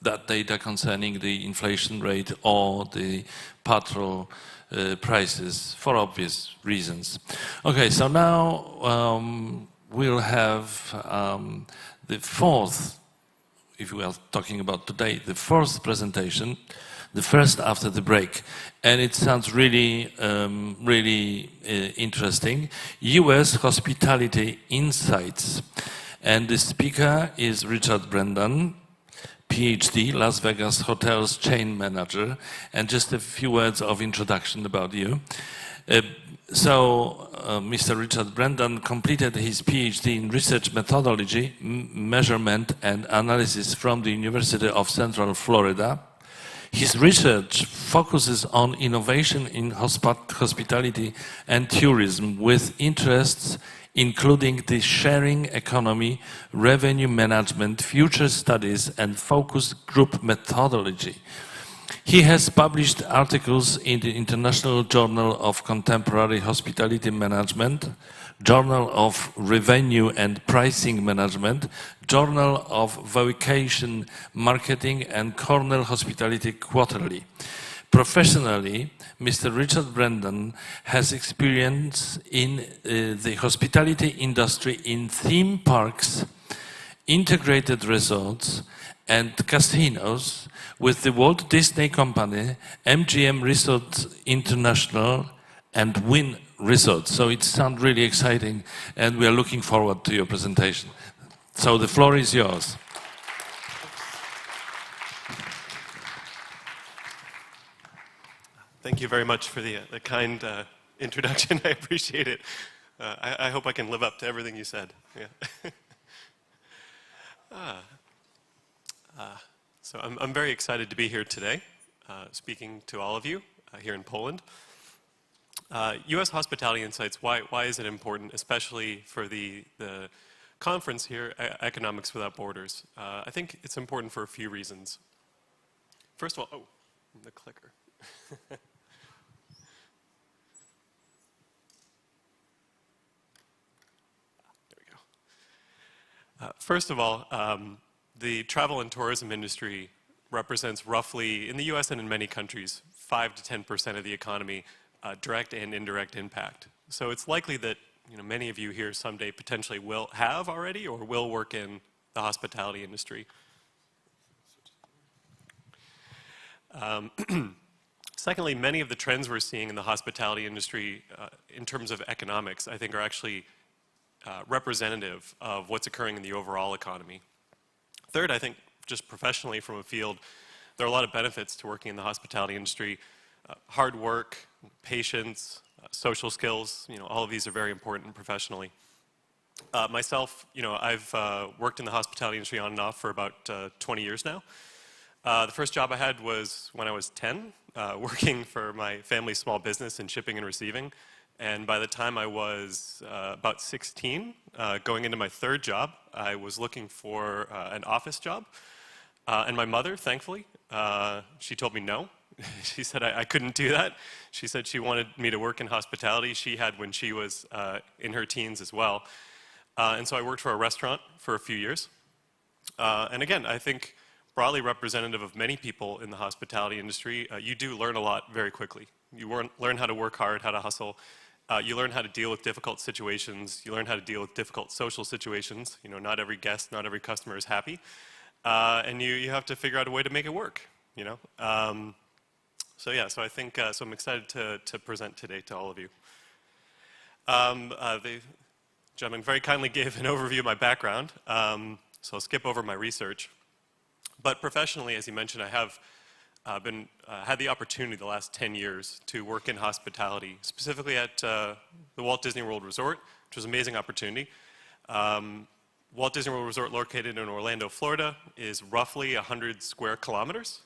that data concerning the inflation rate or the petrol prices, for obvious reasons. Okay, so now we'll have the fourth, if we are talking about today, the fourth presentation, the first after the break. And it sounds really, really interesting. US Hospitality Insights. And the speaker is Richard Brendan, Ph.D., Las Vegas Hotels Chain Manager. And just a few words of introduction about you. Mr. Richard Brendan completed his Ph.D. in Research Methodology, Measurement and Analysis from the University of Central Florida. His research focuses on innovation in hospitality and tourism with interests including the sharing economy, revenue management, future studies, and focus group methodology. He has published articles in the International Journal of Contemporary Hospitality Management, Journal of Revenue and Pricing Management, Journal of Vacation Marketing, and Cornell Hospitality Quarterly. Professionally, Mr. Richard Brendan has experience in the hospitality industry in theme parks, integrated resorts, and casinos with the Walt Disney Company, MGM Resorts International, and Wynn Resorts. So it sounds really exciting, and we are looking forward to your presentation. So the floor is yours. Thank you very much for the kind introduction. I appreciate it. I hope I can live up to everything you said. Yeah. So I'm very excited to be here today, speaking to all of you here in Poland. U.S. Hospitality Insights, why is it important, especially for the conference here, Economics Without Borders? I think it's important for a few reasons. First of all, the clicker. First of all, the travel and tourism industry represents roughly, in the US and in many countries, 5 to 10% of the economy, direct and indirect impact. So it's likely that many of you here someday potentially will have already or will work in the hospitality industry. Secondly, many of the trends we're seeing in the hospitality industry in terms of economics, I think are actually representative of what's occurring in the overall economy. Third, I think just professionally from a field, there are a lot of benefits to working in the hospitality industry. Hard work, patience, social skills, all of these are very important professionally. Myself, I've worked in the hospitality industry on and off for about 20 years now. The first job I had was when I was 10, working for my family's small business in shipping and receiving. And by the time I was about 16, going into my third job, I was looking for an office job. And my mother, thankfully, she told me no. She said I couldn't do that. She said she wanted me to work in hospitality. She had when she was in her teens as well. And so I worked for a restaurant for a few years. And again, I think broadly representative of many people in the hospitality industry, you do learn a lot very quickly. You learn how to work hard, how to hustle. You learn how to deal with difficult situations. You learn how to deal with difficult social situations. Not every guest, not every customer is happy. And you have to figure out a way to make it work, So yeah, so I think, so I'm excited to present today to all of you. The gentleman very kindly gave an overview of my background. So I'll skip over my research. But professionally, as you mentioned, I have had the opportunity the last 10 years to work in hospitality, specifically at the Walt Disney World Resort, which was an amazing opportunity. Walt Disney World Resort, located in Orlando, Florida, is roughly 100 square kilometers.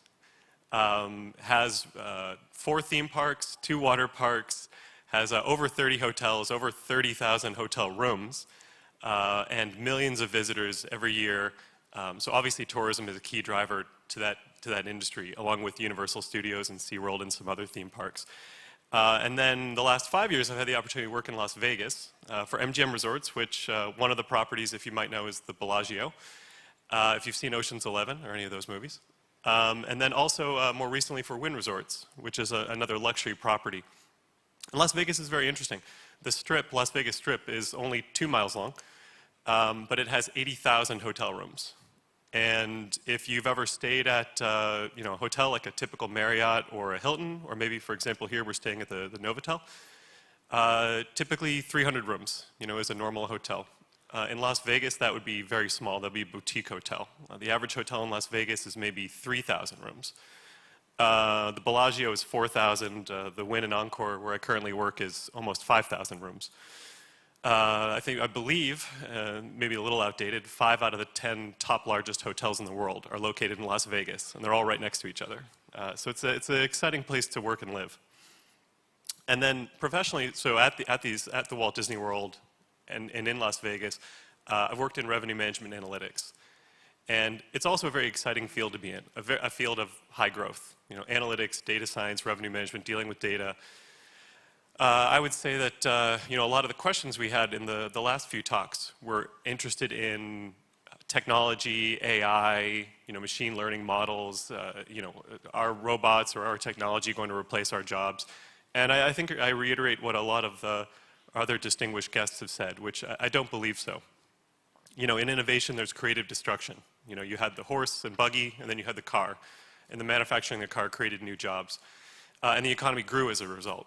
Has 4 theme parks, 2 water parks, has over 30 hotels, over 30,000 hotel rooms, and millions of visitors every year. So obviously tourism is a key driver to that industry, along with Universal Studios and SeaWorld and some other theme parks. And then the last 5 years, I've had the opportunity to work in Las Vegas for MGM Resorts, which one of the properties, if you might know, is the Bellagio, if you've seen Ocean's 11 or any of those movies. And then also more recently for Wynn Resorts, which is another luxury property. And Las Vegas is very interesting. The Strip, Las Vegas Strip, is only 2 miles long, but it has 80,000 hotel rooms. And if you've ever stayed at a hotel like a typical Marriott or a Hilton, or maybe, for example, here we're staying at the Novotel, typically 300 rooms, is a normal hotel. In Las Vegas, that would be very small. That would be a boutique hotel. The average hotel in Las Vegas is maybe 3,000 rooms. The Bellagio is 4,000. The Wynn and Encore, where I currently work, is almost 5,000 rooms. I believe, maybe a little outdated, 5 out of the 10 top largest hotels in the world are located in Las Vegas, and they're all right next to each other. So it's an exciting place to work and live. And then professionally, so at the Walt Disney World and in Las Vegas, I've worked in revenue management analytics. And it's also a very exciting field to be in, a field of high growth. Analytics, data science, revenue management, dealing with data. I would say that a lot of the questions we had in the last few talks were interested in technology, AI, machine learning models. Are robots or our technology going to replace our jobs? And I think I reiterate what a lot of the other distinguished guests have said, which I don't believe so. In innovation, there's creative destruction. You had the horse and buggy, and then you had the car. And the manufacturing of the car created new jobs. And the economy grew as a result.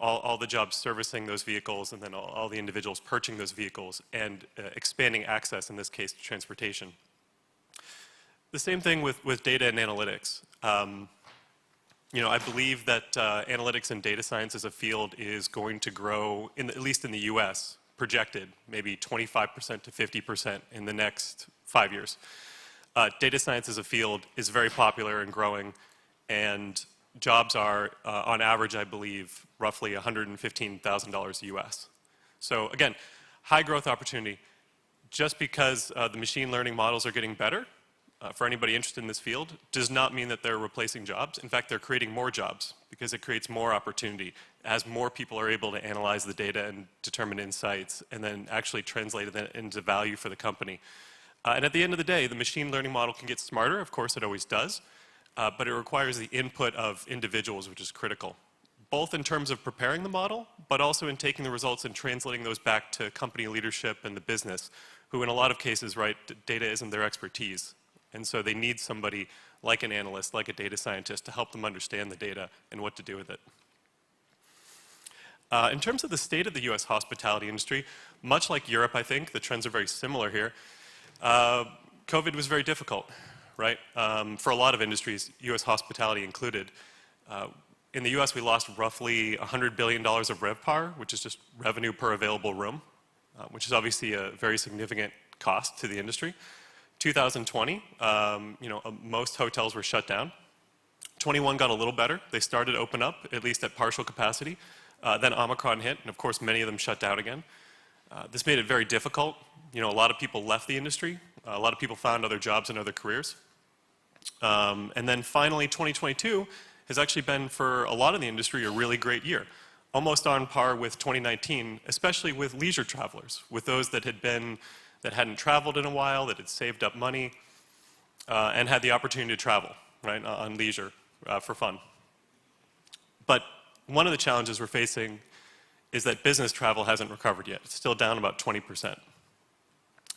All the jobs servicing those vehicles, and then all the individuals purchasing those vehicles, and expanding access, in this case, to transportation. The same thing with data and analytics. I believe that analytics and data science as a field is going to grow, at least in the US, projected maybe 25% to 50% in the next 5 years. Data science as a field is very popular and growing, and jobs are, on average, I believe, roughly $115,000 US. So again, high growth opportunity. Just because the machine learning models are getting better, for anybody interested in this field, does not mean that they're replacing jobs. In fact, they're creating more jobs because it creates more opportunity as more people are able to analyze the data and determine insights and then actually translate that into value for the company. And at the end of the day, the machine learning model can get smarter. Of course, it always does. But it requires the input of individuals, which is critical, both in terms of preparing the model, but also in taking the results and translating those back to company leadership and the business, who in a lot of cases, right, data isn't their expertise. And so they need somebody like an analyst, like a data scientist, to help them understand the data and what to do with it. In terms of the state of the US hospitality industry, much like Europe, I think, the trends are very similar here. COVID was very difficult, right? For a lot of industries, US hospitality included. In the US, we lost roughly $100 billion of RevPAR, which is just revenue per available room, which is obviously a very significant cost to the industry. 2020, most hotels were shut down. 21 got a little better. They started to open up, at least at partial capacity. Then Omicron hit, and of course, many of them shut down again. This made it very difficult. A lot of people left the industry. A lot of people found other jobs and other careers. And then finally, 2022 has actually been, for a lot of the industry, a really great year. Almost on par with 2019, especially with leisure travelers, with those that hadn't traveled in a while, that had saved up money, and had the opportunity to travel, right, on leisure for fun. But one of the challenges we're facing is that business travel hasn't recovered yet. It's still down about 20%.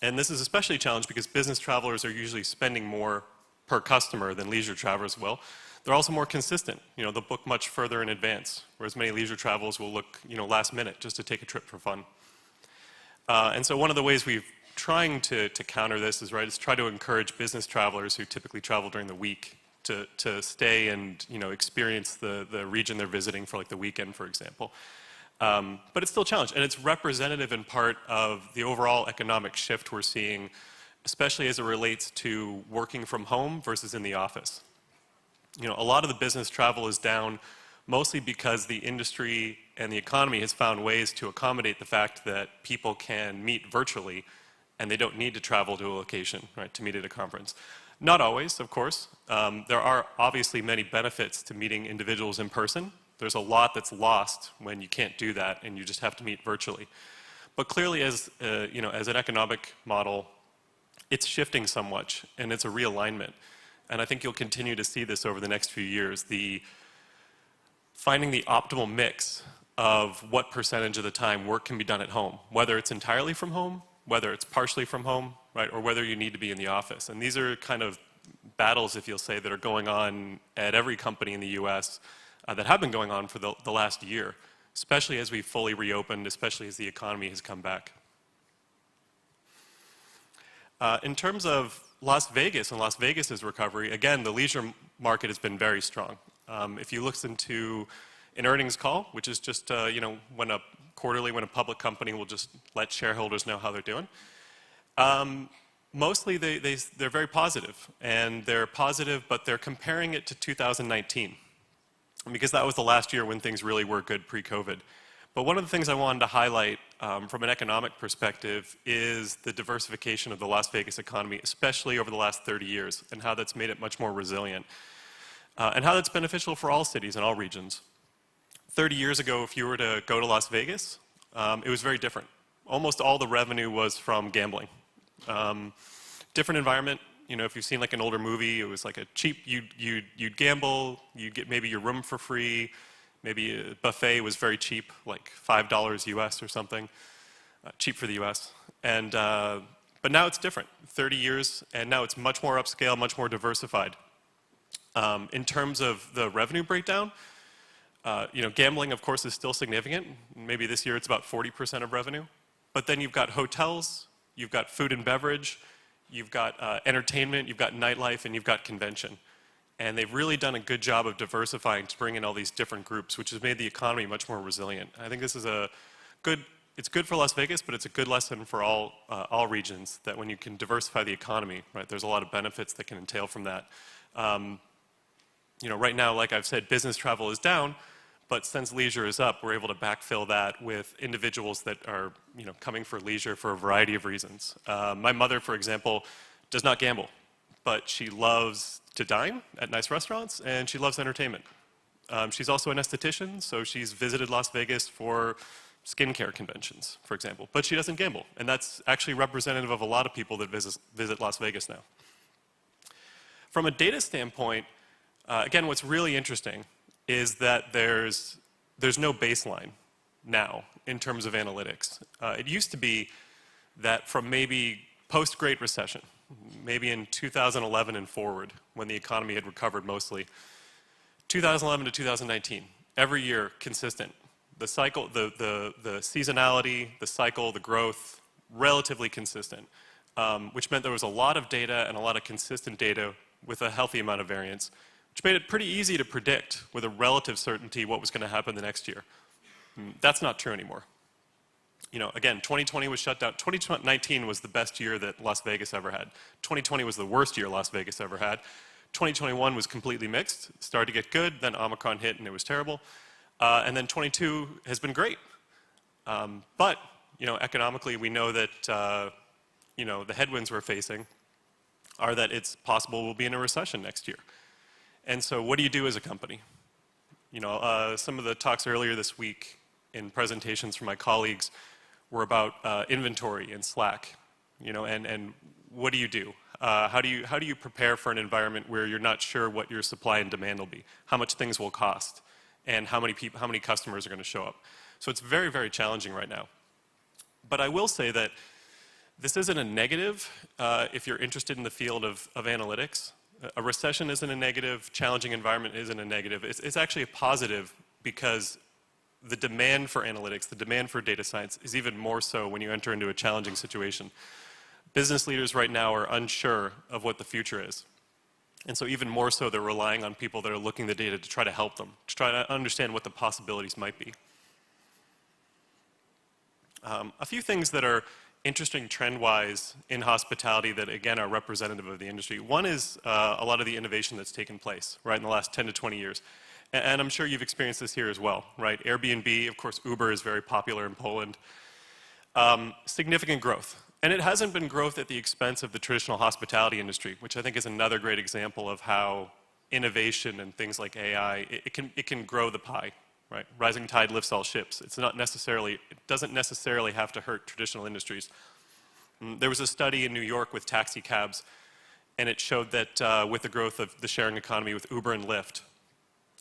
And this is especially a challenge because business travelers are usually spending more per customer than leisure travelers will. They're also more consistent. They'll book much further in advance, whereas many leisure travelers will look, last minute just to take a trip for fun. And so one of the ways we've trying to counter this is, right, is try to encourage business travelers who typically travel during the week to stay and, you know, experience the region they're visiting for like the weekend, for example. But it's still a challenge, and it's representative in part of the overall economic shift we're seeing, especially as it relates to working from home versus in the office. You know, a lot of the business travel is down mostly because the industry and the economy has found ways to accommodate the fact that people can meet virtually and they don't need to travel to a location, right, to meet at a conference. Not always, of course. There are obviously many benefits to meeting individuals in person. There's a lot that's lost when you can't do that and you just have to meet virtually. But clearly, as you know, as an economic model, it's shifting somewhat, and it's a realignment. And I think you'll continue to see this over the next few years. Finding the optimal mix of what percentage of the time work can be done at home, whether it's entirely from home, whether it's partially from home, right, or whether you need to be in the office. And these are kind of battles, if you'll say, that are going on at every company in the US that have been going on for the last year, especially as we've fully reopened, especially as the economy has come back. In terms of Las Vegas and Las Vegas's recovery, again, the leisure market has been very strong. If you listen to an earnings call, which is just, you know, when a public company will just let shareholders know how they're doing, mostly they're very positive, and they're positive, but they're comparing it to 2019, because that was the last year when things really were good pre-COVID. But one of the things I wanted to highlight from an economic perspective is the diversification of the Las Vegas economy, especially over the last 30 years, and how that's made it much more resilient, and how that's beneficial for all cities and all regions. 30 years ago, if you were to go to Las Vegas, it was very different. Almost all the revenue was from gambling. Different environment. You know, if you've seen like an older movie, it was like a cheap, you'd gamble, you'd get maybe your room for free, maybe a buffet was very cheap, like $5 US or something, cheap for the US. And, but now it's different, 30 years, and now it's much more upscale, much more diversified. In terms of the revenue breakdown, you know, gambling, of course, is still significant. Maybe this year it's about 40% of revenue. But then you've got hotels, you've got food and beverage, you've got entertainment, you've got nightlife, and you've got convention. And they've really done a good job of diversifying to bring in all these different groups, which has made the economy much more resilient. I think this is it's good for Las Vegas, but it's a good lesson for all regions, that when you can diversify the economy, right, there's a lot of benefits that can entail from that. You know, right now, like I've said, business travel is down, but since leisure is up, we're able to backfill that with individuals that are, you know, coming for leisure for a variety of reasons. My mother, for example, does not gamble, but she loves to dine at nice restaurants, and she loves entertainment. She's also an esthetician, so she's visited Las Vegas for skincare conventions, for example, but she doesn't gamble, and that's actually representative of a lot of people that visit Las Vegas now. From a data standpoint, again, what's really interesting is that there's no baseline now in terms of analytics. It used to be that from maybe post-Great Recession, maybe in 2011 and forward, when the economy had recovered mostly, 2011 to 2019, every year consistent. The cycle, the seasonality, the cycle, the growth, relatively consistent, which meant there was a lot of data and a lot of consistent data with a healthy amount of variance, which made it pretty easy to predict with a relative certainty what was going to happen the next year. That's not true anymore. You know, again, 2020 was shut down. 2019 was the best year that Las Vegas ever had. 2020 was the worst year Las Vegas ever had. 2021 was completely mixed. It started to get good, then Omicron hit and it was terrible. And then 22 has been great. But, you know, economically, we know that, you know, the headwinds we're facing are that it's possible we'll be in a recession next year. And so what do you do as a company? You know, some of the talks earlier this week in presentations from my colleagues were about inventory and slack, you know, and what do you do? How do you prepare for an environment where you're not sure what your supply and demand will be, how much things will cost, and how many customers are going to show up? So it's very, very challenging right now. But I will say that this isn't a negative if you're interested in the field of analytics. A recession isn't a negative, challenging environment isn't a negative. It's actually a positive, because the demand for analytics, the demand for data science is even more so when you enter into a challenging situation. business leaders right now are unsure of what the future is. And so even more so, they're relying on people that are looking at the data to try to help them, to try to understand what the possibilities might be. A few things that are interesting trend-wise in hospitality that, again, are representative of the industry. One is a lot of the innovation that's taken place, right, in the last 10 to 20 years. And I'm sure you've experienced this here as well, right? Airbnb, of course, Uber is very popular in Poland. Significant growth. And it hasn't been growth at the expense of the traditional hospitality industry, which I think is another great example of how innovation and things like AI, it can grow the pie, right? Rising tide lifts all ships. It doesn't necessarily have to hurt traditional industries. There was a study in New York with taxi cabs, and it showed that with the growth of the sharing economy with Uber and Lyft,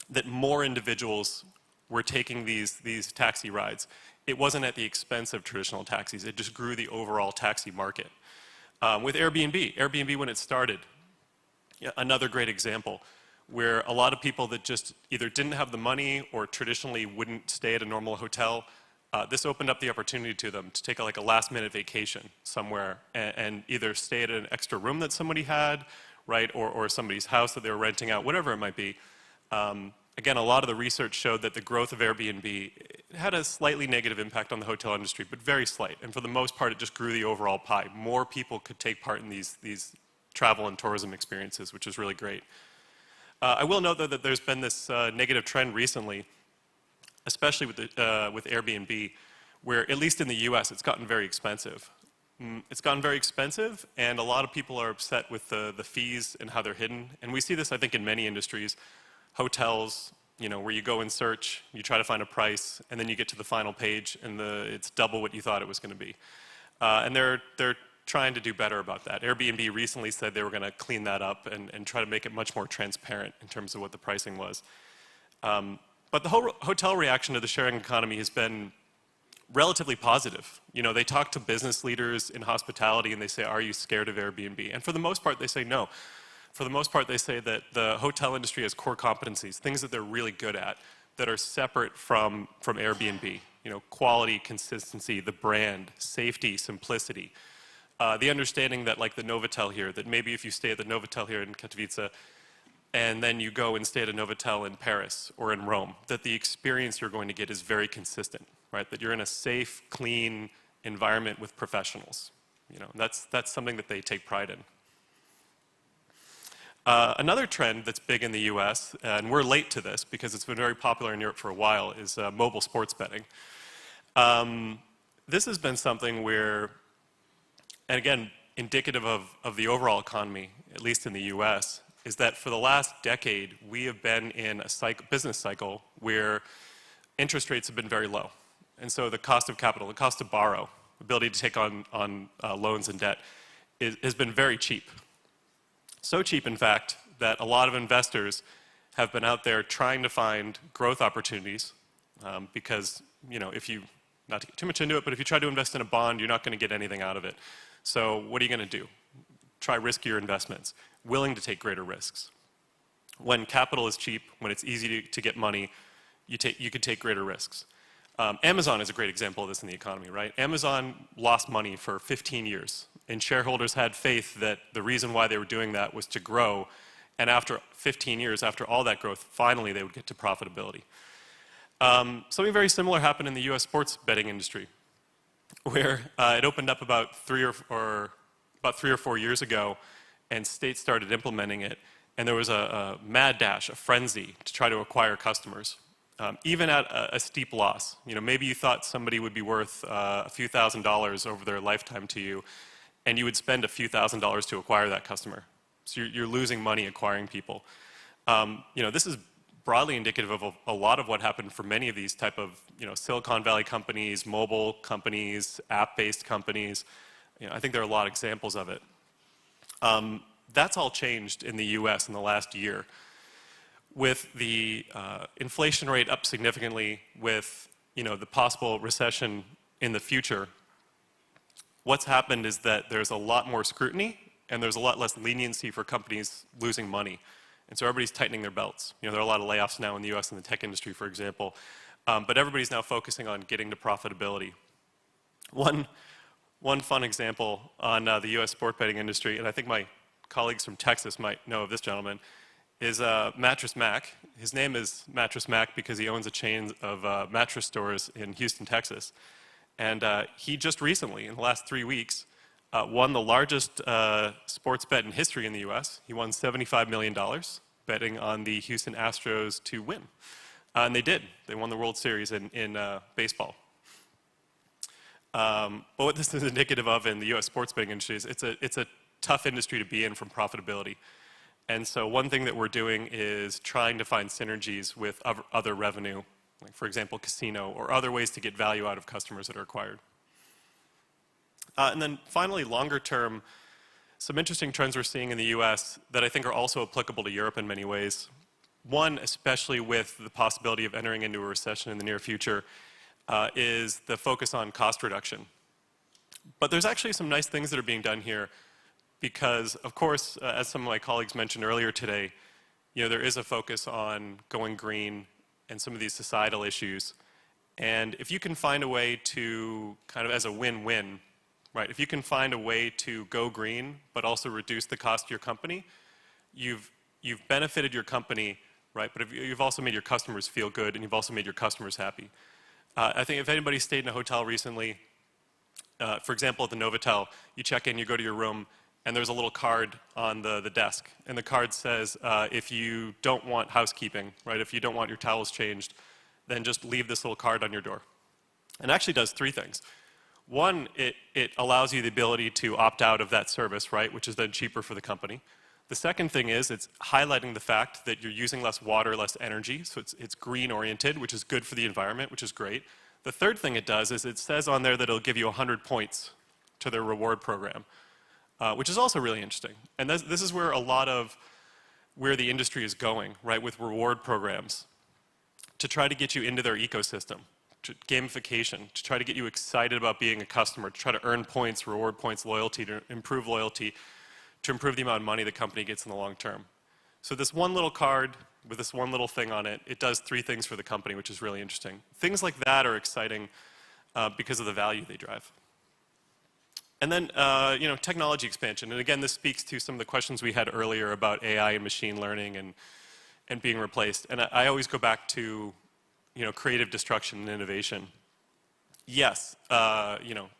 that more individuals were taking these taxi rides. It wasn't at the expense of traditional taxis. It just grew the overall taxi market. With Airbnb when it started, another great example where a lot of people that just either didn't have the money or traditionally wouldn't stay at a normal hotel, this opened up the opportunity to them to take like a last-minute vacation somewhere and either stay at an extra room that somebody had, right, or somebody's house that they were renting out, whatever it might be. Again, a lot of the research showed that the growth of Airbnb had a slightly negative impact on the hotel industry, but very slight. And for the most part, it just grew the overall pie. More people could take part in these travel and tourism experiences, which is really great. I will note, though, that there's been this negative trend recently, especially with Airbnb, where, at least in the US, it's gotten very expensive. It's gotten very expensive, and a lot of people are upset with the fees and how they're hidden. And we see this, I think, in many industries. Hotels, where you go and search, you try to find a price, and then you get to the final page, and it's double what you thought it was going to be. And they're trying to do better about that. Airbnb recently said they were going to clean that up and try to make it much more transparent in terms of what the pricing was. But the whole hotel reaction to the sharing economy has been relatively positive. They talk to business leaders in hospitality, and they say, "Are you scared of Airbnb?" And for the most part, they say no. For the most part, they say that the hotel industry has core competencies, things that they're really good at, that are separate from Airbnb. Quality, consistency, the brand, safety, simplicity. The understanding that, like the Novotel here, that maybe if you stay at the Novotel here in Katowice, and then you go and stay at a Novotel in Paris or in Rome, that the experience you're going to get is very consistent, right? That you're in a safe, clean environment with professionals. That's something that they take pride in. Another trend that's big in the US, and we're late to this because it's been very popular in Europe for a while, is mobile sports betting. This has been something where, and again, indicative of the overall economy, at least in the US, is that for the last decade, we have been in a business cycle where interest rates have been very low. And so the cost of capital, the cost to borrow, ability to take on loans and debt, has been very cheap. So cheap, in fact, that a lot of investors have been out there trying to find growth opportunities because, if you, not to get too much into it, but if you try to invest in a bond, you're not going to get anything out of it. So what are you going to do? Try riskier investments, willing to take greater risks. When capital is cheap, when it's easy to get money, you could take greater risks. Amazon is a great example of this in the economy, right? Amazon lost money for 15 years. And shareholders had faith that the reason why they were doing that was to grow. And after 15 years, after all that growth, finally they would get to profitability. Something very similar happened in the US sports betting industry, where it opened up about 3 or 4 years ago, and states started implementing it. And there was a mad dash, a frenzy to try to acquire customers, even at a steep loss. Maybe you thought somebody would be worth a few $1,000s over their lifetime to you, and you would spend a few $1,000s to acquire that customer. So you're losing money acquiring people. This is broadly indicative of a lot of what happened for many of these type of Silicon Valley companies, mobile companies, app-based companies. I think there are a lot of examples of it. That's all changed in the US in the last year. With the inflation rate up significantly, with the possible recession in the future, what's happened is that there's a lot more scrutiny and there's a lot less leniency for companies losing money. And so everybody's tightening their belts. There are a lot of layoffs now in the US in the tech industry, for example. But everybody's now focusing on getting to profitability. One one fun example on the US sport betting industry, and I think my colleagues from Texas might know of this gentleman, is Mattress Mac. His name is Mattress Mac because he owns a chain of mattress stores in Houston, Texas. And he just recently, in the last 3 weeks, won the largest sports bet in history in the US. He won $75 million betting on the Houston Astros to win. And they did. They won the World Series in baseball. But what this is indicative of in the US sports betting industry is it's a tough industry to be in from profitability. And so one thing that we're doing is trying to find synergies with other revenue, like for example, casino, or other ways to get value out of customers that are acquired. And then finally, longer term, some interesting trends we're seeing in the US that I think are also applicable to Europe in many ways. One, especially with the possibility of entering into a recession in the near future, is the focus on cost reduction. But there's actually some nice things that are being done here because, of course, as some of my colleagues mentioned earlier today, there is a focus on going green and some of these societal issues. And if you can find a way to, kind of as a win-win, right, if you can find a way to go green but also reduce the cost to your company, you've benefited your company, right, but you've also made your customers feel good and you've also made your customers happy. I think if anybody stayed in a hotel recently, for example, at the Novotel, you check in, you go to your room, and there's a little card on the desk. And the card says, if you don't want housekeeping, right, if you don't want your towels changed, then just leave this little card on your door. And it actually does 3 things. One, it allows you the ability to opt out of that service, right, which is then cheaper for the company. The second thing is it's highlighting the fact that you're using less water, less energy, so it's green-oriented, which is good for the environment, which is great. The third thing it does is it says on there that it'll give you 100 points to their reward program, which is also really interesting. And this is where a lot of where the industry is going, right, with reward programs, to try to get you into their ecosystem, to gamification, to try to get you excited about being a customer, to try to earn points, reward points, loyalty, to improve loyalty, to improve the amount of money the company gets in the long term. So this one little card with this one little thing on it, it does 3 things for the company, which is really interesting. Things like that are exciting because of the value they drive. And then, technology expansion. And again, this speaks to some of the questions we had earlier about AI and machine learning and being replaced. And I always go back to, creative destruction and innovation. Yes,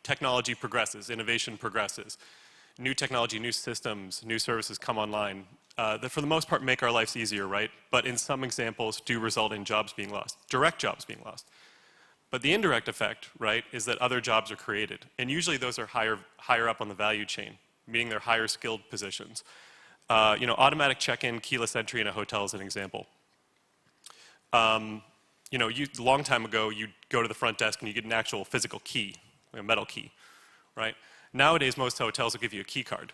technology progresses, innovation progresses. New technology, new systems, new services come online that for the most part make our lives easier, right? But in some examples do result in jobs being lost, direct jobs being lost. But the indirect effect, right, is that other jobs are created. And usually those are higher up on the value chain, meaning they're higher skilled positions. Automatic check-in, keyless entry in a hotel is an example. A long time ago, you'd go to the front desk and you get an actual physical key, like a metal key, right? Nowadays, most hotels will give you a key card.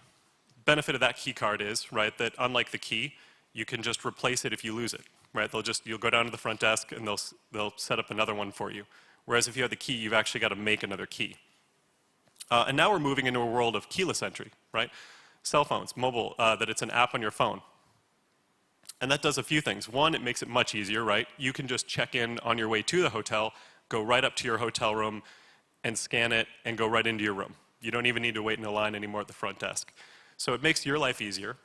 Benefit of that key card is, right, that unlike the key, you can just replace it if you lose it, right? You'll go down to the front desk and they'll set up another one for you. Whereas if you have the key, you've actually got to make another key. And now we're moving into a world of keyless entry, right? Cell phones, mobile, that it's an app on your phone. And that does a few things. One, it makes it much easier, right? You can just check in on your way to the hotel, go right up to your hotel room and scan it and go right into your room. You don't even need to wait in a line anymore at the front desk. So it makes your life easier.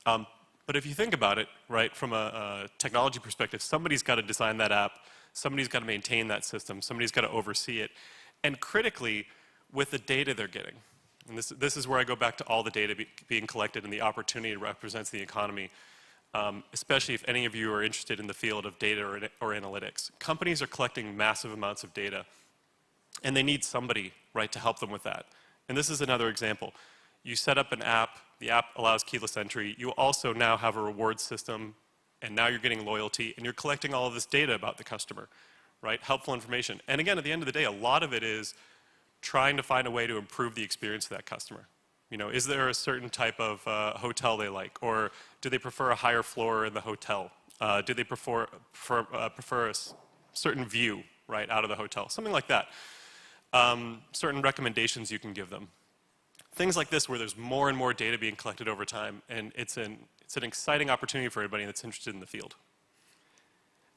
But if you think about it, right, from a technology perspective, somebody's got to design that app, somebody's got to maintain that system, somebody's got to oversee it. And critically, with the data they're getting, and this is where I go back to all the data being collected and the opportunity it represents the economy, especially if any of you are interested in the field of data or analytics. Companies are collecting massive amounts of data, and they need somebody, right, to help them with that. And this is another example. You set up an app, the app allows keyless entry, you also now have a reward system, and now you're getting loyalty, and you're collecting all of this data about the customer, right? Helpful information. And again, at the end of the day, a lot of it is trying to find a way to improve the experience of that customer. Is there a certain type of hotel they like, or do they prefer a higher floor in the hotel? Do they prefer a certain view, right, out of the hotel? Something like that. Certain recommendations you can give them. Things like this where there's more and more data being collected over time, and it's an exciting opportunity for everybody that's interested in the field.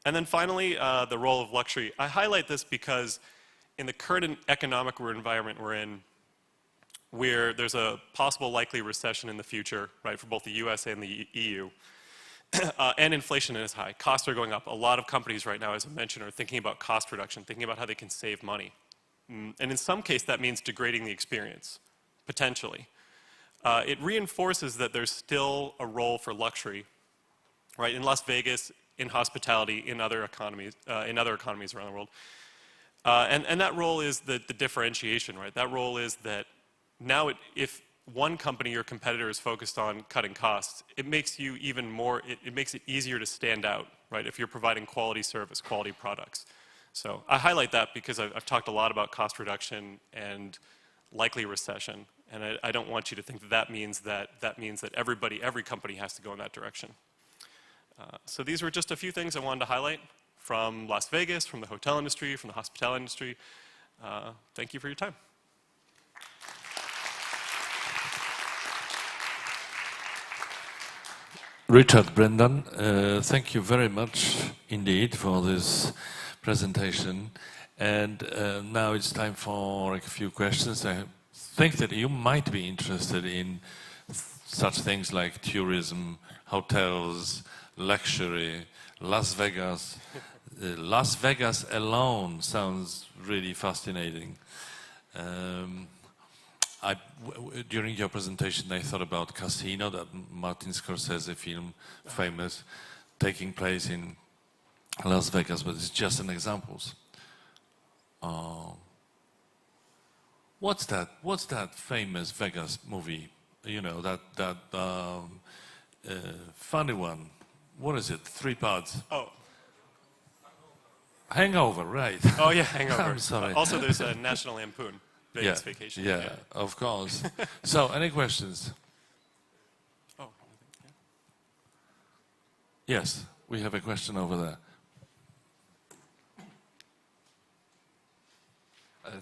And then finally, the role of luxury. I highlight this because in the current economic environment we're in, where there's a possible likely recession in the future, right, for both the US and the EU, and inflation is high. Costs are going up. A lot of companies right now, as I mentioned, are thinking about cost reduction, thinking about how they can save money. And in some case, that means degrading the experience, potentially. It reinforces that there's still a role for luxury, right, in Las Vegas, in hospitality, in other economies around the world. And that role is the differentiation, right? That role is that now if one company or competitor is focused on cutting costs, it makes you even more, it makes it easier to stand out, right, if you're providing quality service, quality products. So I highlight that because I've talked a lot about cost reduction and likely recession, and I don't want you to think that means that every company has to go in that direction. So these were just a few things I wanted to highlight from Las Vegas, from the hotel industry, from the hospitality industry. Thank you for your time. Richard, Brendan, thank you very much indeed for this presentation. And now it's time for a few questions. I think that you might be interested in such things like tourism, hotels, luxury, Las Vegas. Las Vegas alone sounds really fascinating. During your presentation, I thought about Casino, that Martin Scorsese film, famous, taking place in Las Vegas, but it's just an example. What's that famous Vegas movie? You know, that funny one. What is it? 3 parts. Oh. Hangover, right? Oh yeah, Hangover. I'm sorry. Also, there's a National Lampoon. Vegas Yeah, Vacation. yeah, of course. So, any questions? Oh. Yes, we have a question over there.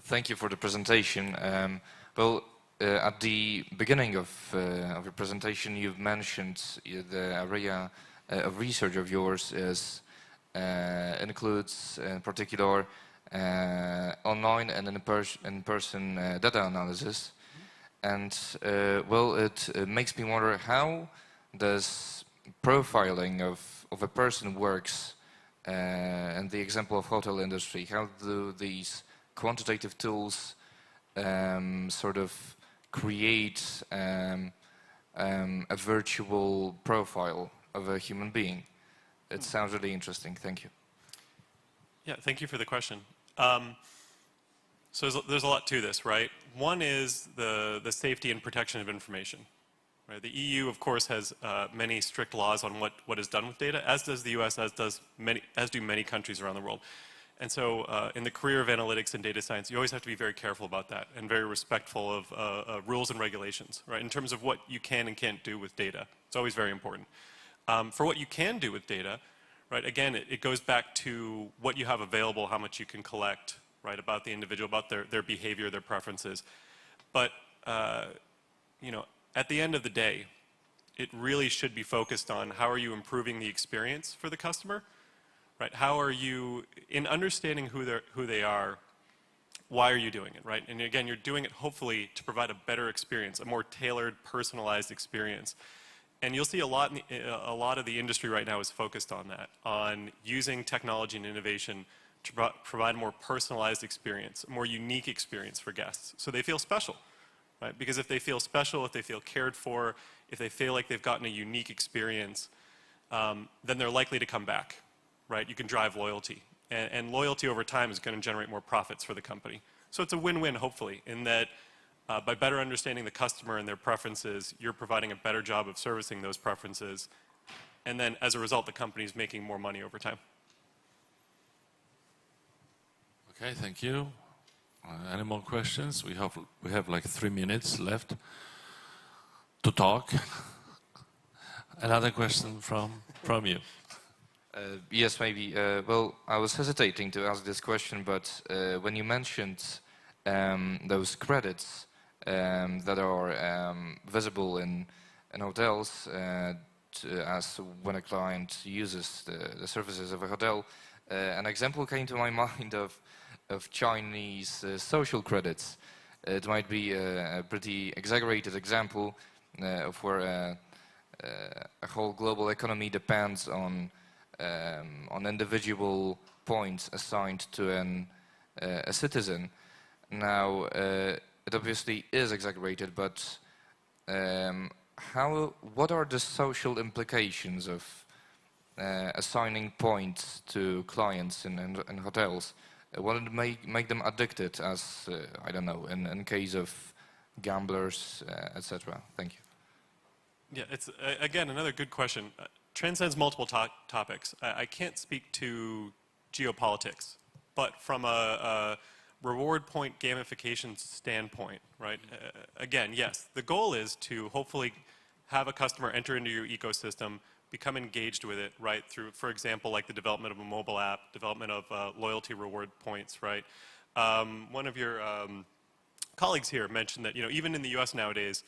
Thank you for the presentation. At the beginning of your presentation, you've mentioned the area of research of yours includes, in particular, online and in-person data analysis. And, it makes me wonder, how does profiling of a person works, and the example of hotel industry, how do these quantitative tools sort of create a virtual profile of a human being? It sounds really interesting. Thank you. Yeah, thank you for the question. So there's a lot to this, right? One is the safety and protection of information. Right? The EU, of course, has many strict laws on what is done with data, as does the US, as do many countries around the world. And so in the career of analytics and data science, you always have to be very careful about that and very respectful of rules and regulations, right? In terms of what you can and can't do with data. It's always very important. For what you can do with data, right, again, it goes back to what you have available, how much you can collect, right, about the individual, about their behavior, their preferences. But, you know, at the end of the day, it really should be focused on how are you improving the experience for the customer, right? How are you, in understanding who they are, why are you doing it, right? And again, you're doing it hopefully to provide a better experience, a more tailored, personalized experience. And you'll see a lot of the industry right now is focused on that, on using technology and innovation to provide a more personalized experience, a more unique experience for guests, so they feel special, right? Because if they feel special, if they feel cared for, if they feel like they've gotten a unique experience, then they're likely to come back, right? You can drive loyalty, and loyalty over time is going to generate more profits for the company. So it's a win-win, hopefully, in that by better understanding the customer and their preferences, you're providing a better job of servicing those preferences, and then as a result, the company's making more money over time. Okay, thank you. Any more questions? We have like 3 minutes left to talk. Another question from you. Yes, maybe. Well, I was hesitating to ask this question, but when you mentioned those credits that are visible in hotels as when a client uses the services of a hotel, an example came to my mind of Chinese social credits. It might be a pretty exaggerated example of where a whole global economy depends on individual points assigned to a citizen. Now, it obviously is exaggerated, but what are the social implications of assigning points to clients in hotels? Will it make them addicted, as I don't know, in case of gamblers, etc.? Thank you. Yeah, it's again another good question. Transcends multiple topics. I can't speak to geopolitics, but from a reward point gamification standpoint, right? Again, yes, the goal is to hopefully have a customer enter into your ecosystem, become engaged with it, right? Through, for example, like the development of a mobile app, development of loyalty reward points, right? One of your colleagues here mentioned that, you know, even in the US nowadays,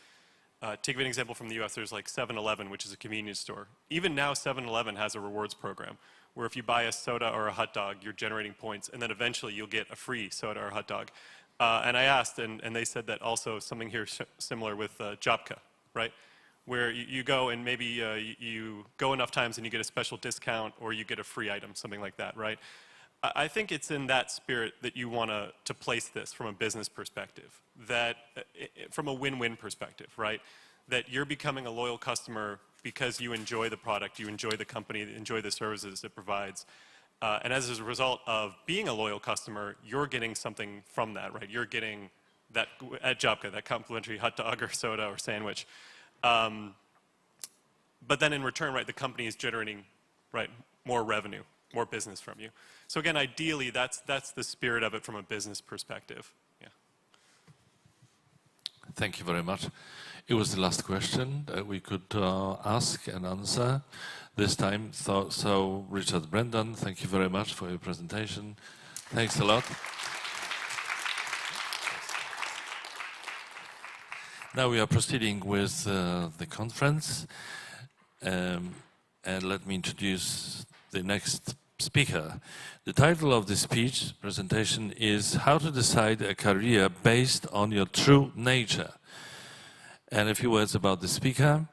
take an example from the US, there's like 7-Eleven, which is a convenience store. Even now, 7-Eleven has a rewards program where if you buy a soda or a hot dog, you're generating points, and then eventually you'll get a free soda or hot dog. And I asked, and they said that also something here similar with Jobka, right? Where you go and maybe you go enough times and you get a special discount or you get a free item, something like that, right? I think it's in that spirit that you want to place this from a business perspective, that from a win-win perspective, right? That you're becoming a loyal customer because you enjoy the product, you enjoy the company, enjoy the services it provides. And as a result of being a loyal customer, you're getting something from that, right? You're getting that, at Jobka, that complimentary hot dog or soda or sandwich. But then in return, right, the company is generating, right, more revenue, more business from you. So again, ideally, that's the spirit of it from a business perspective. Yeah. Thank you very much. It was the last question that we could ask and answer this time. So Richard Brendan, thank you very much for your presentation. Thanks a lot. Now we are proceeding with the conference. And let me introduce the next speaker. The title of the speech presentation is How to Decide a Career Based on Your True Nature. And a few words about the speaker.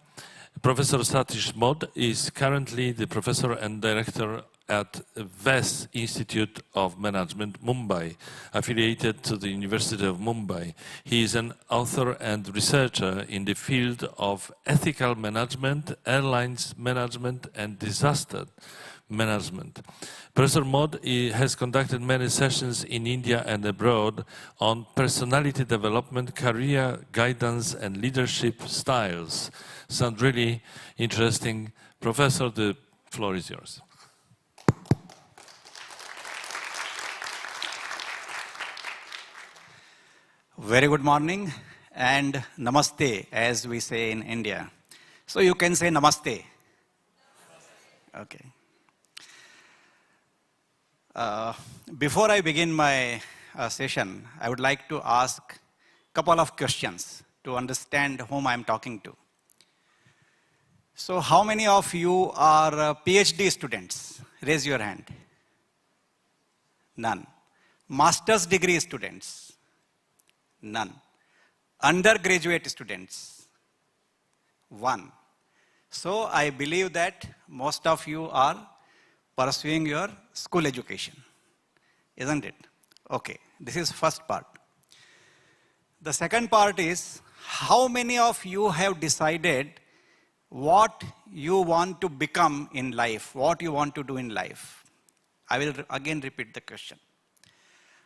Professor Satish Mod is currently the professor and director at VES Institute of Management, Mumbai, affiliated to the University of Mumbai. He is an author and researcher in the field of ethical management, airlines management, and disaster management. Professor Mod has conducted many sessions in India and abroad on personality development, career guidance, and leadership styles. Sounds really interesting. Professor, the floor is yours. Very good morning and namaste, as we say in India. So you can say namaste. Okay. Before I begin my session, I would like to ask a couple of questions to understand whom I'm talking to. So how many of you are Ph.D. students? Raise your hand. None. Master's degree students? None. Undergraduate students? One. So I believe that most of you are pursuing your school education, isn't it? Okay, this is first part. The second part is, how many of you have decided what you want to become in life, what you want to do in life? I will again repeat the question.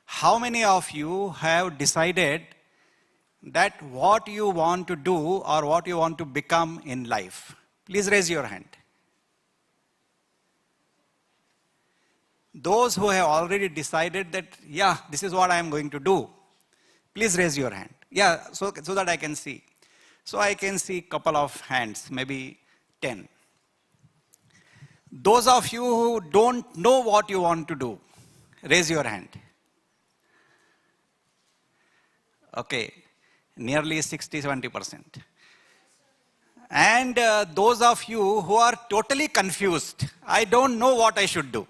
How many of you have decided that what you want to do or what you want to become in life? Please raise your hand. Those who have already decided that, yeah, this is what I am going to do, please raise your hand. Yeah, so that I can see. So I can see a couple of hands, maybe 10. Those of you who don't know what you want to do, raise your hand. Okay, nearly 60-70%. And those of you who are totally confused, I don't know what I should do,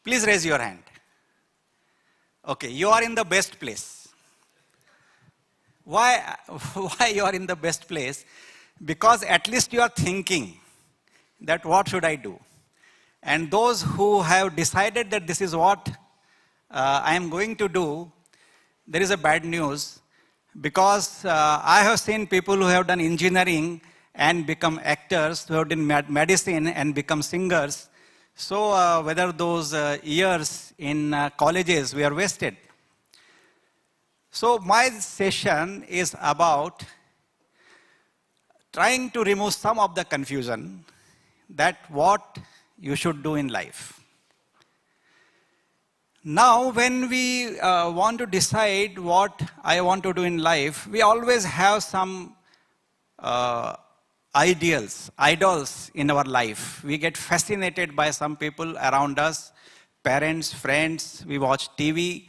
please raise your hand. Okay, you are in the best place. Why, why you are in the best place? Because at least you are thinking that what should I do? And those who have decided that this is what I am going to do, there is a bad news, because I have seen people who have done engineering and become actors, who have done medicine and become singers. So whether those years in colleges were wasted. So my session is about trying to remove some of the confusion that what you should do in life. Now, when we want to decide what I want to do in life, we always have some idols in our life. We get fascinated by some people around us, parents, friends, we watch TV,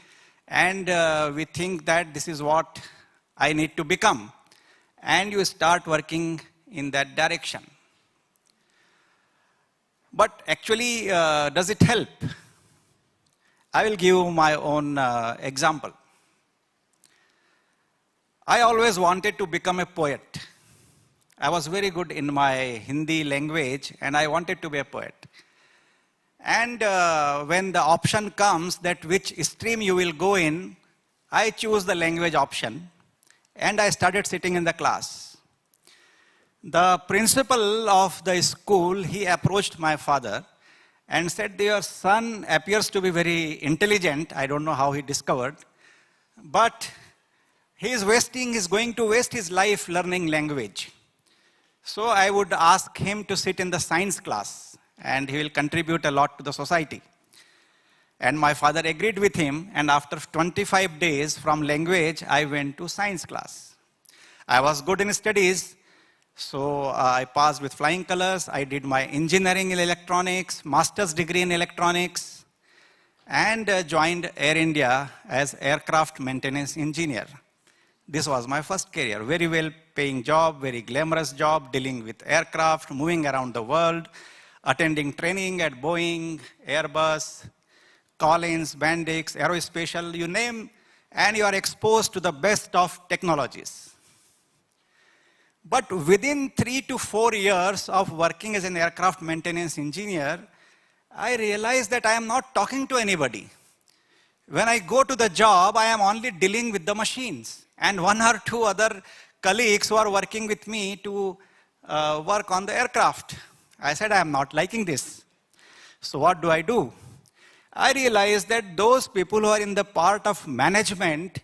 and we think that this is what I need to become. And you start working in that direction. But actually, does it help? I will give you my own example. I always wanted to become a poet. I was very good in my Hindi language, and I wanted to be a poet. And when the option comes that which stream you will go in, I choose the language option, and I started sitting in the class. The principal of the school, he approached my father and said, your son appears to be very intelligent. I don't know how he discovered, but he's going to waste his life learning language. So I would ask him to sit in the science class, and he will contribute a lot to the society. And my father agreed with him, and after 25 days from language, I went to science class. I was good in studies, so I passed with flying colors. I did my engineering in electronics, master's degree in electronics, and joined Air India as aircraft maintenance engineer. This was my first career, very well paying job, very glamorous job, dealing with aircraft, moving around the world, attending training at Boeing, Airbus, Collins, Bendix, Aerospatial, you name, and you are exposed to the best of technologies. But within 3 to 4 years of working as an aircraft maintenance engineer, I realized that I am not talking to anybody. When I go to the job, I am only dealing with the machines and 1 or 2 other colleagues who are working with me to work on the aircraft. I said, I am not liking this. So what do? I realized that those people who are in the part of management,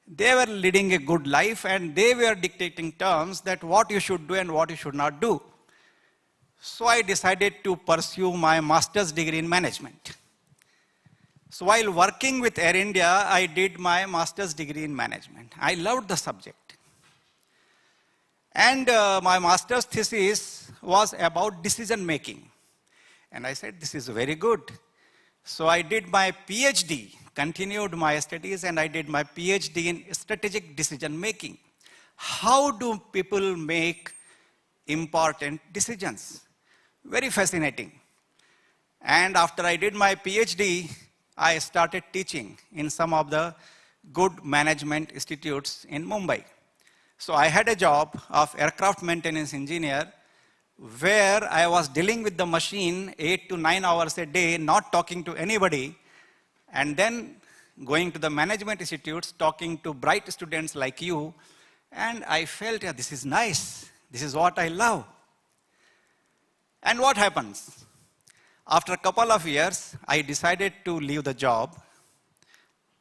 they were leading a good life, and they were dictating terms that what you should do and what you should not do. So I decided to pursue my master's degree in management. So while working with Air India, I did my master's degree in management. I loved the subject. And my master's thesis was about decision making. And I said, this is very good. So I did my Ph.D., continued my studies, and I did my Ph.D. in strategic decision making. How do people make important decisions? Very fascinating. And after I did my Ph.D., I started teaching in some of the good management institutes in Mumbai. So I had a job of aircraft maintenance engineer where I was dealing with the machine 8 to 9 hours a day, not talking to anybody, and then going to the management institutes, talking to bright students like you, and I felt, yeah, this is nice. This is what I love. And what happens? After a couple of years, I decided to leave the job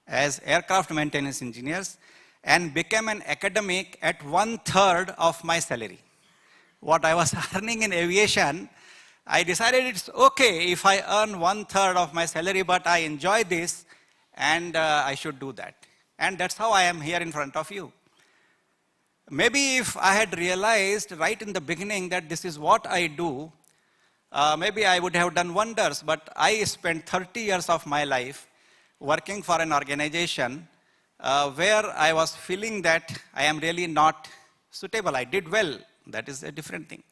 as aircraft maintenance engineers and became an academic at 1/3 of my salary. What I was earning in aviation, I decided it's okay if I earn 1/3 of my salary, but I enjoy this and I should do that. And that's how I am here in front of you. Maybe if I had realized right in the beginning that this is what I do, maybe I would have done wonders, but I spent 30 years of my life working for an organization where I was feeling that I am really not suitable. I did well. That is a different thing.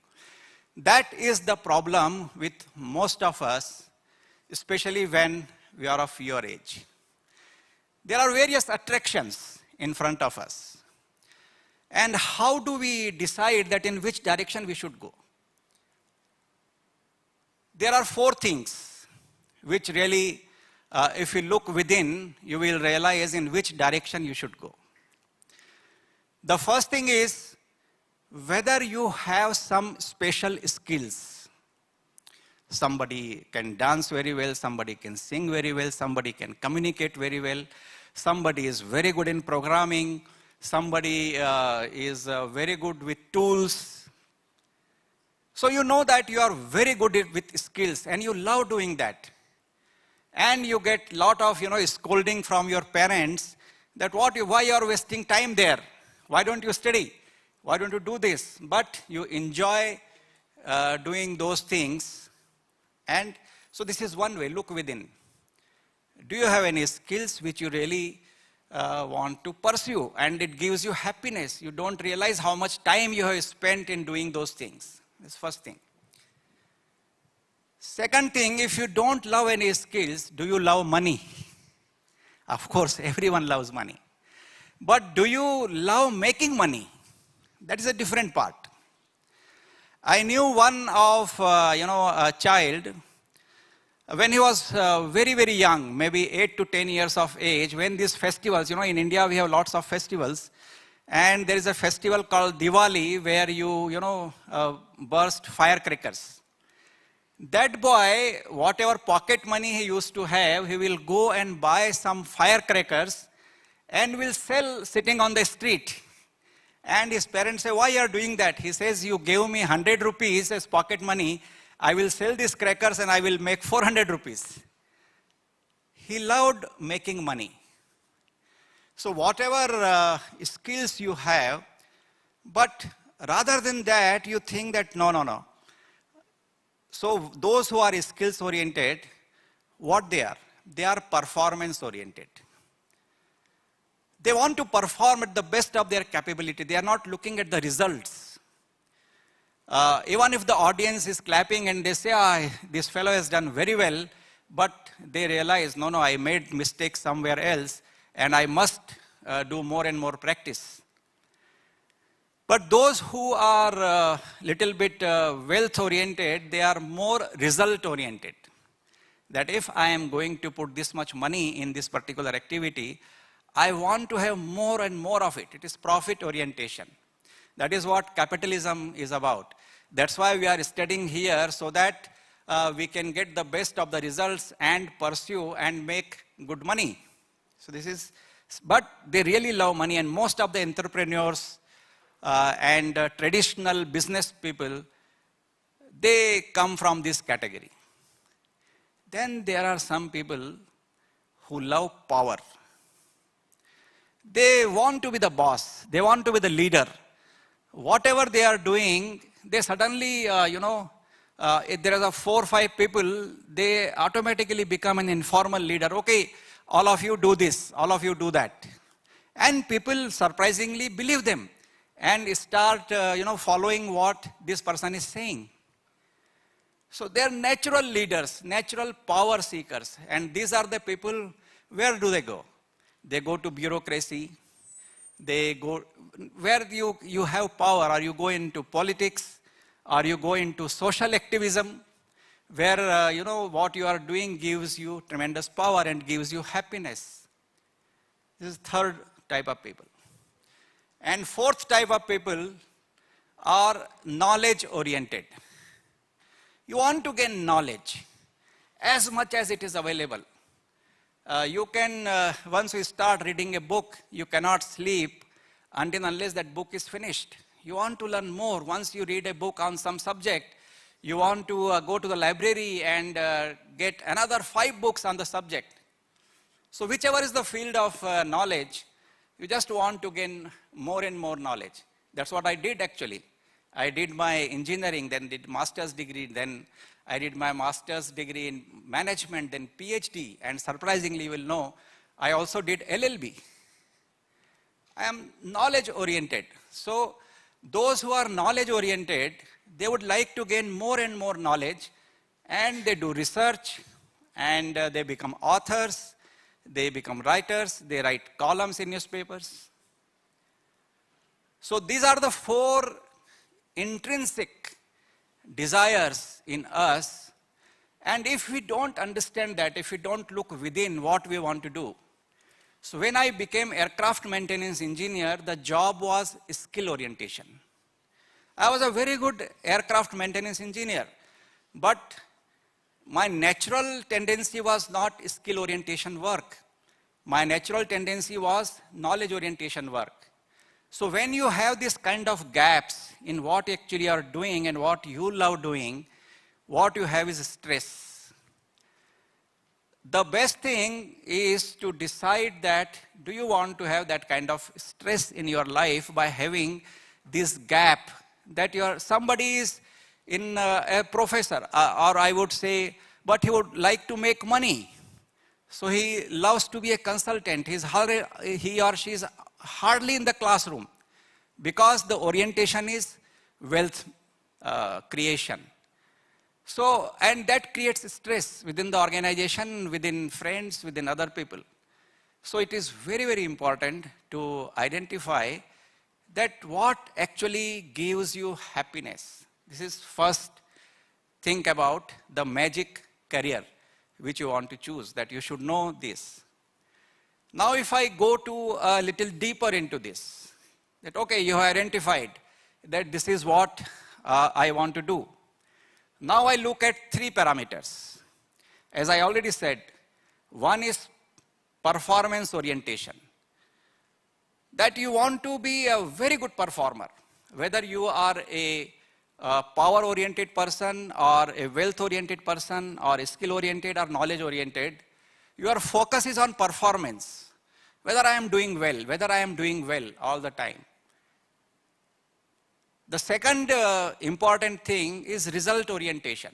That is the problem with most of us, especially when we are of your age. There are various attractions in front of us. And how do we decide that in which direction we should go? There are 4 things which really, if you look within, you will realize in which direction you should go. The first thing is whether you have some special skills. Somebody can dance very well, somebody can sing very well, somebody can communicate very well, somebody is very good in programming, somebody is very good with tools. So you know that you are very good with skills and you love doing that. And you get lot of scolding from your parents that why you are wasting time there? Why don't you study? Why don't you do this? But you enjoy doing those things. And so this is one way, look within. Do you have any skills which you really want to pursue and it gives you happiness? You don't realize how much time you have spent in doing those things. That's first thing. Second thing, if you don't love any skills, do you love money? Of course, everyone loves money. But do you love making money? That is a different part. I knew one of, a child, when he was very, very young, maybe 8 to 10 years of age, when these festivals, in India we have lots of festivals, and there is a festival called Diwali where you burst firecrackers. That boy, whatever pocket money he used to have, he will go and buy some firecrackers and will sell sitting on the street. And his parents say, why you are doing that? He says, you gave me 100 rupees as pocket money. I will sell these crackers and I will make 400 rupees. He loved making money. So whatever skills you have, but rather than that, you think that no. So those who are skills oriented, what they are? They are performance oriented. They want to perform at the best of their capability. They are not looking at the results. Even if the audience is clapping and they say, this fellow has done very well, but they realize, no, I made mistakes somewhere else and I must do more and more practice. But those who are little bit wealth oriented, they are more result oriented. That if I am going to put this much money in this particular activity, I want to have more and more of it. It is profit orientation. That is what capitalism is about. That's why we are studying here, so that we can get the best of the results and pursue and make good money. So this is, but they really love money, and most of the entrepreneurs and traditional business people, they come from this category. Then there are some people who love power. They want to be the boss. They want to be the leader. Whatever they are doing, they suddenly, if there are 4 or 5 people, they automatically become an informal leader. Okay, all of you do this, all of you do that. And people surprisingly believe them and start, following what this person is saying. So they are natural leaders, natural power seekers. And these are the people, where do they go? They go to bureaucracy. They go, where you have power, or you go into politics, or you go into social activism, where, what you are doing gives you tremendous power and gives you happiness. This is third type of people. And fourth type of people are knowledge oriented. You want to gain knowledge as much as it is available. You can, once you start reading a book, you cannot sleep until unless that book is finished. You want to learn more. Once you read a book on some subject, you want to go to the library and get another 5 books on the subject. So whichever is the field of knowledge, you just want to gain more and more knowledge. That's what I did actually. I did my engineering, then did master's degree, then I did my master's degree in management, then Ph.D. And surprisingly, you will know, I also did LLB. I am knowledge oriented. So those who are knowledge oriented, they would like to gain more and more knowledge, and they do research, and they become authors, they become writers, they write columns in newspapers. So these are the 4 intrinsic desires in us. And if we don't understand that, if we don't look within what we want to do. So when I became aircraft maintenance engineer, the job was skill orientation. I was a very good aircraft maintenance engineer, but my natural tendency was not skill orientation work. My natural tendency was knowledge orientation work. So when you have this kind of gaps in what actually you are doing and what you love doing, what you have is stress. The best thing is to decide that do you want to have that kind of stress in your life by having this gap that somebody is in a professor or I would say, but he would like to make money. So he loves to be a consultant. He or she is hardly in the classroom because the orientation is wealth creation. So, and that creates stress within the organization, within friends, within other people. So it is very, very important to identify that what actually gives you happiness. This is first, think about the magic career which you want to choose, that you should know this. Now if I go to a little deeper into this, that okay, you have identified that this is what I want to do. Now I look at 3 parameters. As I already said, one is performance orientation. That you want to be a very good performer, whether you are a power-oriented person or a wealth-oriented person or a skill-oriented or knowledge-oriented, your focus is on performance, whether I am doing well all the time. The second important thing is result orientation.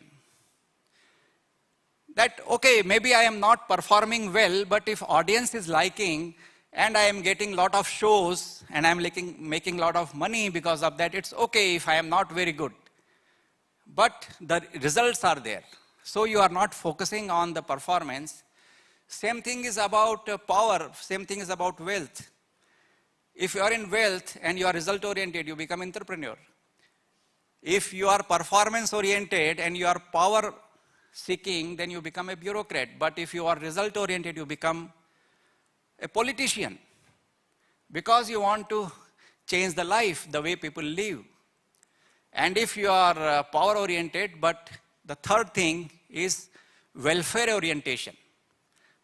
That, okay, maybe I am not performing well, but if audience is liking and I am getting lot of shows and I am making lot of money because of that, it's okay if I am not very good. But the results are there. So you are not focusing on the performance. Same thing is about power, same thing is about wealth. If you are in wealth and you are result oriented, you become entrepreneur. If you are performance oriented and you are power seeking, then you become a bureaucrat. But if you are result oriented, you become a politician. Because you want to change the life, the way people live. And if you are power oriented, but the third thing is welfare orientation.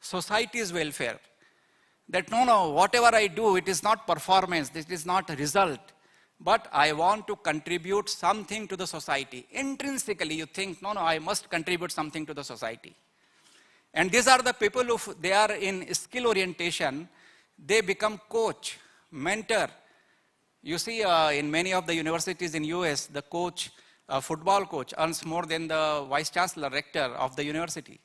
Society's welfare. That no, whatever I do, it is not performance, this is not result, but I want to contribute something to the society. Intrinsically, you think, no, I must contribute something to the society. And these are the people who, they are in skill orientation, they become coach, mentor. You see, in many of the universities in US, the coach, football coach, earns more than the vice chancellor, rector of the university.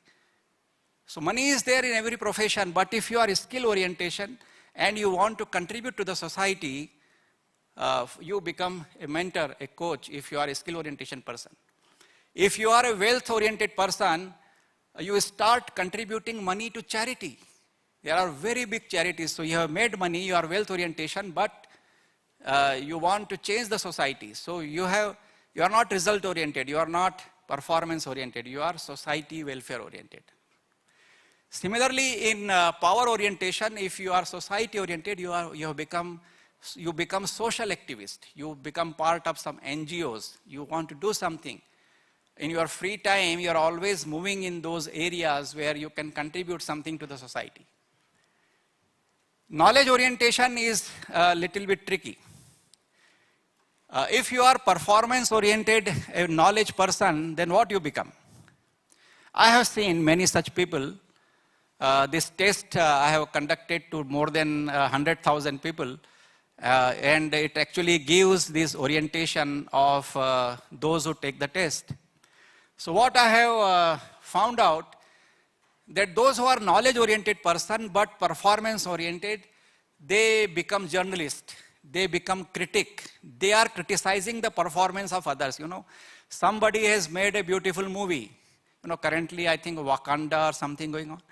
So money is there in every profession, but if you are skill orientation and you want to contribute to the society, you become a mentor, a coach, if you are a skill orientation person. If you are a wealth oriented person, you start contributing money to charity. There are very big charities, so you have made money, you are wealth orientation, but you want to change the society. So you are not result oriented, you are not performance oriented, you are society welfare oriented. Similarly, in power orientation, if you are society oriented, you become social activist. You become part of some NGOs. You want to do something. In your free time, you are always moving in those areas where you can contribute something to the society. Knowledge orientation is a little bit tricky. If you are performance oriented, a knowledge person, then what you become? I have seen many such people. This test I have conducted to more than 100,000 people, and it actually gives this orientation of those who take the test. So what I have found out, that those who are knowledge-oriented person but performance-oriented, they become journalists, they become critic. They are criticizing the performance of others. You know, somebody has made a beautiful movie. You know, currently I think Wakanda or something going on.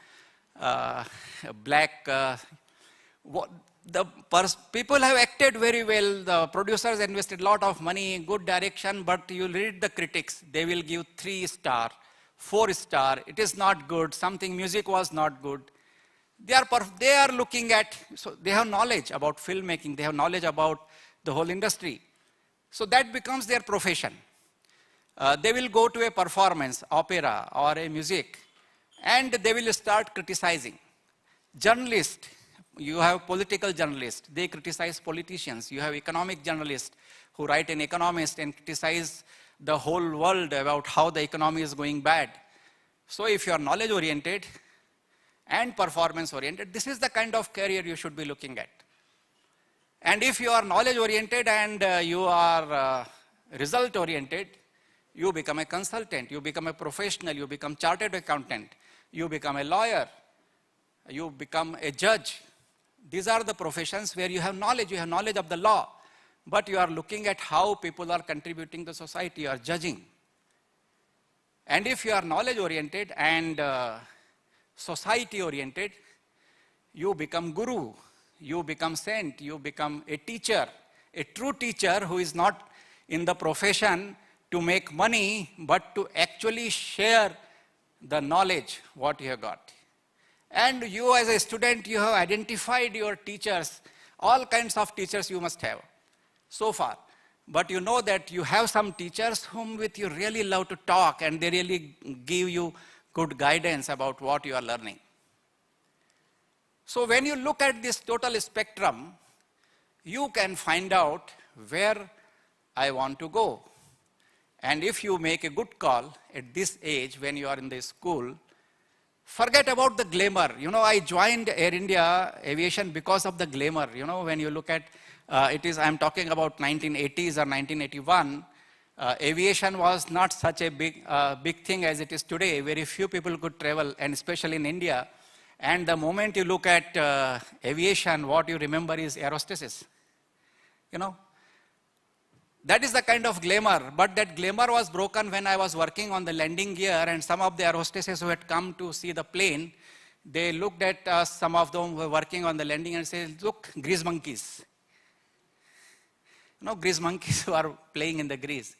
people have acted very well. The producers invested a lot of money, good direction, but you read the critics, they will give 3 star, 4 star. It is not good. Something music was not good. They are looking at, so they have knowledge about filmmaking. They have knowledge about the whole industry. So that becomes their profession. They will go to a performance, opera or a music, and they will start criticizing. Journalists, you have political journalists, they criticize politicians. You have economic journalists who write an economist and criticize the whole world about how the economy is going bad. So if you are knowledge oriented and performance oriented, this is the kind of career you should be looking at. And if you are knowledge oriented and you are result oriented, you become a consultant, you become a professional, you become chartered accountant, you become a lawyer, you become a judge. These are the professions where you have knowledge of the law, but you are looking at how people are contributing to society, you are judging. And if you are knowledge oriented and society oriented, you become guru, you become saint, you become a teacher, a true teacher who is not in the profession to make money, but to actually share the knowledge what you have got. And you as a student, you have identified your teachers, all kinds of teachers you must have so far. But you know that you have some teachers whom with you really love to talk and they really give you good guidance about what you are learning. So when you look at this total spectrum, you can find out where I want to go. And if you make a good call at this age when you are in the school, forget about the glamour. You know, I joined Air India Aviation because of the glamour. You know, when you look at, I'm talking about 1980s or 1981, aviation was not such a big thing as it is today. Very few people could travel, and especially in India. And the moment you look at aviation, what you remember is air hostesses. You know, that is the kind of glamour, but that glamour was broken when I was working on the landing gear, and some of the air hostesses who had come to see the plane, they looked at us, some of them were working on the landing and said, look, grease monkeys. You know, grease monkeys who are playing in the grease.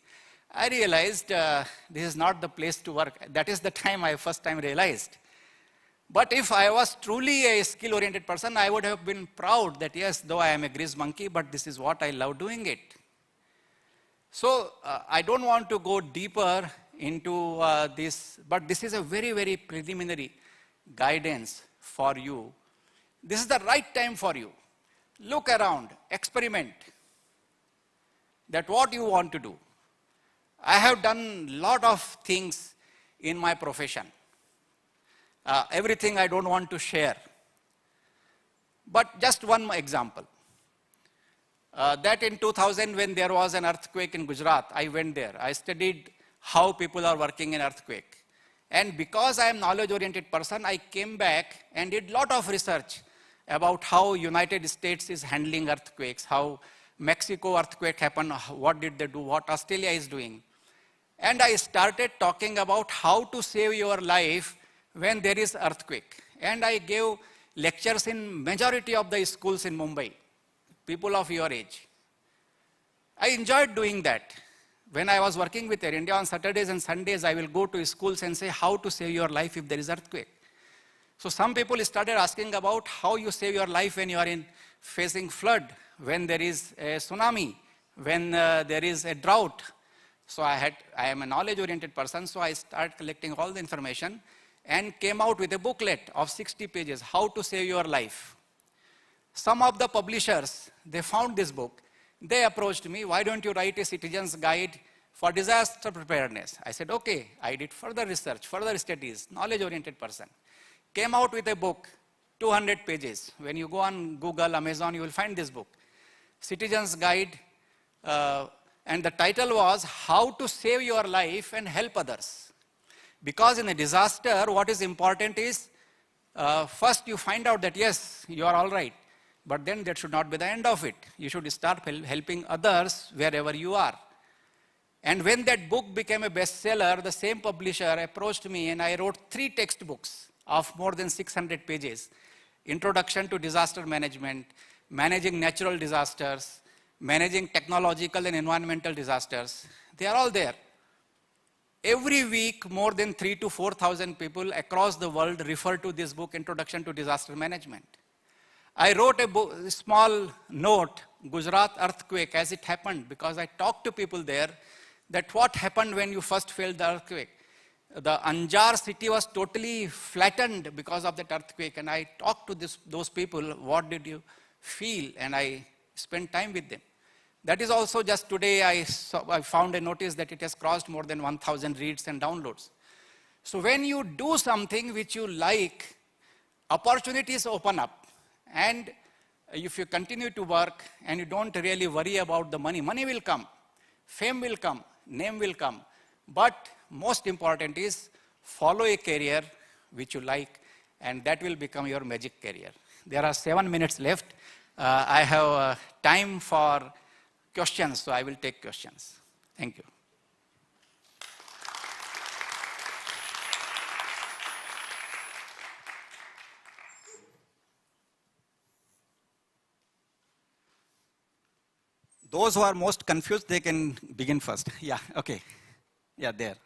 I realized this is not the place to work. That is the time I first time realized. But if I was truly a skill-oriented person, I would have been proud that yes, though I am a grease monkey, but this is what I love doing it. So I don't want to go deeper into this, but this is a very, very preliminary guidance for you. This is the right time for you. Look around, experiment. That what you want to do. I have done a lot of things in my profession. Everything I don't want to share. But just one example. That in 2000 when there was an earthquake in Gujarat, I went there. I studied how people are working in earthquake. And because I am knowledge-oriented person, I came back and did a lot of research about how United States is handling earthquakes, how Mexico earthquake happened, what did they do, what Australia is doing. And I started talking about how to save your life when there is earthquake. And I gave lectures in majority of the schools in Mumbai. People of your age. I enjoyed doing that. When I was working with Air India on Saturdays and Sundays, I will go to schools and say how to save your life if there is earthquake. So some people started asking about how you save your life when you are facing flood, when there is a tsunami, when there is a drought. So I am a knowledge-oriented person, so I started collecting all the information and came out with a booklet of 60 pages, how to save your life. Some of the publishers, they found this book. They approached me, why don't you write a citizen's guide for disaster preparedness? I said, okay. I did further research, further studies, knowledge-oriented person. Came out with a book, 200 pages. When you go on Google, Amazon, you will find this book. Citizen's Guide, and the title was, How to Save Your Life and Help Others. Because in a disaster, what is important is, first you find out that yes, you are all right. But then that should not be the end of it. You should start helping others wherever you are. And when that book became a bestseller, the same publisher approached me and I wrote 3 textbooks of more than 600 pages. Introduction to Disaster Management, managing natural disasters, managing technological and environmental disasters. They are all there. Every week, more than 3,000 to 4,000 people across the world refer to this book, Introduction to Disaster Management. I wrote a small note, Gujarat earthquake, as it happened, because I talked to people there that what happened when you first felt the earthquake. The Anjar city was totally flattened because of that earthquake, and I talked to those people, what did you feel? And I spent time with them. That is also just today I found a notice that it has crossed more than 1,000 reads and downloads. So when you do something which you like, opportunities open up. And if you continue to work and you don't really worry about the money, money will come, fame will come, name will come. But most important is follow a career which you like, and that will become your magic career. There are 7 minutes left. I have time for questions, so I will take questions. Thank you. Those who are most confused, they can begin first. Yeah, okay. Yeah, there.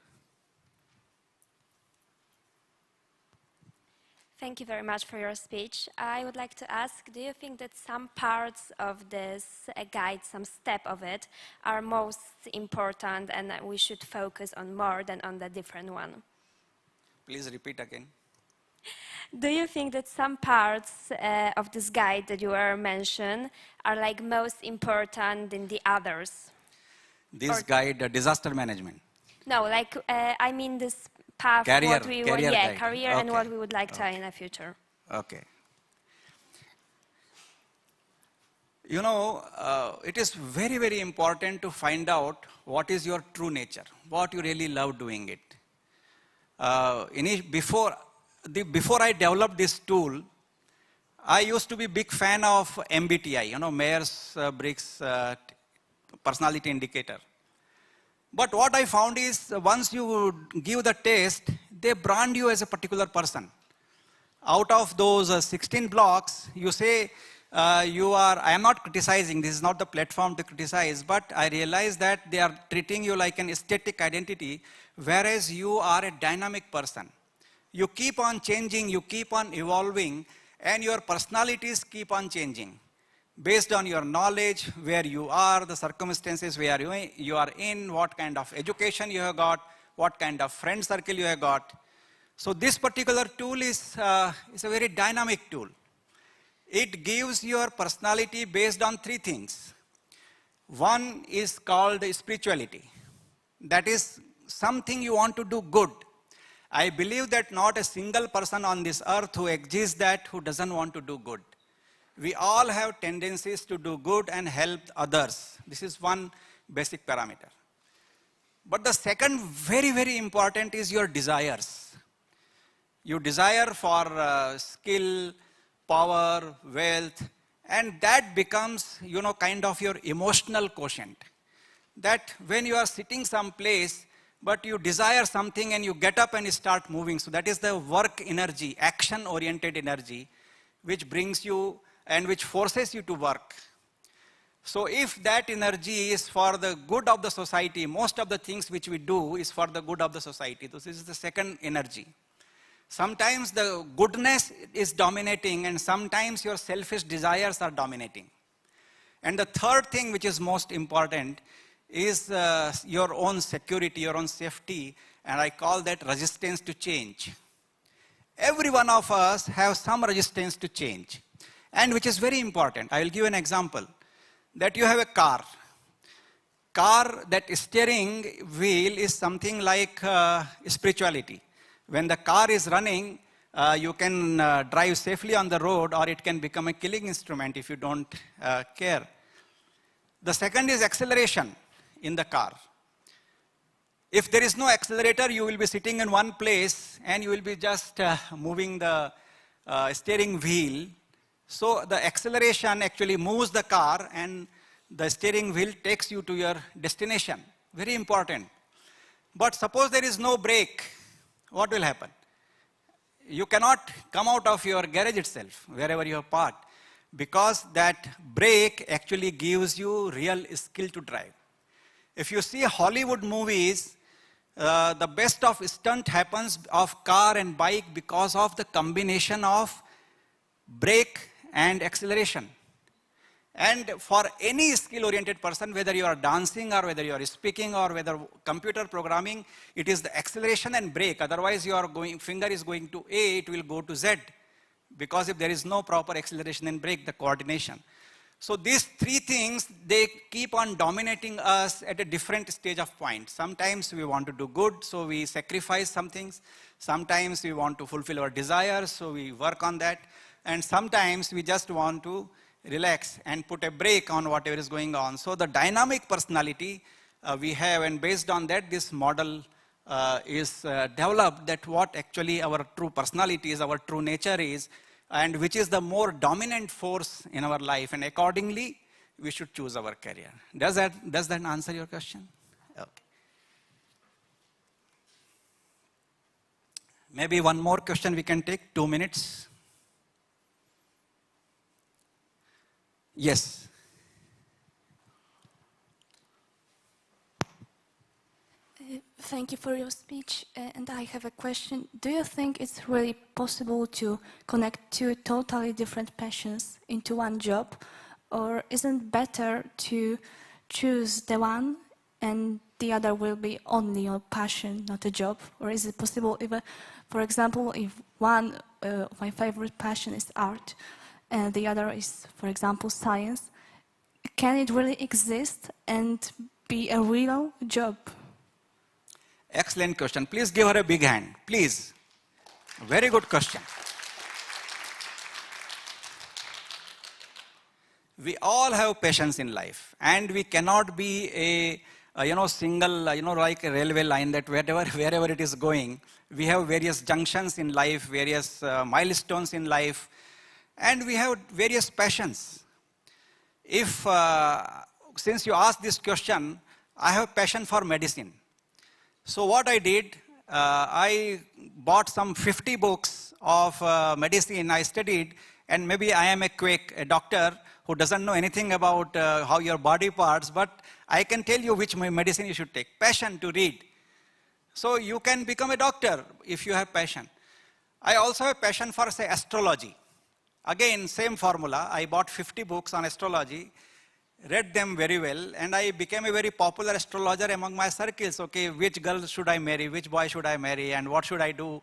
Thank you very much for your speech. I would like to ask, do you think that some parts of this guide, some step of it, are most important and that we should focus on more than on the different one? Please repeat again. Do you think that some parts of this guide that you are mentioned are like most important than the others? This guide, disaster management. No, like, I mean this path, career career okay. And what we would like to in the future. Okay. You know, it is very, very important to find out what is your true nature, what you really love doing it. Before I developed this tool, I used to be a big fan of MBTI, you know, Myers-Briggs personality indicator. But what I found is once you give the test, they brand you as a particular person. Out of those 16 blocks, you say I am not criticizing, this is not the platform to criticize, but I realize that they are treating you like an aesthetic identity, whereas you are a dynamic person. You keep on changing, you keep on evolving, and your personalities keep on changing. Based on your knowledge, where you are, the circumstances where you are in, what kind of education you have got, what kind of friend circle you have got. So this particular tool is a very dynamic tool. It gives your personality based on 3 things. One is called spirituality. That is something you want to do good. I believe that not a single person on this earth who exists who doesn't want to do good. We all have tendencies to do good and help others. This is one basic parameter. But the second very, very important is your desires. You desire for skill, power, wealth, and that becomes, you know, kind of your emotional quotient. That when you are sitting someplace, but you desire something and you get up and you start moving. So that is the work energy, action-oriented energy, which brings you and which forces you to work. So if that energy is for the good of the society, most of the things which we do is for the good of the society. This is the second energy. Sometimes the goodness is dominating and sometimes your selfish desires are dominating. And the third thing which is most important is your own security, your own safety, and I call that resistance to change. Every one of us has some resistance to change, and which is very important. I will give an example. That you have a car. That steering wheel is something like spirituality. When the car is running, you can drive safely on the road, or it can become a killing instrument if you don't care. The second is acceleration in the car. If there is no accelerator, you will be sitting in one place and you will be just moving the steering wheel. So the acceleration actually moves the car and the steering wheel takes you to your destination. Very important. But suppose there is no brake, what will happen? You cannot come out of your garage itself, wherever you have parked. because that brake actually gives you real skill to drive. If you see Hollywood movies, the best of stunt happens of car and bike because of the combination of brake and acceleration. And for any skill-oriented person, whether you are dancing or whether you are speaking or whether computer programming, it is the acceleration and brake. Otherwise, your finger is going to A, it will go to Z. Because if there is no proper acceleration and brake, the coordination. So these three things, they keep on dominating us at a different stage of point. Sometimes we want to do good, so we sacrifice some things. Sometimes we want to fulfill our desires, so we work on that. And sometimes we just want to relax and put a brake on whatever is going on. So the dynamic personality we have, and based on that, this model is developed, that what actually our true personality is, our true nature is, and which is the more dominant force in our life, and accordingly, we should choose our career. Does that answer your question? Okay. Maybe one more question we can take, 2 minutes. Yes. Thank you for your speech, and I have a question. Do you think it's really possible to connect two totally different passions into one job, or isn't it better to choose the one and the other will be only your passion, not a job? Or is it possible, if, for example, if one of my favorite passion is art, and the other is, for example, science, can it really exist and be a real job? Excellent question. Please give her a big hand, please. Very good question. We all have passions in life, and we cannot be a single, like a railway line that wherever it is going, we have various junctions in life, various milestones in life, and we have various passions. If, since you asked this question, I have passion for medicine. So what I did, I bought some 50 books of medicine, I studied, and maybe I am a doctor who doesn't know anything about how your body parts, but I can tell you which medicine you should take. Passion to read. So you can become a doctor if you have passion. I also have passion for, say, astrology. Again, same formula. I bought 50 books on astrology, read them very well, and I became a very popular astrologer among my circles. Okay, which girl should I marry, which boy should I marry, and what should I do?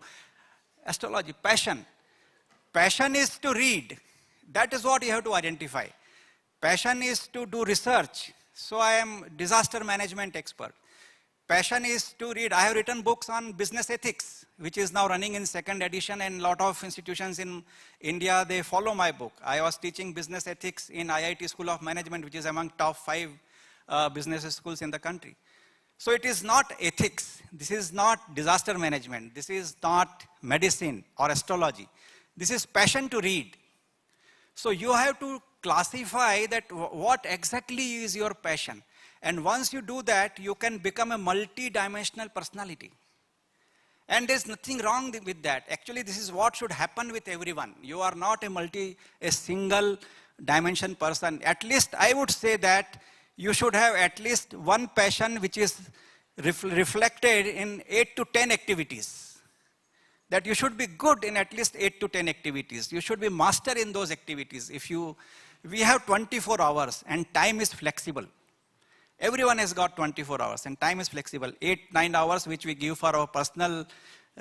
Astrology, passion. Passion is to read. That is what you have to identify. Passion is to do research. So I am disaster management expert. Passion is to read. I have written books on business ethics, which is now running in 2nd edition, and a lot of institutions in India, they follow my book. I was teaching business ethics in IIT School of Management, which is among top 5 business schools in the country. So it is not ethics. This is not disaster management. This is not medicine or astrology. This is passion to read. So you have to classify that what exactly is your passion. And once you do that, you can become a multi-dimensional personality. And there's nothing wrong with that. Actually, this is what should happen with everyone. You are not a single dimension person. At least I would say that you should have at least one passion which is reflected in 8 to 10 activities. That you should be good in at least 8 to 10 activities. You should be master in those activities. We have 24 hours and time is flexible. Everyone has got 24 hours and time is flexible. 8-9 hours which we give for our personal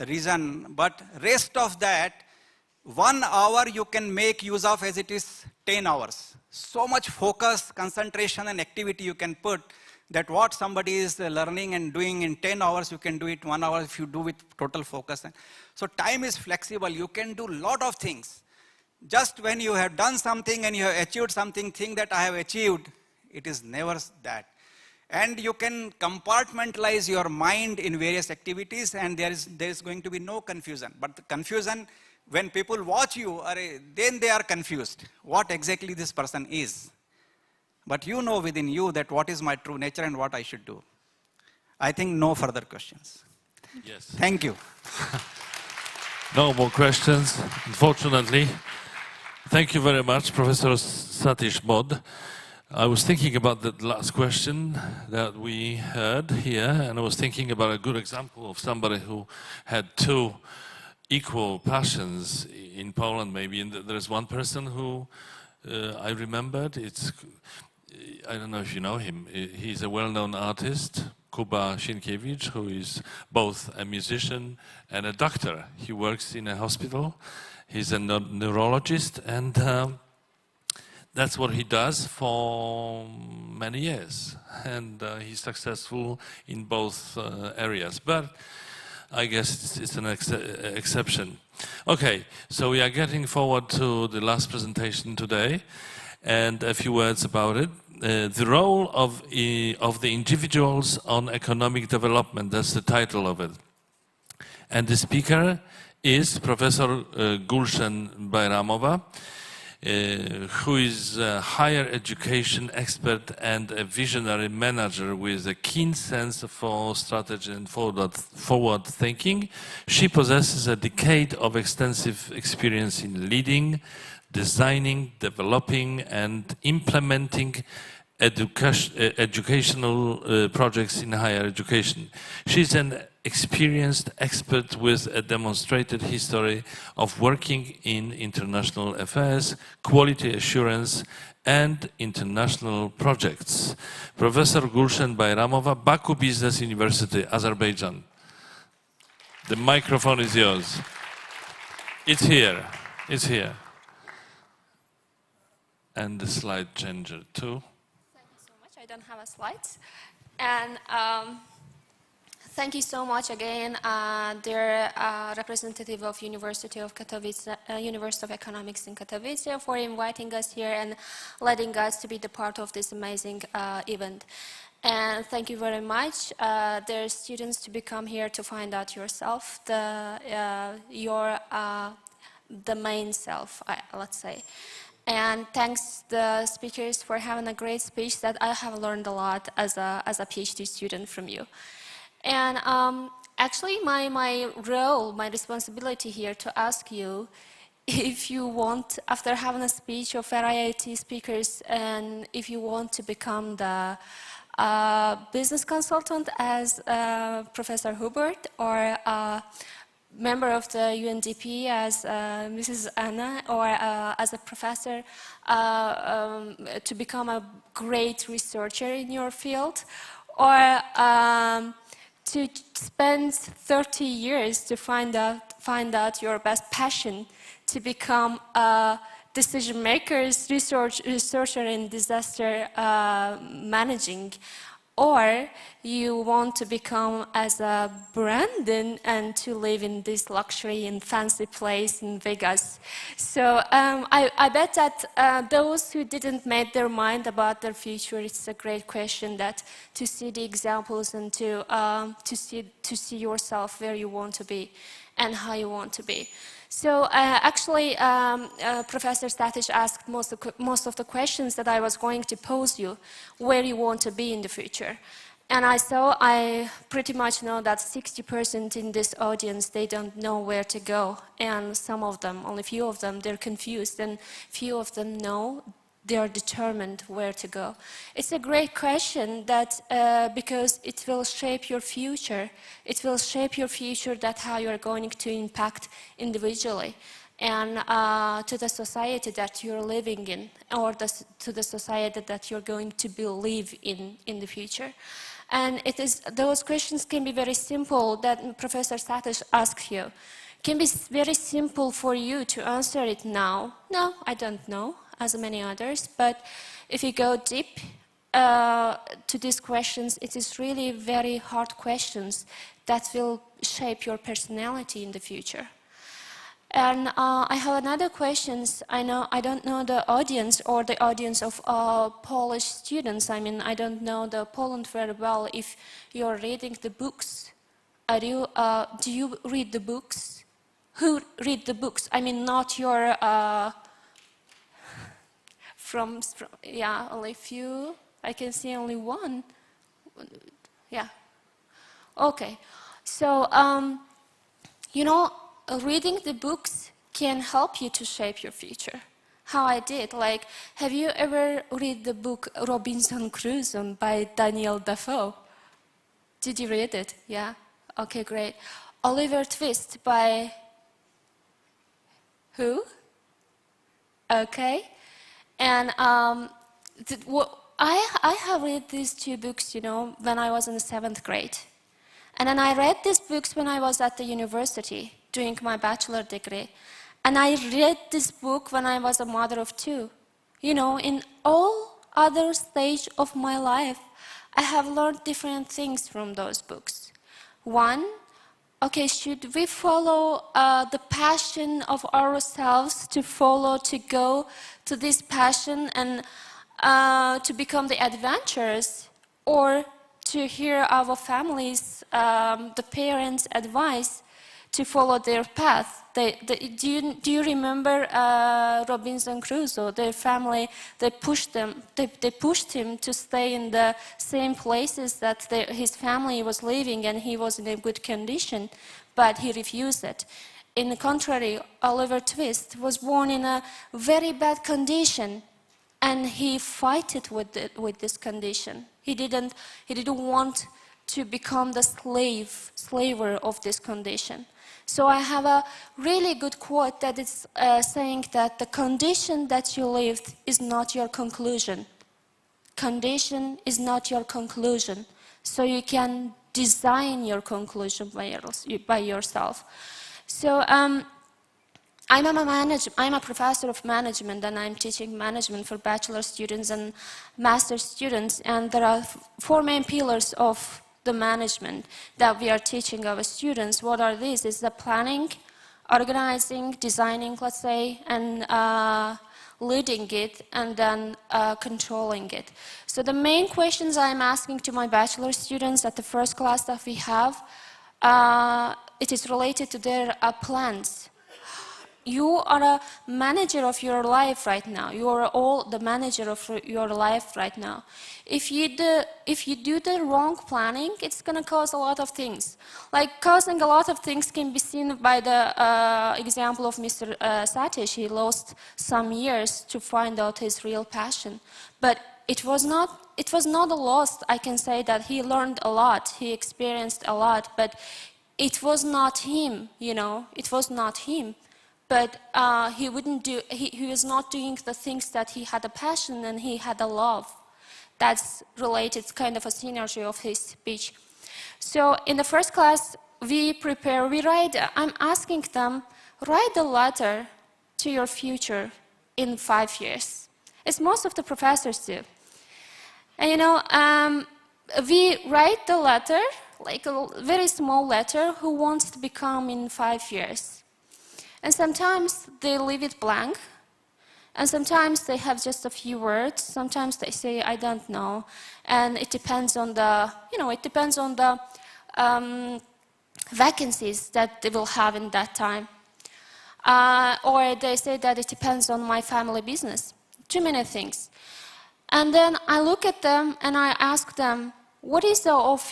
reason, but rest of that, 1 hour you can make use of as it is 10 hours. So much focus, concentration and activity you can put that what somebody is learning and doing in 10 hours, you can do it 1 hour if you do with total focus. So time is flexible. You can do a lot of things. Just when you have done something and you have achieved something, think that I have achieved, it is never that. And you can compartmentalize your mind in various activities, and there is going to be no confusion. But the confusion, when people watch you, then they are confused. What exactly this person is. But you know within you that what is my true nature and what I should do. I think no further questions. Yes. Thank you. No more questions, unfortunately. Thank you very much, Professor Satish Bod. I was thinking about the last question that we heard here, and I was thinking about a good example of somebody who had two equal passions in Poland, maybe. And there's one person who I remembered. I don't know if you know him. He's a well-known artist, Kuba Sienkiewicz, who is both a musician and a doctor. He works in a hospital. He's a neurologist, and that's what he does for many years. And he's successful in both areas. But I guess it's an exception. Okay, so we are getting forward to the last presentation today, and a few words about it. The role of the individuals on economic development, that's the title of it. And the speaker is Professor Gulshen Bayramova, who is a higher education expert and a visionary manager with a keen sense for strategy and forward thinking. She possesses a decade of extensive experience in leading, designing, developing, and implementing educational projects in higher education. She's an experienced expert with a demonstrated history of working in international affairs, quality assurance, and international projects. Professor Gulshen Bayramova, Baku Business University, Azerbaijan. The microphone is yours. It's here. It's here. And the slide changer too. Thank you so much. I don't have a slides. And thank you so much again, dear representative of University of Katowice, University of Economics in Katowice, for inviting us here and letting us to be the part of this amazing event. And thank you very much. There are students to become here to find out yourself, the main self, let's say. And thanks the speakers for having a great speech that I have learned a lot as a PhD student from you. And actually my role, my responsibility here to ask you if you want, after having a speech of IIT speakers, and if you want to become the business consultant as Professor Hubert, or member of the UNDP as Mrs. Anna, or as a professor to become a great researcher in your field, or to spend 30 years to find out your best passion to become a decision makers, researcher in disaster managing, or you want to become as a Brandon and to live in this luxury and fancy place in Vegas. So I bet that those who didn't make their mind about their future, it's a great question that to see the examples and to see yourself where you want to be and how you want to be. So actually, Professor Statish asked most of the questions that I was going to pose you, where you want to be in the future. And I pretty much know that 60% in this audience, they don't know where to go. And some of them, only few of them, they're confused. And few of them know they are determined where to go. It's a great question that because it will shape your future. It will shape your future, that how you are going to impact individually and to the society that you're living in, or to the society that you're going to believe in the future. And those questions can be very simple that Professor Statish asked you. Can be very simple for you to answer it now. No, I don't know, as many others, but if you go deep to these questions, it is really very hard questions that will shape your personality in the future. And I have another questions. I don't know the audience or the audience of Polish students. I mean, I don't know the Poland very well. If you're reading the books, do you read the books? Who read the books? I mean, not your yeah, only few. I can see only one. Yeah. Okay. So, you know, reading the books can help you to shape your future. how I did. Like, have you ever read the book Robinson Crusoe by Daniel Defoe? Did you read it? Yeah? Okay, great. Oliver Twist by who? Okay. And I have read these two books, you know, when I was in the 7th grade. And then I read these books when I was at the university doing my bachelor degree. And I read this book when I was a mother of 2. You know, in all other stage of my life, I have learned different things from those books. One, okay, should we follow the passion of ourselves to go to this passion and to become the adventurers, or to hear our families, the parents' advice to follow their path? Do you remember Robinson Crusoe? Their family, they pushed him to stay in the same places that his family was living, and he was in a good condition, but he refused it. In the contrary, Oliver Twist was born in a very bad condition, and he fought with this condition. He didn't want to become the slaver of this condition. So I have a really good quote that is saying that the condition that you lived is not your conclusion. Condition is not your conclusion. So you can design your conclusion by yourself. So I'm a professor of management, and I'm teaching management for bachelor students and master students. And there are 4 main pillars of the management that we are teaching our students. What are these? It's the planning, organizing, designing, let's say, and leading it, and then controlling it. So the main questions I'm asking to my bachelor students at the first class that we have, it is related to their plans. You are a manager of your life right now. You are all the manager of your life right now. If you do the wrong planning, it's going to cause a lot of things. Like, causing a lot of things can be seen by the example of Mr. Satish. He lost some years to find out his real passion. But it was not a loss. I can say that he learned a lot. He experienced a lot. But it was not him, you know. It was not him. But he was not doing the things that he had a passion and he had a love. That's related, kind of a synergy of his speech. So in the first class, I'm asking them, write a letter to your future in 5 years, as most of the professors do. And you know, we write the letter, like a very small letter, who wants to become in 5 years. And sometimes they leave it blank, and sometimes they have just a few words. Sometimes they say, I don't know. And it depends on the, vacancies that they will have in that time. Or they say that it depends on my family business. Too many things. And then I look at them and I ask them, what is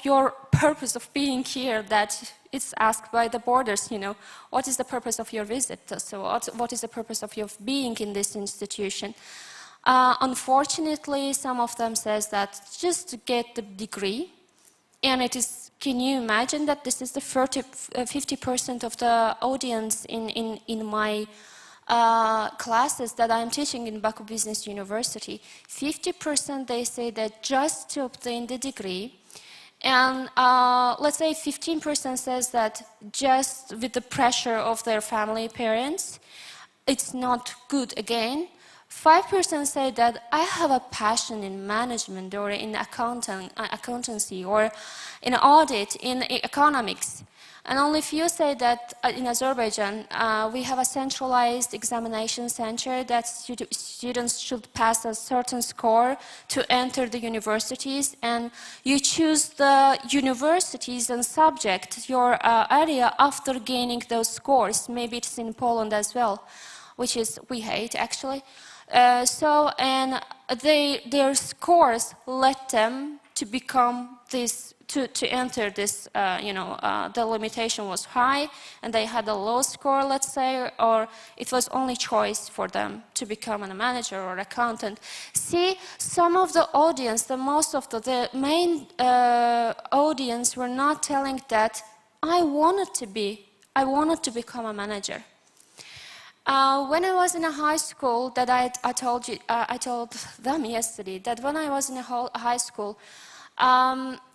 your purpose of being here? That it's asked by the boarders, you know. What is the purpose of your visit? So what is the purpose of your being in this institution? Unfortunately, some of them says that just to get the degree. And it is, can you imagine that this is the 50% of the audience in my classes that I'm teaching in Baku Business University. 50% they say that just to obtain the degree, and let's say 15% says that just with the pressure of their family parents, it's not good again. 5% say that I have a passion in management or in accountancy or in audit, in economics. And only few say that in Azerbaijan, we have a centralized examination center that students should pass a certain score to enter the universities. And you choose the universities and subject, your area, after gaining those scores. Maybe it's in Poland as well, which is, we hate actually. And their scores let them to become this, to enter this, the limitation was high and they had a low score, let's say, or it was only choice for them to become a manager or accountant. See, some of the audience, most of the main audience were not telling that I wanted to become a manager. When I was in a high school, that I told them yesterday, that when I was in a high school,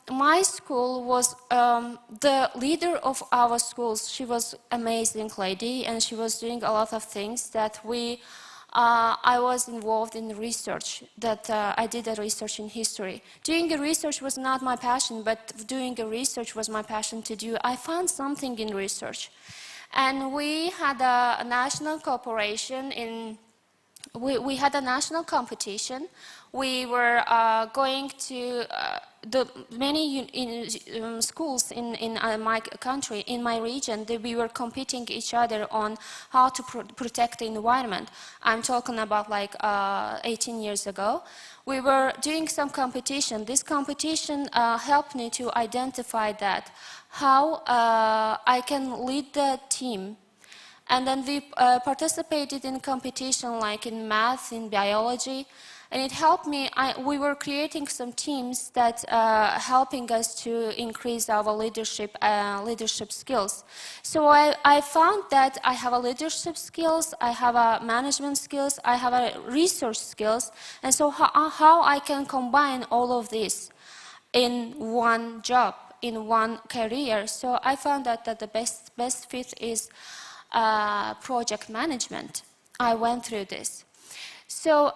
my school was the leader of our schools. She was an amazing lady, and she was doing a lot of things that I was involved in research, that I did a research in history. Doing a research was not my passion, but doing a research was my passion to do. I found something in research. And we had a national cooperation we had a national competition. We were going to many schools in my country, in my region, we were competing each other on how to protect the environment. I'm talking about like 18 years ago. We were doing some competition. This competition helped me to identify that, how I can lead the team. And then we participated in competition like in math, in biology, and it helped me. We were creating some teams that helping us to increase our leadership skills. So I found that I have a leadership skills, I have a management skills, I have a research skills, and so how I can combine all of this in one job, in one career. So I found that the best fit is project management. I went through this. So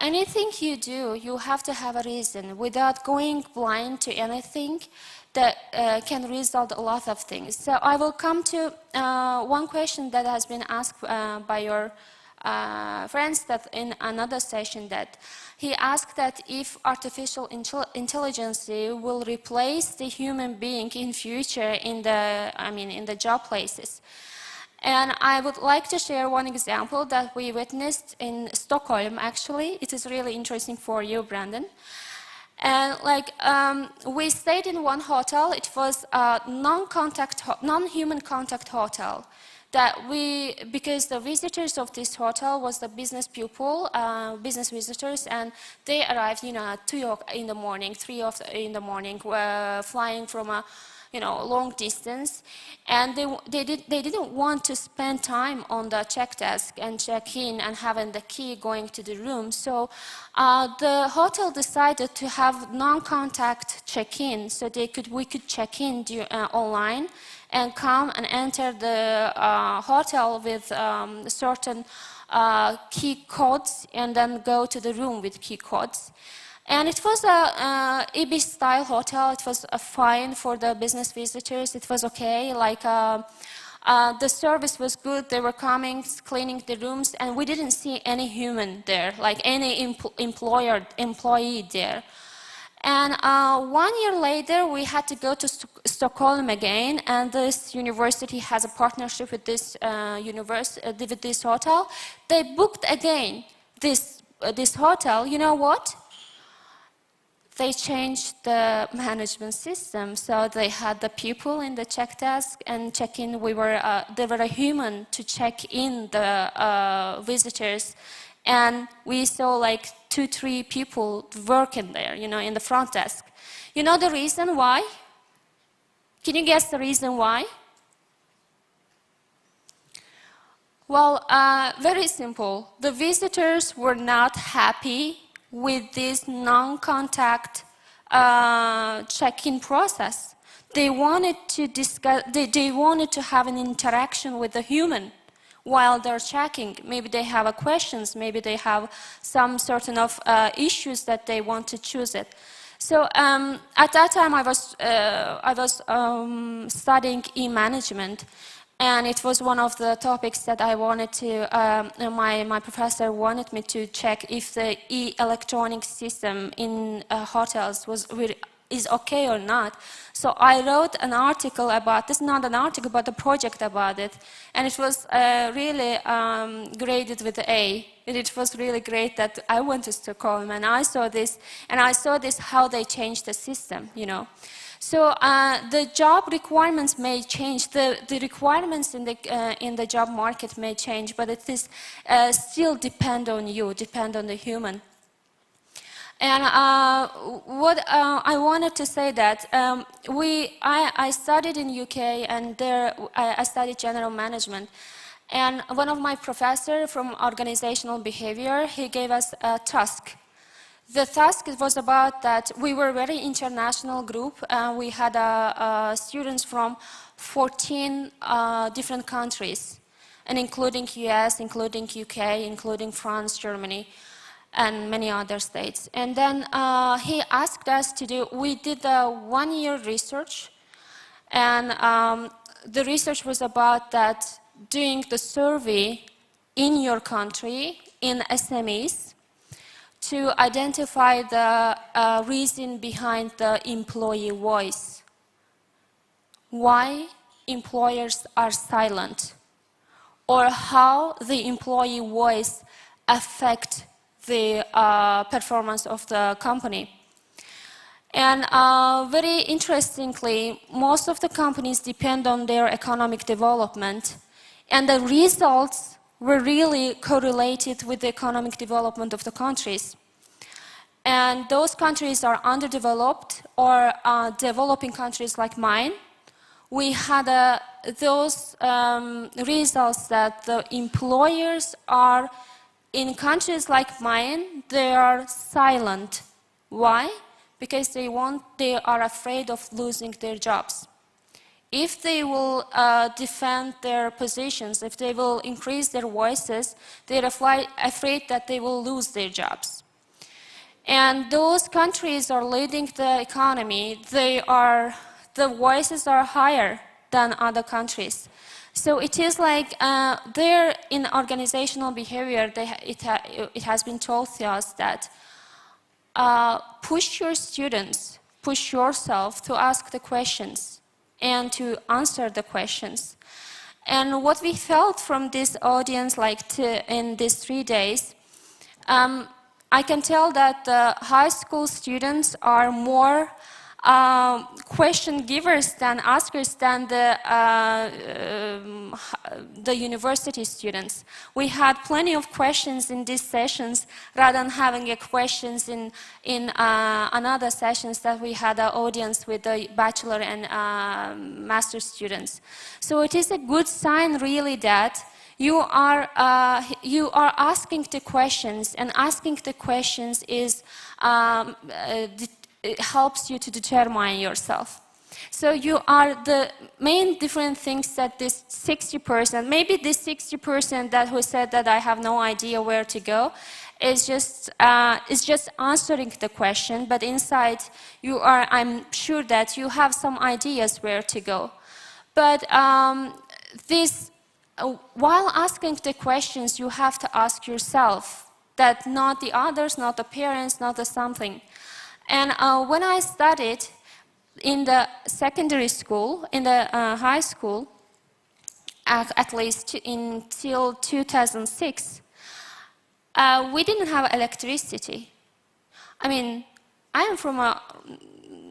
anything you do, you have to have a reason. Without going blind to anything, that can result a lot of things. So I will come to one question that has been asked by your friends that in another session, that he asked that if artificial intelligence will replace the human being in future in the job places. And I would like to share one example that we witnessed in Stockholm, actually. It is really interesting for you, Brandon. And we stayed in one hotel. It was a non-human contact hotel. Because the visitors of this hotel was the business people, business visitors, and they arrived, at 2 in the morning, 3 in the morning, flying from a long distance, and they didn't want to spend time on the check desk and check in and having the key going to the room. So the hotel decided to have non-contact check-in, so we could check in online and come and enter the hotel with certain key codes, and then go to the room with key codes. And it was a Ibis-style hotel. It was fine for the business visitors. It was okay. The service was good. They were coming, cleaning the rooms, and we didn't see any human there, like any employee there. And 1 year later, we had to go to Stockholm again, and this university has a partnership with this with this hotel. They booked again this hotel. You know what? They changed the management system, so they had the people in the check desk and check-in. They were a human to check in the visitors, and we saw like 2-3 people working there, in the front desk. You know the reason why? Can you guess the reason why? Well, very simple. The visitors were not happy with this non-contact check-in process. They wanted to discuss, they wanted to have an interaction with the human while they're checking. Maybe they have questions, maybe they have some certain of issues that they want to choose it. So at that time I was studying e-management, and it was one of the topics that I wanted to, my professor wanted me to check if the electronic system in hotels was is okay or not. So I wrote an article about this, not an article, but a project about it. And it was really graded with A. And it was really great that I went to Stockholm and I saw this, how they changed the system, you know. So the job requirements may change, the requirements in the job market may change, but it is still depend on you, depend on the human. And what I wanted to say that I studied in UK and there I studied general management. And one of my professors from organizational behavior, he gave us a task. The task was about that we were a very international group. We had students from 14 different countries, and including US, including UK, including France, Germany, and many other states. And then he asked us to do, we did a 1-year research, and the research was about that doing the survey in your country, in SMEs, to identify the reason behind the employee voice. Why employers are silent, or how the employee voice affects the performance of the company. And very interestingly, most of the companies depend on their economic development, and the results were really correlated with the economic development of the countries. And those countries are underdeveloped or developing countries like mine. We had those results that the employers are, in countries like mine, they are silent. Why? Because they are afraid of losing their jobs. If they will defend their positions, if they will increase their voices, they're afraid that they will lose their jobs. And those countries are leading the economy. The voices are higher than other countries. So it is like there in organizational behavior, it has been told to us that push your students, push yourself to ask the questions and to answer the questions. And what we felt from this audience, in these 3 days, I can tell that the high school students are more question givers than askers than the university students. We had plenty of questions in these sessions rather than having questions in another sessions that we had an audience with the bachelor and master students. So it is a good sign really that you are asking the questions, and asking the questions is it helps you to determine yourself. So you are the main different things that this 60%, maybe this 60% that who said that I have no idea where to go, is just answering the question, but inside you are, I'm sure that you have some ideas where to go. But while asking the questions, you have to ask yourself, that not the others, not the parents, not the something. And when I studied in the secondary school, in the high school, at least until 2006, we didn't have electricity. I mean, I am from a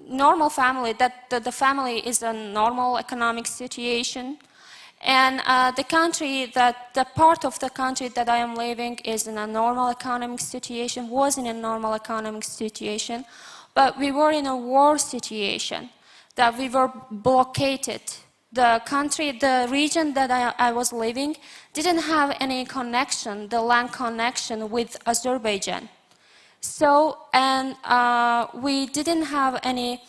normal family, that the family is a normal economic situation. And the part of the country that I am living is in a normal economic situation, was in a normal economic situation, but we were in a war situation, that we were blockaded. The country, the region that I was living didn't have any connection, the land connection with Azerbaijan. So, and we didn't have any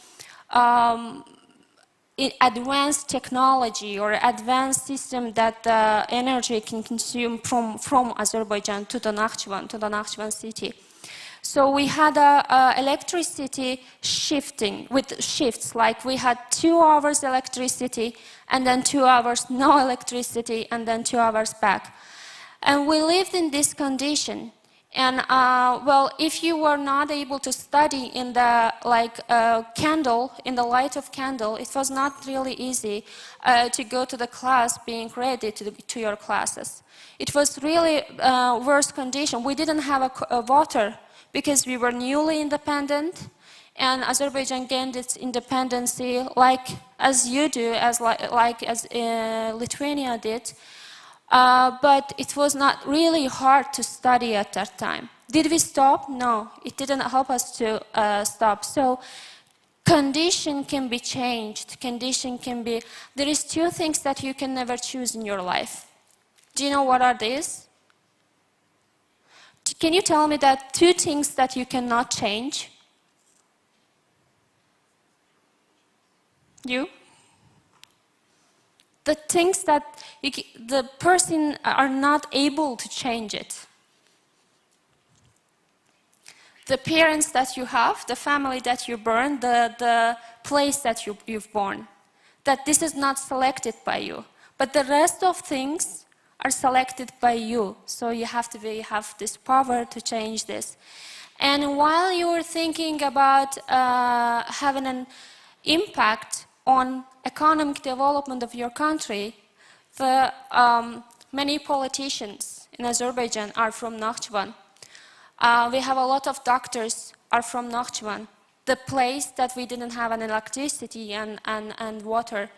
advanced technology or advanced system that the energy can consume from Azerbaijan to the Nakhchivan city. So we had electricity shifting with shifts, like we had 2 hours electricity and then 2 hours no electricity and then 2 hours back. And we lived in this condition. And well, if you were not able to study in the candle, in the light of candle, it was not really easy to go to the class being ready to your classes. It was really worse condition. We didn't have a water because we were newly independent, and Azerbaijan gained its independence like as you do, as Lithuania did. But it was not really hard to study at that time. Did we stop? No, it didn't help us to stop. So condition can be changed. Condition can be, there is two things that you can never choose in your life. Do you know what are these? Can you tell me that two things that you cannot change? You? The things that the person are not able to change it. The parents that you have, the family that you born, the place that you've born. That this is not selected by you. But the rest of things are selected by you. So you have to have this power to change this. And while you were thinking about having an impact on economic development of your country, the many politicians in Azerbaijan are from Nakhchivan. We have a lot of doctors are from Nakhchivan, the place that we didn't have an electricity and water.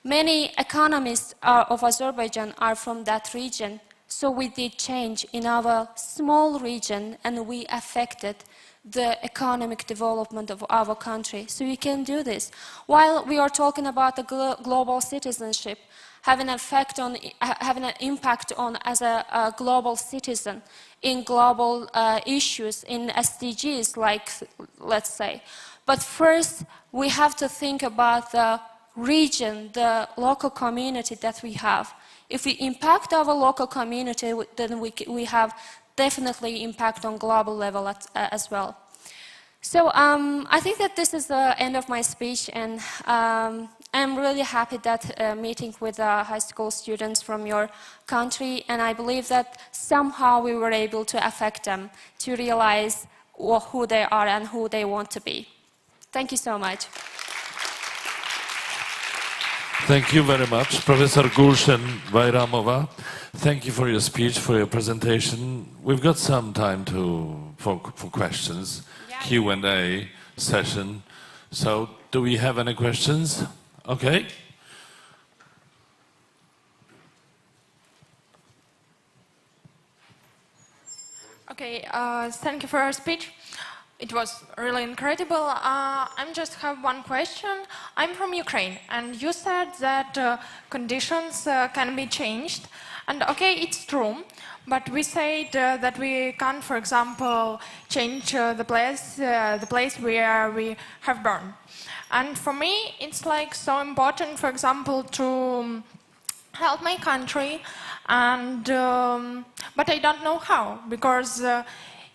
Many economists of Azerbaijan are from that region, so we did change in our small region and we affected the economic development of our country. So we can do this. While we are talking about the global citizenship, having an effect on, having an impact on as a global citizen in global issues, in SDGs, like, let's say. But first, we have to think about the region, the local community that we have. If we impact our local community, then we have definitely impact on global level as well. So I think that this is the end of my speech, and I'm really happy that meeting with high school students from your country, and I believe that somehow we were able to affect them to realize who they are and who they want to be. Thank you so much. Thank you very much, Professor Gulshen Bayramova. Thank you for your speech, for your presentation. We've got some time for questions, Q&A session. So, do we have any questions? Okay. Okay, thank you for your speech. It was really incredible. I just have one question. I'm from Ukraine, and you said that conditions can be changed. And okay, it's true, but we said that we can't, for example, change the place where we have born. And for me, it's like so important, for example, to help my country, and but I don't know how, because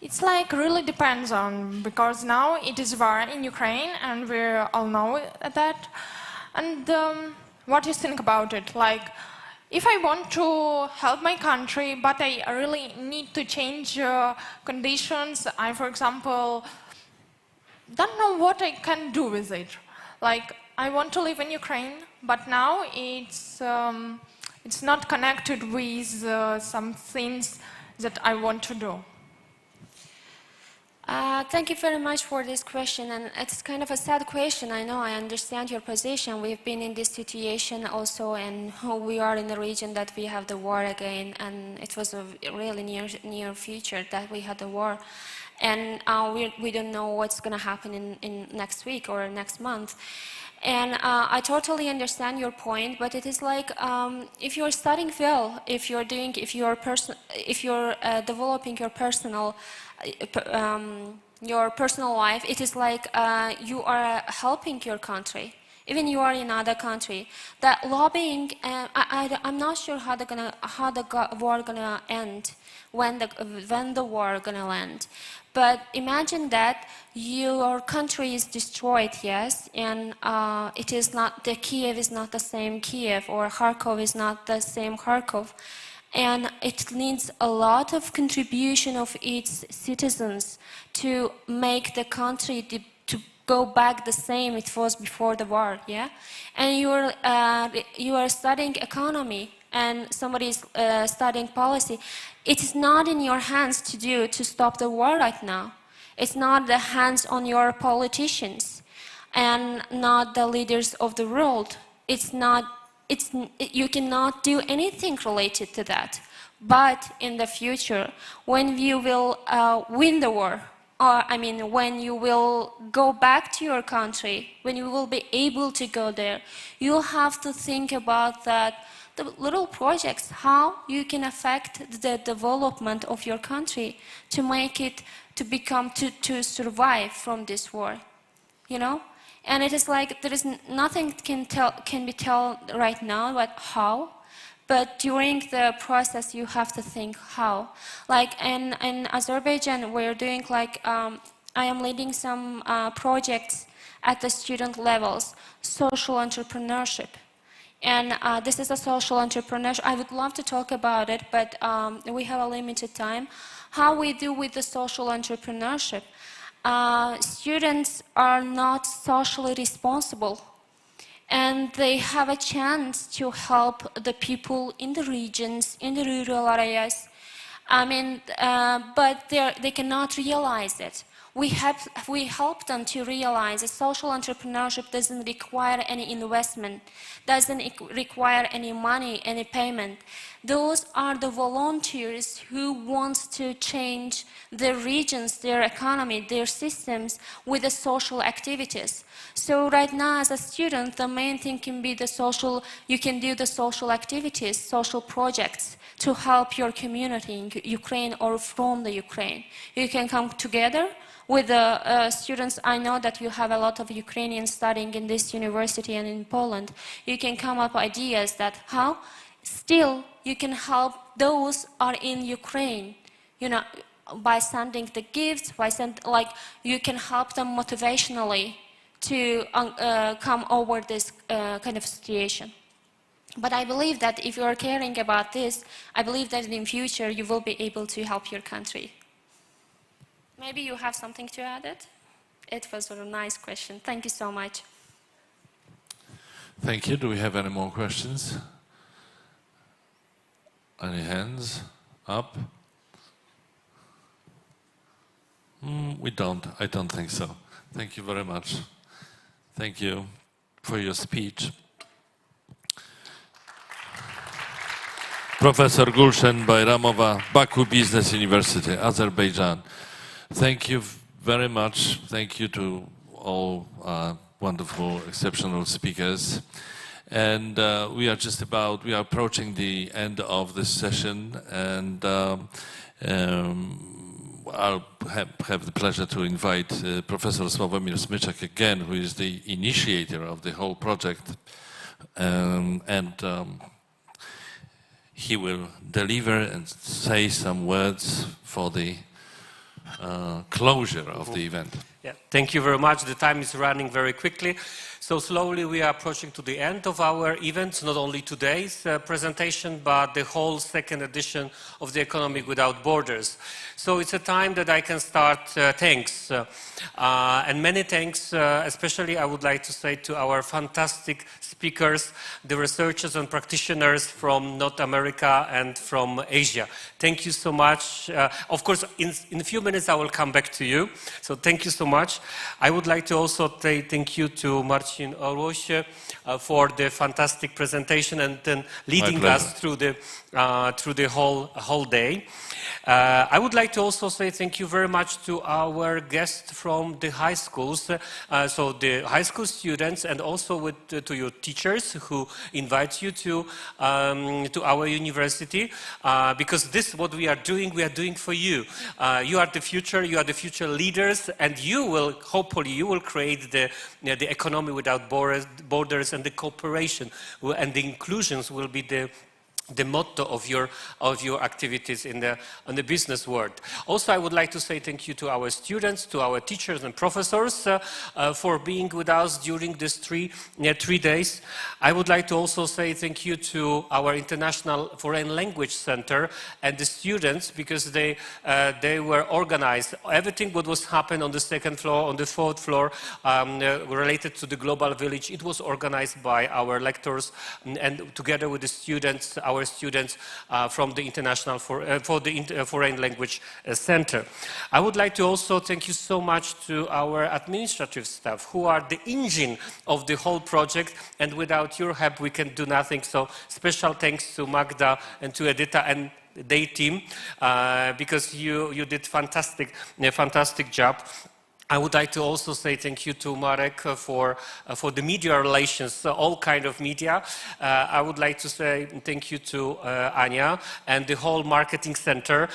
it's like really depends on, because now it is war in Ukraine and we all know that. And what do you think about it? Like, if I want to help my country, but I really need to change conditions, I, for example, don't know what I can do with it. Like, I want to live in Ukraine, but now it's not connected with some things that I want to do. Thank you very much for this question, and it's kind of a sad question. I know, I understand your position. We've been in this situation also, and we are in the region that we have the war again, and it was a really near future that we had the war. And we don't know what's going to happen in next week or next month. And I totally understand your point, but it is like if you're studying well, if you're developing your personal life, it is like you are helping your country. Even you are in another country, that lobbying, I'm not sure how the war gonna end, when the war gonna end. But imagine that your country is destroyed, yes, and Kiev is not the same Kiev, or Kharkov is not the same Kharkov. And it needs a lot of contribution of its citizens to make the country to go back the same it was before the war, yeah? And you are studying economy and somebody is studying policy. It is not in your hands to stop the war right now. It's not the hands on your politicians and not the leaders of the world. You cannot do anything related to that. But in the future, when you will win the war, when you will go back to your country, when you will be able to go there, you'll have to think about that, the little projects, how you can affect the development of your country to make it, to survive from this war, you know? And it is like, there is nothing can be told right now about how, but during the process you have to think how. Like in Azerbaijan, we're doing like, I am leading some projects at the student levels, social entrepreneurship. And this is a social entrepreneurship. I would love to talk about it, but we have a limited time. How we do with the social entrepreneurship. Students are not socially responsible, and they have a chance to help the people in the regions, in the rural areas. But they cannot realize it. We help them to realize that social entrepreneurship doesn't require any investment, doesn't require any money, any payment. Those are the volunteers who want to change their regions, their economy, their systems with the social activities. So right now as a student, the main thing can be you can do the social activities, social projects to help your community in Ukraine or from the Ukraine. You can come together with the students. I know that you have a lot of Ukrainians studying in this university and in Poland. You can come up with ideas that how still you can help those are in Ukraine, you know, by sending the gifts, you can help them motivationally to come over this kind of situation. But I believe that if you are caring about this, I believe that in future you will be able to help your country. Maybe you have something to add it? It was a nice question. Thank you so much. Thank you. Do we have any more questions? Any hands up? We don't. I don't think so. Thank you very much. Thank you for your speech. Professor Gulshen Bayramova, Baku Business University, Azerbaijan. Thank you very much. Thank you to all wonderful, exceptional speakers. And we are approaching the end of this session, and I'll have the pleasure to invite Professor Sławomir Smyczak again, who is the initiator of the whole project, he will deliver and say some words for the closure of the event. Yeah, thank you very much. The time is running very quickly. So slowly we are approaching to the end of our events, not only today's presentation, but the whole second edition of the Economy Without Borders. So it's a time that I can start thanks. And many thanks, especially I would like to say to our fantastic speakers, the researchers and practitioners from North America and from Asia. Thank you so much. Of course, in a few minutes I will come back to you. So thank you so much. I would like to also say thank you to Marcin Orłoś for the fantastic presentation and then leading us through the whole day. I would like to also say thank you very much to our guests from the high schools, so the high school students, and also to your teachers who invite you to our university, because this what we are doing for you. You are the future leaders, and hopefully you will create the economy without borders, and the cooperation and the inclusions will be the the motto of your activities in the business world. Also, I would like to say thank you to our students, to our teachers and professors for being with us during these 3 days. I would like to also say thank you to our International Foreign Language Center and the students, because they were organized. Everything what was happening on the 2nd floor, on the 4th floor, related to the Global Village, it was organized by our lectors and together with the students, our students from the International Foreign Language Center. I would like to also thank you so much to our administrative staff, who are the engine of the whole project, and without your help we can do nothing. So special thanks to Magda and to Edita and their team, because you did fantastic job. I would like to also say thank you to Marek for the media relations, all kind of media. I would like to say thank you to Anya and the whole marketing center,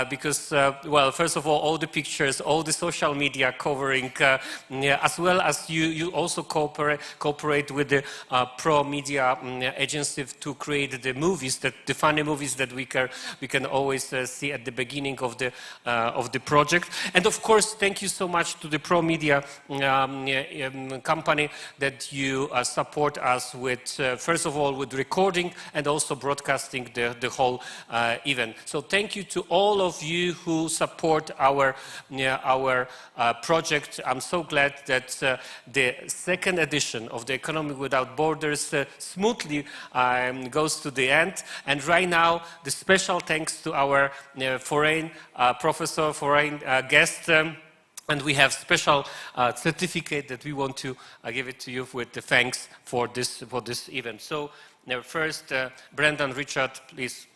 because, well, first of all the pictures, all the social media covering, as well as you also cooperate with the Pro Media agency to create the movies, the funny movies that we can always see at the beginning of the project. And of course, thank you so much to the Pro Media company that you support us with, first of all, with recording and also broadcasting the whole event. So thank you to all of you who support our project. I'm so glad that the 2nd edition of the Economy Without Borders smoothly goes to the end. And right now, the special thanks to our foreign professor, foreign guest. And we have special certificate that we want to give it to you with the thanks for this event. So first, Brendan, Richard, please.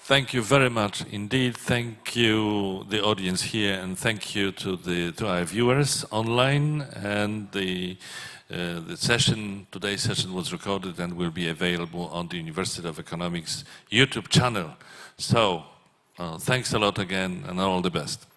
Thank you very much indeed. Thank you, the audience here, and thank you to our viewers online. And the today's session was recorded and will be available on the University of Economics YouTube channel. So, thanks a lot again, and all the best.